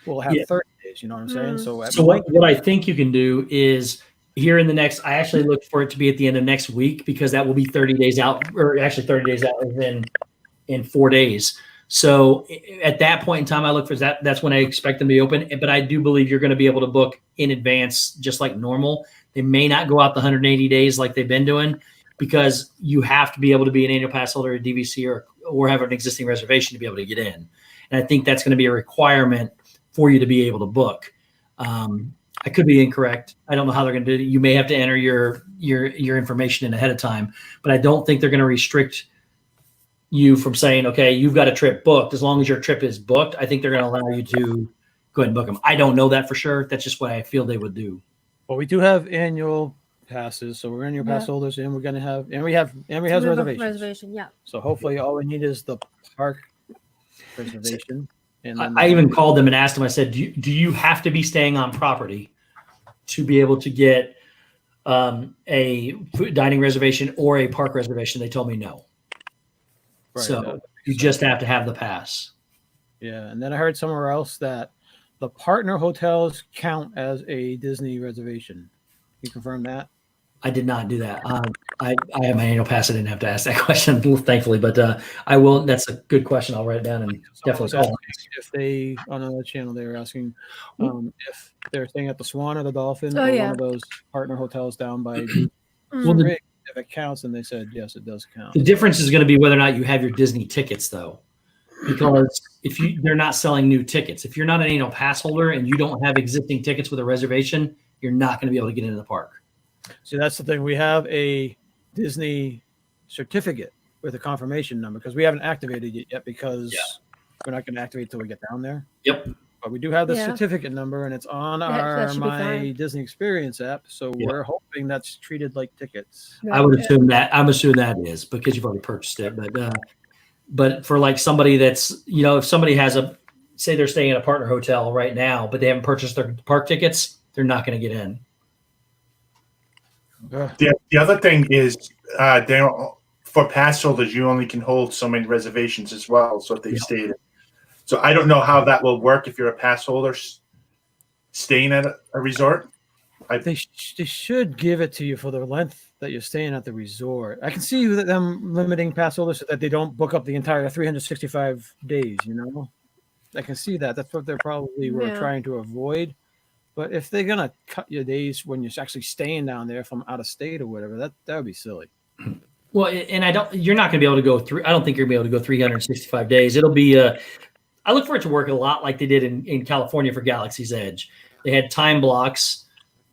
will have 30 days. You know what I'm saying? So what I think you can do is, here in the next, I actually look for it to be at the end of next week, because that will be 30 days out, or actually 30 days out in 4 days. So at that point in time, I look for that. That's when I expect them to be open. But I do believe you're going to be able to book in advance, just like normal. They may not go out the 180 days like they've been doing, because you have to be able to be an annual pass holder at DVC or have an existing reservation to be able to get in. And I think that's going to be a requirement for you to be able to book. I could be incorrect. I don't know how they're going to do it. You may have to enter your information in ahead of time, but I don't think they're going to restrict you from saying, okay, you've got a trip booked. As long as your trip is booked, I think they're going to allow you to go ahead and book them. I don't know that for sure. That's just what I feel they would do. Well, we do have annual passes, so we're annual pass holders, and we're going to have, and we have reservations. Reservation, yeah. So hopefully, all we need is the park reservation. And then I even called them and asked them. I said, "Do you have to be staying on property to be able to get a dining reservation or a park reservation?" They told me no. Right, so you just have to have the pass. Yeah, and then I heard somewhere else that the partner hotels count as a Disney reservation. You confirm that? I did not do that. I have my annual pass. I didn't have to ask that question, thankfully. But I will. That's a good question. I'll write it down and definitely call. If they, on another channel, they were asking if they're staying at the Swan or the Dolphin or one of those partner hotels down by if it counts, and they said yes, it does count. The difference is going to be whether or not you have your Disney tickets, though, because they're not selling new tickets. If you're not an annual pass holder and you don't have existing tickets with a reservation, you're not going to be able to get into the park. See, that's the thing. We have a Disney certificate with a confirmation number because we haven't activated it yet because we're not going to activate until we get down there. Yep. But we do have the certificate number, and it's on our My Disney Experience app. So we're hoping that's treated like tickets. I would assume that. I'm assuming that is because you've already purchased it. But for like somebody that's, if somebody has say they're staying in a partner hotel right now, but they haven't purchased their park tickets, they're not going to get in. The other thing is, for pass holders, you only can hold so many reservations as well. So if they stayed. So I don't know how that will work if you're a pass holder staying at a resort. They should give it to you for the length that you're staying at the resort. I can see them limiting pass holders so that they don't book up the entire 365 days, I can see that. That's what they're probably were trying to avoid. But if they're going to cut your days when you're actually staying down there from out of state or whatever, that would be silly. Well, and you're not going to be able to go through. I don't think you're going to be able to go 365 days. It'll be. I look for it to work a lot like they did in California for Galaxy's Edge. They had time blocks,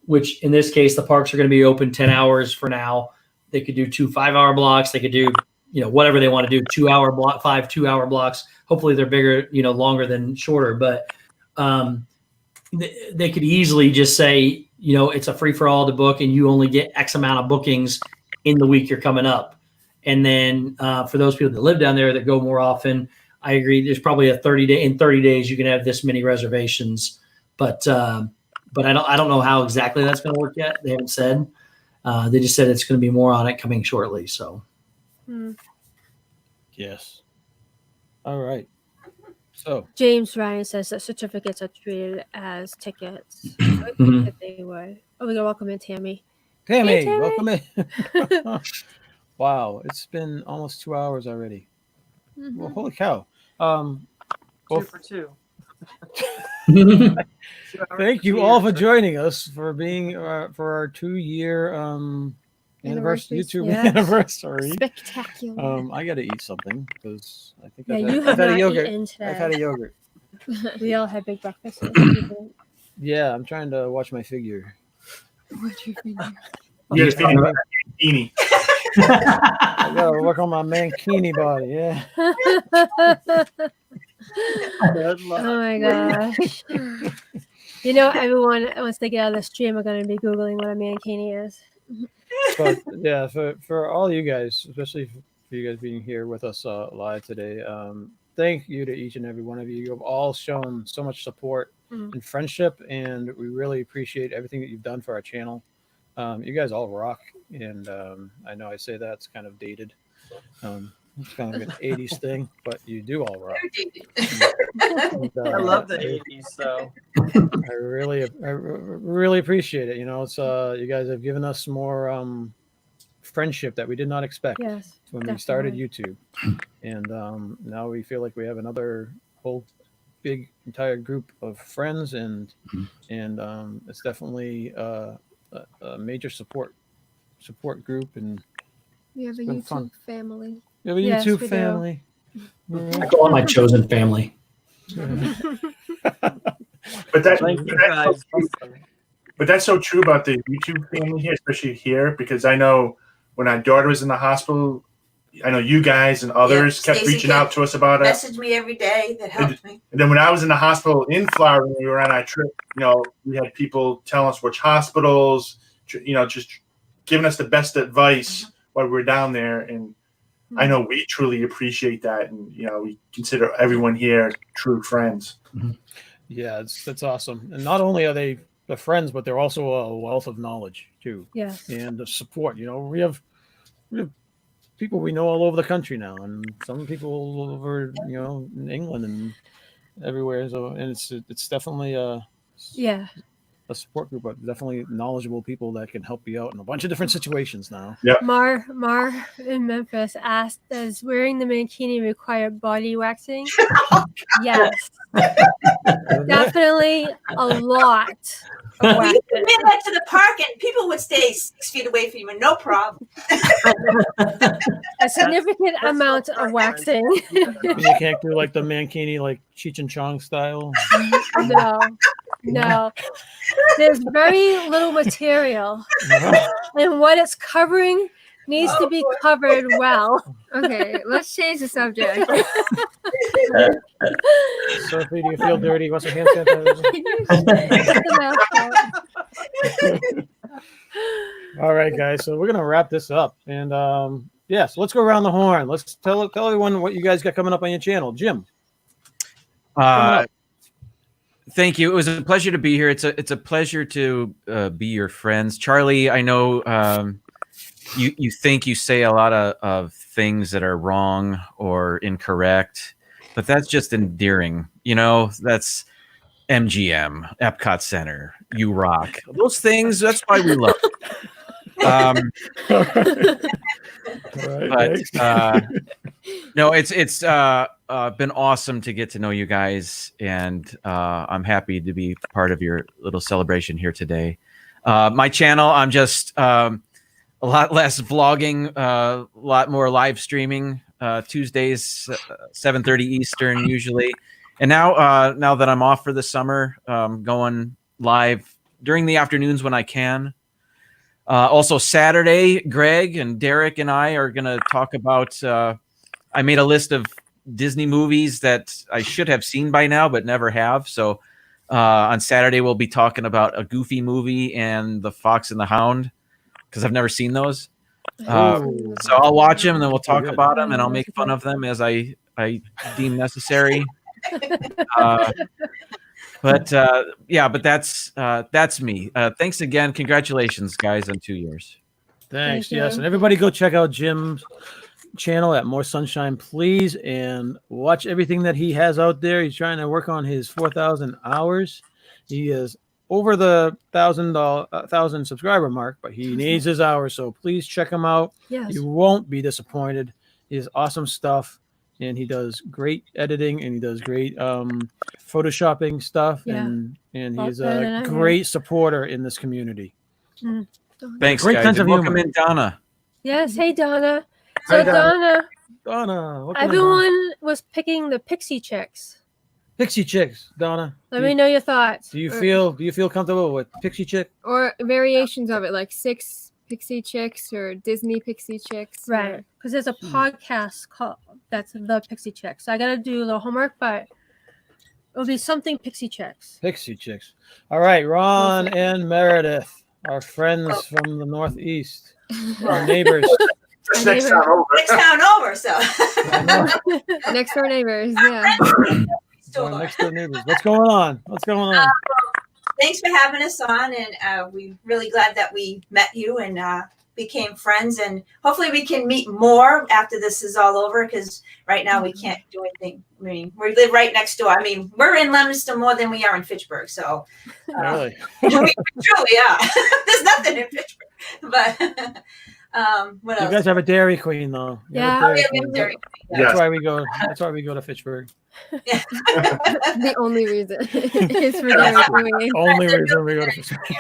which in this case the parks are going to be open 10 hours for now. They could do 2 5-hour blocks. They could do whatever they want to do. 2-hour block, 5 2-hour blocks. Hopefully they're bigger, longer than shorter. But they could easily just say, it's a free for all to book, and you only get X amount of bookings in the week you're coming up. And then for those people that live down there that go more often, I agree. There's probably in 30 days you can have this many reservations, but I don't know how exactly that's going to work yet. They haven't said. They just said it's going to be more on it coming shortly. So, Yes. All right. So James Ryan says that certificates are treated as tickets. I Mhm. think that they would. Oh, we got welcome in Tammy. Tammy, Tammy. welcome in. Wow, it's been almost 2 hours already. Well, holy cow. 2 Well, for 2. thank you all for joining us for being for our 2-year anniversary, YouTube Yes. anniversary. Spectacular. I got to eat something because I think Yeah, I've you had have a not yogurt. eaten today. I've had a yogurt. We all had big breakfasts. Yeah, I'm trying to watch my figure. What's your figure? You guys feeling about Mankini. I gotta work on my mankini body. Yeah. Good luck. Oh my gosh. Everyone, once they get out of the stream, are going to be Googling what a mankini is. But yeah, for all you guys, especially for you guys being here with us live today, thank you to each and every one of you. You have all shown so much support and friendship, and we really appreciate everything that you've done for our channel. You guys all rock, and I know I say that's kind of dated. It's kind of an 80s thing, but you do all rock. And, I love the 80s, so I really appreciate it. It's you guys have given us more friendship that we did not expect Yes. when we started YouTube, and now we feel like we have another whole big entire group of friends, and it's definitely a major support group, and We have a been YouTube fun. family. we have a Yes, YouTube we do. family. I call it my chosen family. But that, thank you guys. but that's so true about the YouTube family here, especially here, because I know when our daughter was in the hospital, I know you guys and others kept Stacey reaching out to us about it. Message me every day. That helps me. And then when I was in the hospital in Florida, when we were on our trip, we had people telling us which hospitals, just giving us the best advice while we were down there. And I know we truly appreciate that. And, we consider everyone here true friends. Yeah, that's awesome. And not only are they the friends, but they're also a wealth of knowledge too. Yes. And the support. We have people we know all over the country now, and some people over in England and everywhere. So, and it's definitely a support group, but definitely knowledgeable people that can help you out in a bunch of different situations now. Yeah. Mar in Memphis asked, does wearing the mankini require body waxing? Yes. Definitely a lot of We waxing. could admit that to the park, and people would stay 6 feet away from you, no problem. A significant amount of waxing. You can't do like the mankini, like Cheech and Chong style. No. There's very little material, and what it's covering needs to be covered well. Okay, let's change the subject. Sophie, do you feel dirty? What's your hand sanitizer? All right, guys. So we're gonna wrap this up, and so let's go around the horn. Let's tell everyone what you guys got coming up on your channel, Jim. Thank you. It was a pleasure to be here. It's a pleasure to be your friends, Charlie. I know you think you say a lot of things that are wrong or incorrect, but that's just endearing. That's MGM, Epcot Center, you rock. Those things. That's why we love it. No, it's been awesome to get to know you guys, and I'm happy to be part of your little celebration here today. My channel, I'm just a lot less vlogging, a lot more live streaming. Tuesdays, 7:30 Eastern usually. And now that I'm off for the summer, going live during the afternoons when I can. Also Saturday, Greg and Derek and I are going to talk about. I made a list of Disney movies that I should have seen by now, but never have. So on Saturday, we'll be talking about a Goofy movie and The Fox and the Hound, because I've never seen those. So I'll watch them and then we'll talk about them, and I'll make fun of them as I deem necessary. But that's me. Thanks again. Congratulations, guys, on 2 years. Thanks. Thank Yes. you. And everybody go check out Jim's channel at More Sunshine, please, and watch everything that he has out there. He's trying to work on his 4,000 hours. He is over the 1,000 subscriber mark, but he needs his hours. So please check him out. Yes. You won't be disappointed. He has awesome stuff, and he does great editing, and he does great photoshopping stuff. Yeah. And Well, he's better than I a am. great supporter in this community. Thanks, Great guys. sense And of welcome humor. in, Donna. Yes. Hey, Donna. Hi, So, Donna. Donna, Donna, welcome in, Donna. everyone was picking the Pixie Chicks. Pixie Chicks, Donna. Let me know your thoughts. Do you feel comfortable with Pixie Chick? Or variations of it, like 6 Pixie Chicks or Disney Pixie Chicks. Right. Because there's a podcast called that's the Pixie Chicks. So I got to do a little homework, but it'll be something Pixie Chicks. Pixie Chicks. All right, Ron and Meredith, our friends from the Northeast, our neighbors. That's next time over. Next town over, so. Next door neighbors, yeah. Our next door neighbors. What's going on? What's going on? Thanks for having us on, and we're really glad that we met you and became friends, and hopefully we can meet more after this is all over, because right now we can't do anything. I mean, we live right next door. I mean, we're in Leominster more than we are in Fitchburg, so Really? we truly are. There's nothing in Fitchburg, but what You else? guys have a Dairy Queen, though. You have a Yeah. Oh, Dairy yeah, we Queen. have Dairy Queen, yeah. That's why we go. That's why we go to Fitchburg. The only reason is for Dairy Queen. Only reason we go to Fitchburg.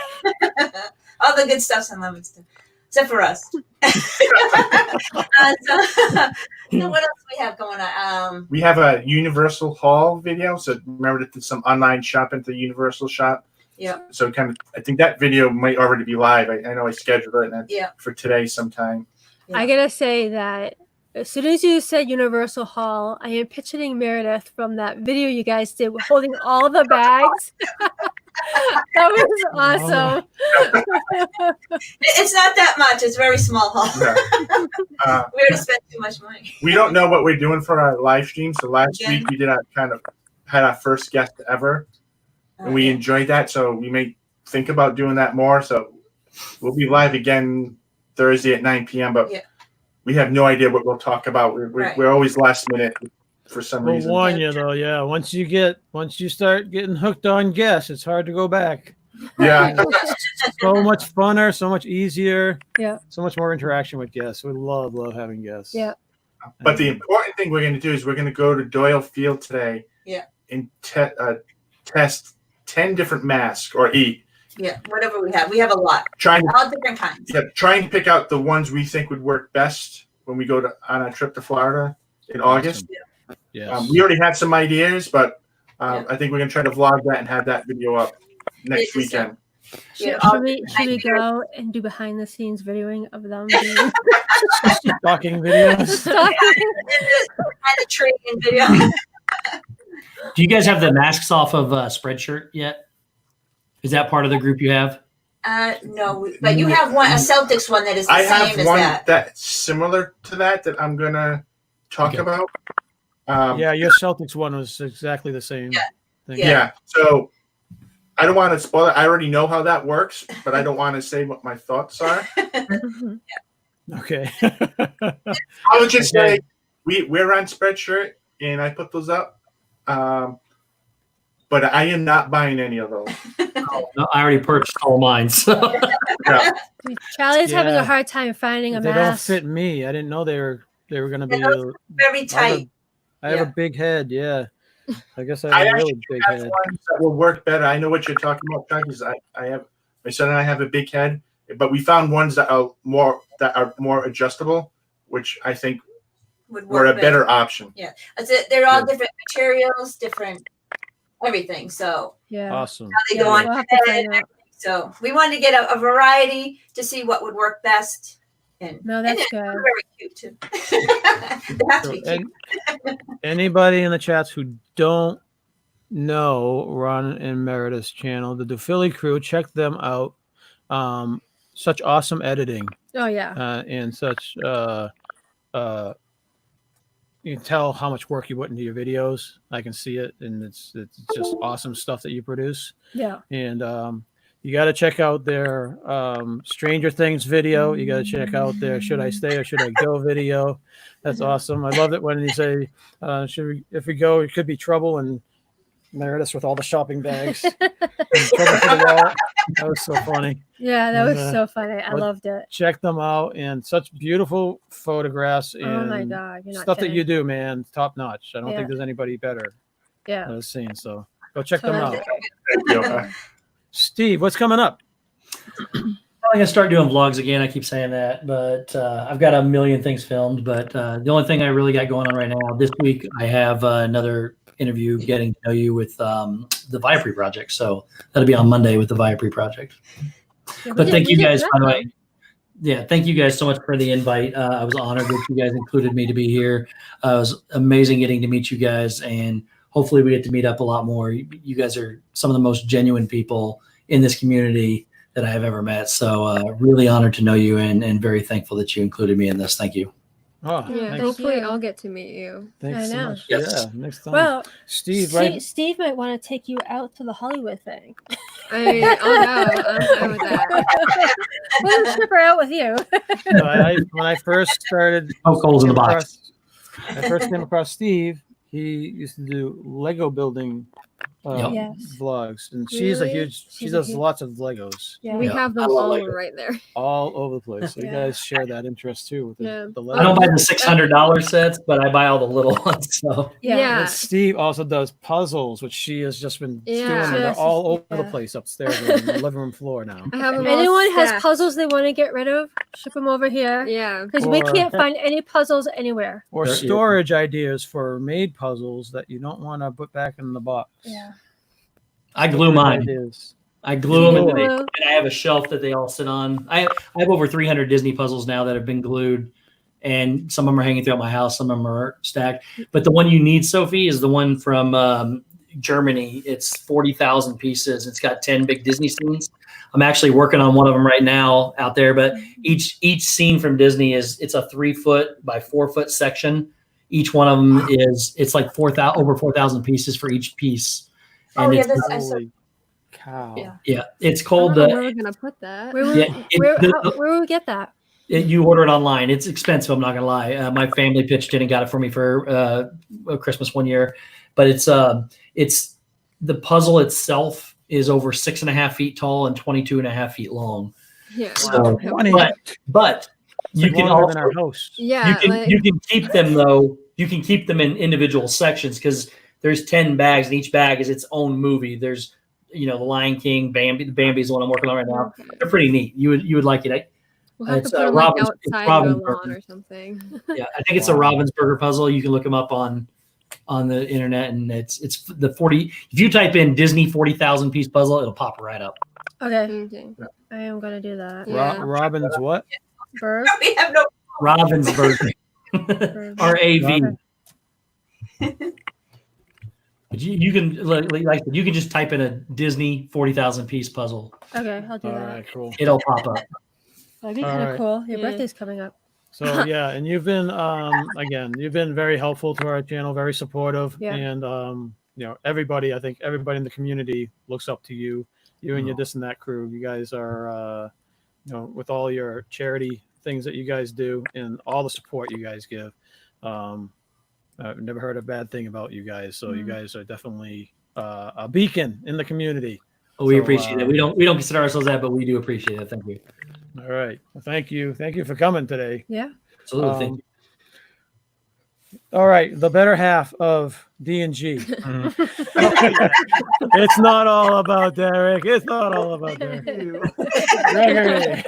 All the good stuff's in Leominster, except for us. So what else we have going on? We have a Universal Haul video. So remember to do some online shopping at the Universal shop. Yeah. So kind of, I think that video might already be live. I know I scheduled it for today sometime. I got to say that as soon as you said Universal Hall, I am picturing Meredith from that video you guys did holding all the bags. That was awesome. It's not that much. It's very small haul. Yeah. We already spent too much money. We don't know what we're doing for our live stream. So last week we did had our first guest ever, and we enjoyed that. So we may think about doing that more. So we'll be live again Thursday at 9 p.m. But we have no idea what we'll talk about. We're always last minute for some We'll reason. warn you though. Yeah, once you start getting hooked on guests, it's hard to go back. Yeah. So much funner, so much easier. Yeah. So much more interaction with guests. We love having guests. Yeah. But the important thing we're going to do is we're going to go to Doyle Field today. Yeah. And test 10 different masks or 8. Yeah, whatever we have. We have a lot. All different kinds. Yeah, trying to pick out the ones we think would work best when we go on our trip to Florida in August. Yes. We already had some ideas, but I think we're going to try to vlog that and have that video up next weekend. Should we go and do behind the scenes videoing of them? Stalking videos. Kind of trading video. Do you guys have the masks off of Spreadshirt yet? Is that part of the group you have? No, but you have a Celtics one that is the I same have as one that. that's similar to that I'm going to talk about. Yeah, your Celtics one was exactly the same thing. Yeah. So I don't want to spoil it. I already know how that works, but I don't want to say what my thoughts are. Okay. I would just say we're on Spreadshirt, and I put those up. But I am not buying any of those. No, I already purchased all mine. So. Yeah. Charlie's having a hard time finding a They mask. don't fit me. I didn't know they were going to be very tight. I have a big head. Yeah. I guess I I have a really actually big have head. ones that will work better. I know what you're talking about, Chuck, because I have my son and I have a big head, but we found ones that are more adjustable, which I think Would were a work better option. Yeah, that's it. They're all Good. different materials, different everything. So Yeah. Awesome. how they go on We'll have to today. find out. So we wanted to get a variety to see what would work best. And No, that's they're good. very cute too. They have to So, be cute. anybody in the chats who don't know Ron and Meredith's channel, the DePhilly crew, check them out. Such awesome editing Oh yeah. and such you can tell how much work you put into your videos. I can see it, and it's just awesome stuff that you produce. Yeah. And you got to check out their Stranger Things video. You got to check out their Should I Stay or Should I Go video. That's awesome. I love it when you say, if we go, it could be trouble. And Meredith with all the shopping bags. And trouble for the wall. That was so funny. Yeah, that was And, so funny. I loved it. Check them out, and such beautiful photographs and Oh my God, you're not stuff that kidding. you do, man. Top notch. I don't Yeah. think there's anybody better Yeah. that I've seen. So go check them Totally. out. Thank you. Steve, what's coming up? I'm gonna start doing vlogs again. I keep saying that, but I've got a million things filmed. But the only thing I really got going on right now this week, I have another interview, getting to know you with the Viapre project. So that'll be on Monday with the Viapre project. Yeah, But thank we you did guys, that by the one. way. Yeah, thank you guys so much for the invite. I was honored that you guys included me to be here. It was amazing getting to meet you guys, and hopefully we get to meet up a lot more. You guys are some of the most genuine people in this community that I have ever met. So really honored to know you, and very thankful that you included me in this. Thank you. Oh, Yeah, thanks, hopefully you. I'll get to meet you. thanks I so know. much. Yes. Yeah, next time. Well, Steve, Steve, right? Steve might want to take you out to the Hollywood thing. I'll go. I'm fine with that. We'll ship her out with you. When I first started, Poke holes in the box. I first came across Steve. He used to do Lego building Yep. Yes. vlogs, and she's a Really? huge. She She's a does huge- lots of Legos Yeah. We Yeah. have I them love all Lego. right there. all over the place. So you Yeah. guys share that interest too with Yeah. the I don't Legos. buy the $600 sets, but I buy all the little ones. So Yeah. And Steve also does puzzles, which she has just been doing. Yeah. And they're Yes, all over yeah. the place upstairs on the living room floor now. I have them If all anyone has stacked. puzzles they want to get rid of, ship them over here. Yeah. Because we Or- can't find any puzzles anywhere. Or There- storage ideas for made puzzles that you don't want to put back in the box. Yeah. I glue mine. Ideas. I glue them, Glue and, them. and I have a shelf that they all sit on. I have over 300 Disney puzzles now that have been glued, and some of them are hanging throughout my house. Some of them are stacked. But the one you need, Sophie, is the one from Germany. It's 40,000 pieces. It's got 10 big Disney scenes. I'm actually working on one of them right now out there. But each scene from Disney it's a 3 foot by 4 foot section. Each one of them it's like over 4,000 pieces for each piece. And Oh, yeah, it's that's- I saw- Holy cow. Yeah. yeah, it's I called don't know where we're gonna put that. Where, Yeah, where would we get that? you order it online. It's expensive. I'm not gonna lie. My family pitched in and got it for me for Christmas one year, but it's the puzzle itself is over 6.5 feet tall and 22.5 feet long. Yeah. So, Funny. but It's you like can longer also than our house. Yeah. you can keep them though. You can keep them in individual sections because there's 10 bags and each bag is its own movie. There's the Lion King, Bambi. The Bambi is the one I'm working on right now. Okay. They're pretty neat. You would like it. We'll have It's, to put them Robin's- like it's outside of a Robin's lawn birthday. or something. Yeah, I think it's a Ravensburger puzzle. You can look them up on the internet, and it's the 40. If you type in Disney 40,000 piece puzzle, it'll pop right up. Okay. Okay. I am going to do that. Yeah. Robin's what? Bird. We have no. Ravensburger, RAV. But you can like you can just type in a Disney 40,000 piece puzzle. Okay, I'll do All that. right, cool. It'll pop up. That'd be All kind of right. cool. Your Yeah. birthday's coming up. So yeah, and you've been again, you've been very helpful to our channel, very supportive, Yeah. and everybody, I think everybody in the community looks up to you, and your this and that crew. You guys are with all your charity things that you guys do and all the support you guys give. I've never heard a bad thing about you guys, so you guys are definitely a beacon in the community. Oh, we So, appreciate it. We don't consider ourselves that, but we do appreciate it. Thank you. All right, well, thank you for coming today. Yeah. Absolutely. Thank you. All right, the better half of D&G. Mhm. It's not all about Derek. It's not all about Derek. Gregory.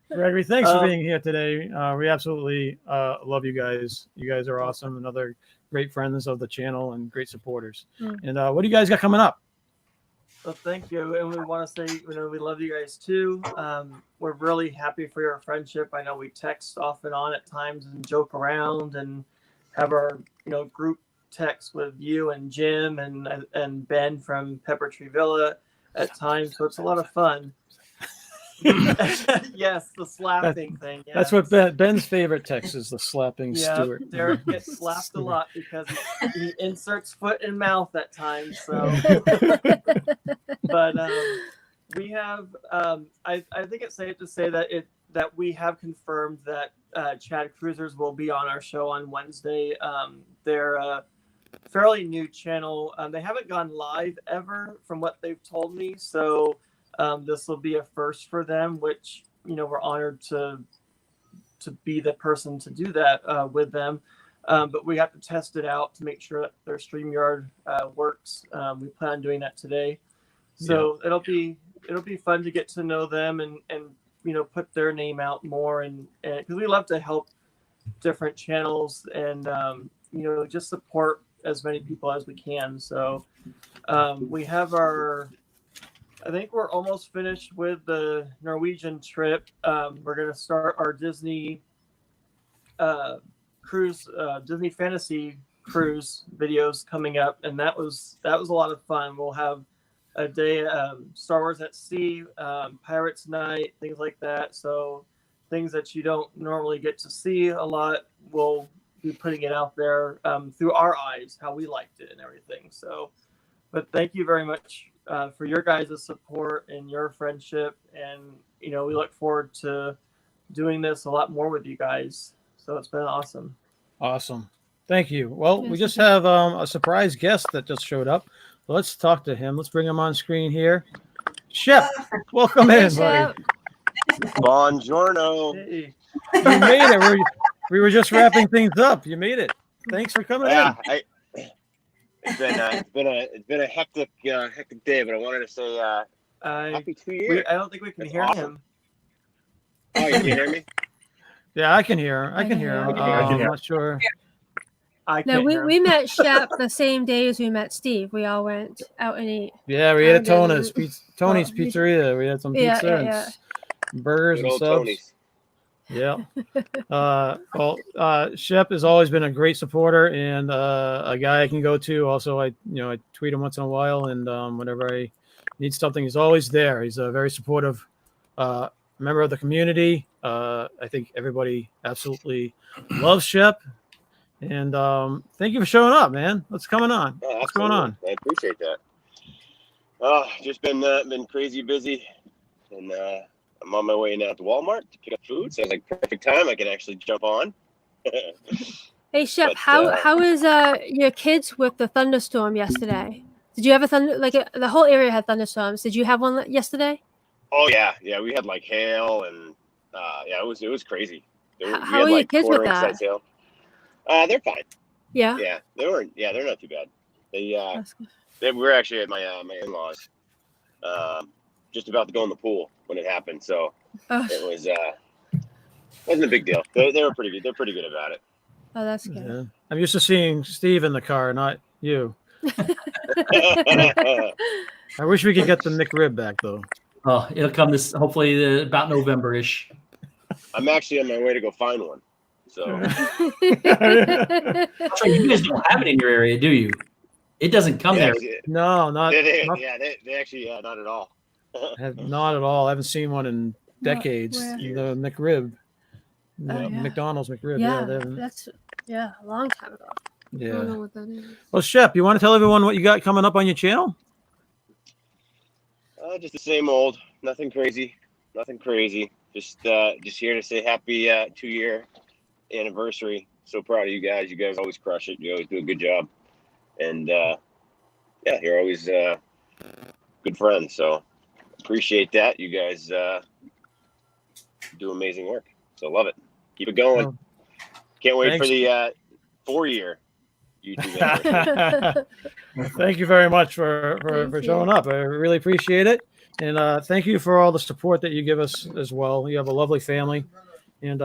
Gregory, thanks for being here today. We absolutely love you guys. You guys are awesome. Another great friends of the channel and great supporters. And what do you guys got coming up? Well, thank you, and we want to say, we love you guys too. We're really happy for your friendship. I know we text off and on at times and joke around and have our, group text with you and Jim and Ben from Pepper Tree Villa at times. So it's a lot of fun. Yes, the slapping thing. Yes. That's what Ben's favorite text is, the slapping Stuart. Derek gets slapped a lot because he inserts foot in mouth at times. So, but we have. I think it's safe to say that we have confirmed that Chad Cruisers will be on our show on Wednesday. They're a fairly new channel. They haven't gone live ever, from what they've told me. So. This will be a first for them, which, we're honored to be the person to do that with them. But we have to test it out to make sure that their StreamYard works. We plan on doing that today. So it'll be fun to get to know them and put their name out more, and because we love to help different channels and just support as many people as we can. So we have I think we're almost finished with the Norwegian trip. We're going to start our Disney cruise, Disney Fantasy Cruise videos coming up, and that was a lot of fun. We'll have a day Star Wars at Sea, Pirates Night, things like that. So things that you don't normally get to see a lot, we'll be putting it out there through our eyes, how we liked it and everything. So, but thank you very much for your guys' support and your friendship. And, we look forward to doing this a lot more with you guys. So it's been awesome. Awesome. Thank you. Well, we just have a surprise guest that just showed up. Let's talk to him. Let's bring him on screen here. Shep, welcome in, buddy. Buongiorno. Hey. You made it. We were just wrapping things up. You made it. Thanks for coming in. It's been a hectic day, but I wanted to say happy 2 years. I don't think we can hear him. Oh, you can hear me? Yeah, I can hear. I can hear him. I'm not sure. We met Shep the same day as we met Steve. We all went out and ate. Yeah, we ate at Tony's Pizzeria. We had some pizza and burgers and subs. Tony's. Yeah. Shep has always been a great supporter and a guy I can go to. Also, I tweet him once in a while, and whenever I need something, he's always there. He's a very supportive member of the community. I think everybody absolutely loves Shep. And thank you for showing up, man. What's coming on? Oh, what's going on? I appreciate that. Just been crazy busy, and I'm on my way now to Walmart to pick up food. So it's like perfect time. I can actually jump on. Hey Shep, how is your kids with the thunderstorm yesterday? Did you have a the whole area had thunderstorms? Did you have one yesterday? Oh yeah, we had like hail and it was crazy. How are your kids with that? They're fine. Yeah. Yeah, they're not too bad. They were actually at my in-laws, just about to go in the pool when it happened. So it wasn't a big deal. They were pretty good. They're pretty good about it. Oh, that's good. Yeah. I'm used to seeing Steve in the car, not you. I wish we could get the McRib back though. Oh, it'll come hopefully about November-ish. I'm actually on my way to go find one. So you guys don't have it in your area, do you? It doesn't come there. No, not. They actually not at all. Not at all. I haven't seen one in decades. The McRib, McDonald's McRib. That's a long time ago. Yeah. I don't know what that is. Well, Shep, you want to tell everyone what you got coming up on your channel? Just the same old. Nothing crazy. Just here to say happy 2-year anniversary. So proud of you guys. You guys always crush it. You always do a good job. And you're always good friends. So appreciate that. You guys do amazing work. So love it. Keep it going. Can't wait for Thanks. the 4-year YouTube anniversary. Thank you very much for Thank showing you. up. I really appreciate it. And thank you for all the support that you give us as well. You have a lovely family. And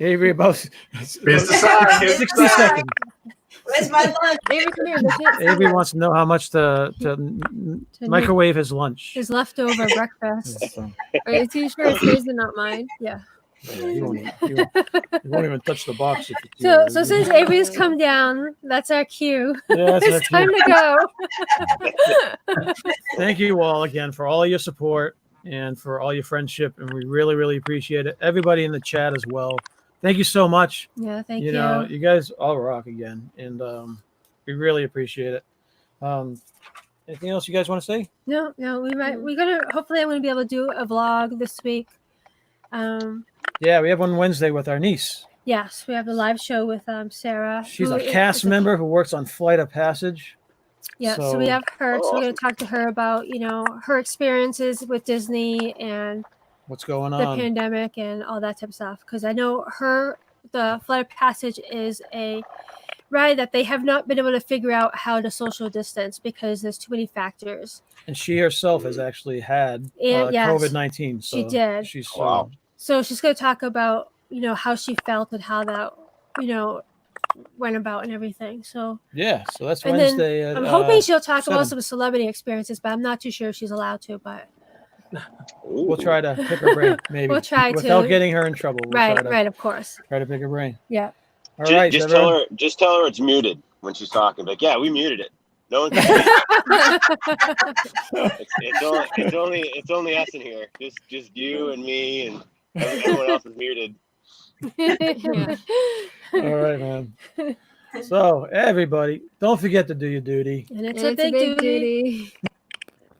Avery, about Here's the sign. Here's the 60 sign. seconds. Where's my lunch? Avery, come here. They can't see Avery us. wants to know how much to microwave his lunch. His leftover breakfast. So, Are you too sure it's his and not mine? Yeah. yeah, he won't even touch the box. If it's So, yours. so since Avery's come down, that's our cue. Yeah, that's It's our time cue. to go. Thank you all again for all your support and for all your friendship, and we really, really appreciate it. Everybody in the chat as well. Thank you so much. Yeah, thank you. You know, you guys all rock again, and we really appreciate it. Anything else you guys want to say? No, we're gonna hopefully I'm gonna be able to do a vlog this week. Yeah, we have one Wednesday with our niece. Yes, we have the live show with Sarah. She's who a is cast member who works on Flight of Passage. Yeah, so we have her. So we're gonna talk to her about her experiences with Disney and What's going the on? pandemic and all that type of stuff. Because I know the Flight of Passage is a ride that they have not been able to figure out how to social distance because there's too many factors. And she herself has actually had Yes, COVID-19. So she did. She's Wow. So she's going to talk about how she felt and how that went about and everything. So yeah, so that's and then Wednesday. At, I'm hoping she'll talk 7. about some celebrity experiences, but I'm not too sure if she's allowed to. But We'll try to pick her brain, maybe. We'll try without to. getting her in trouble. We'll right, of course. Try to pick her brain. Yeah. All right, Just everyone. tell her it's muted when she's talking. Like, yeah, we muted it. No one can see it. It's only us in here. Just you and me, and everyone else is muted. Yeah. All right, man. So everybody, don't forget to do your duty. And it's And a big duty.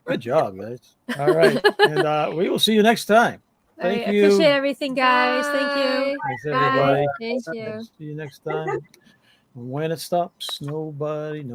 Good job, guys. All right, and we will see you next time. All right, Thank you. appreciate everything, guys. Thank you. Thanks, Bye. everybody. Thank you. See you next time. When it stops, nobody knows.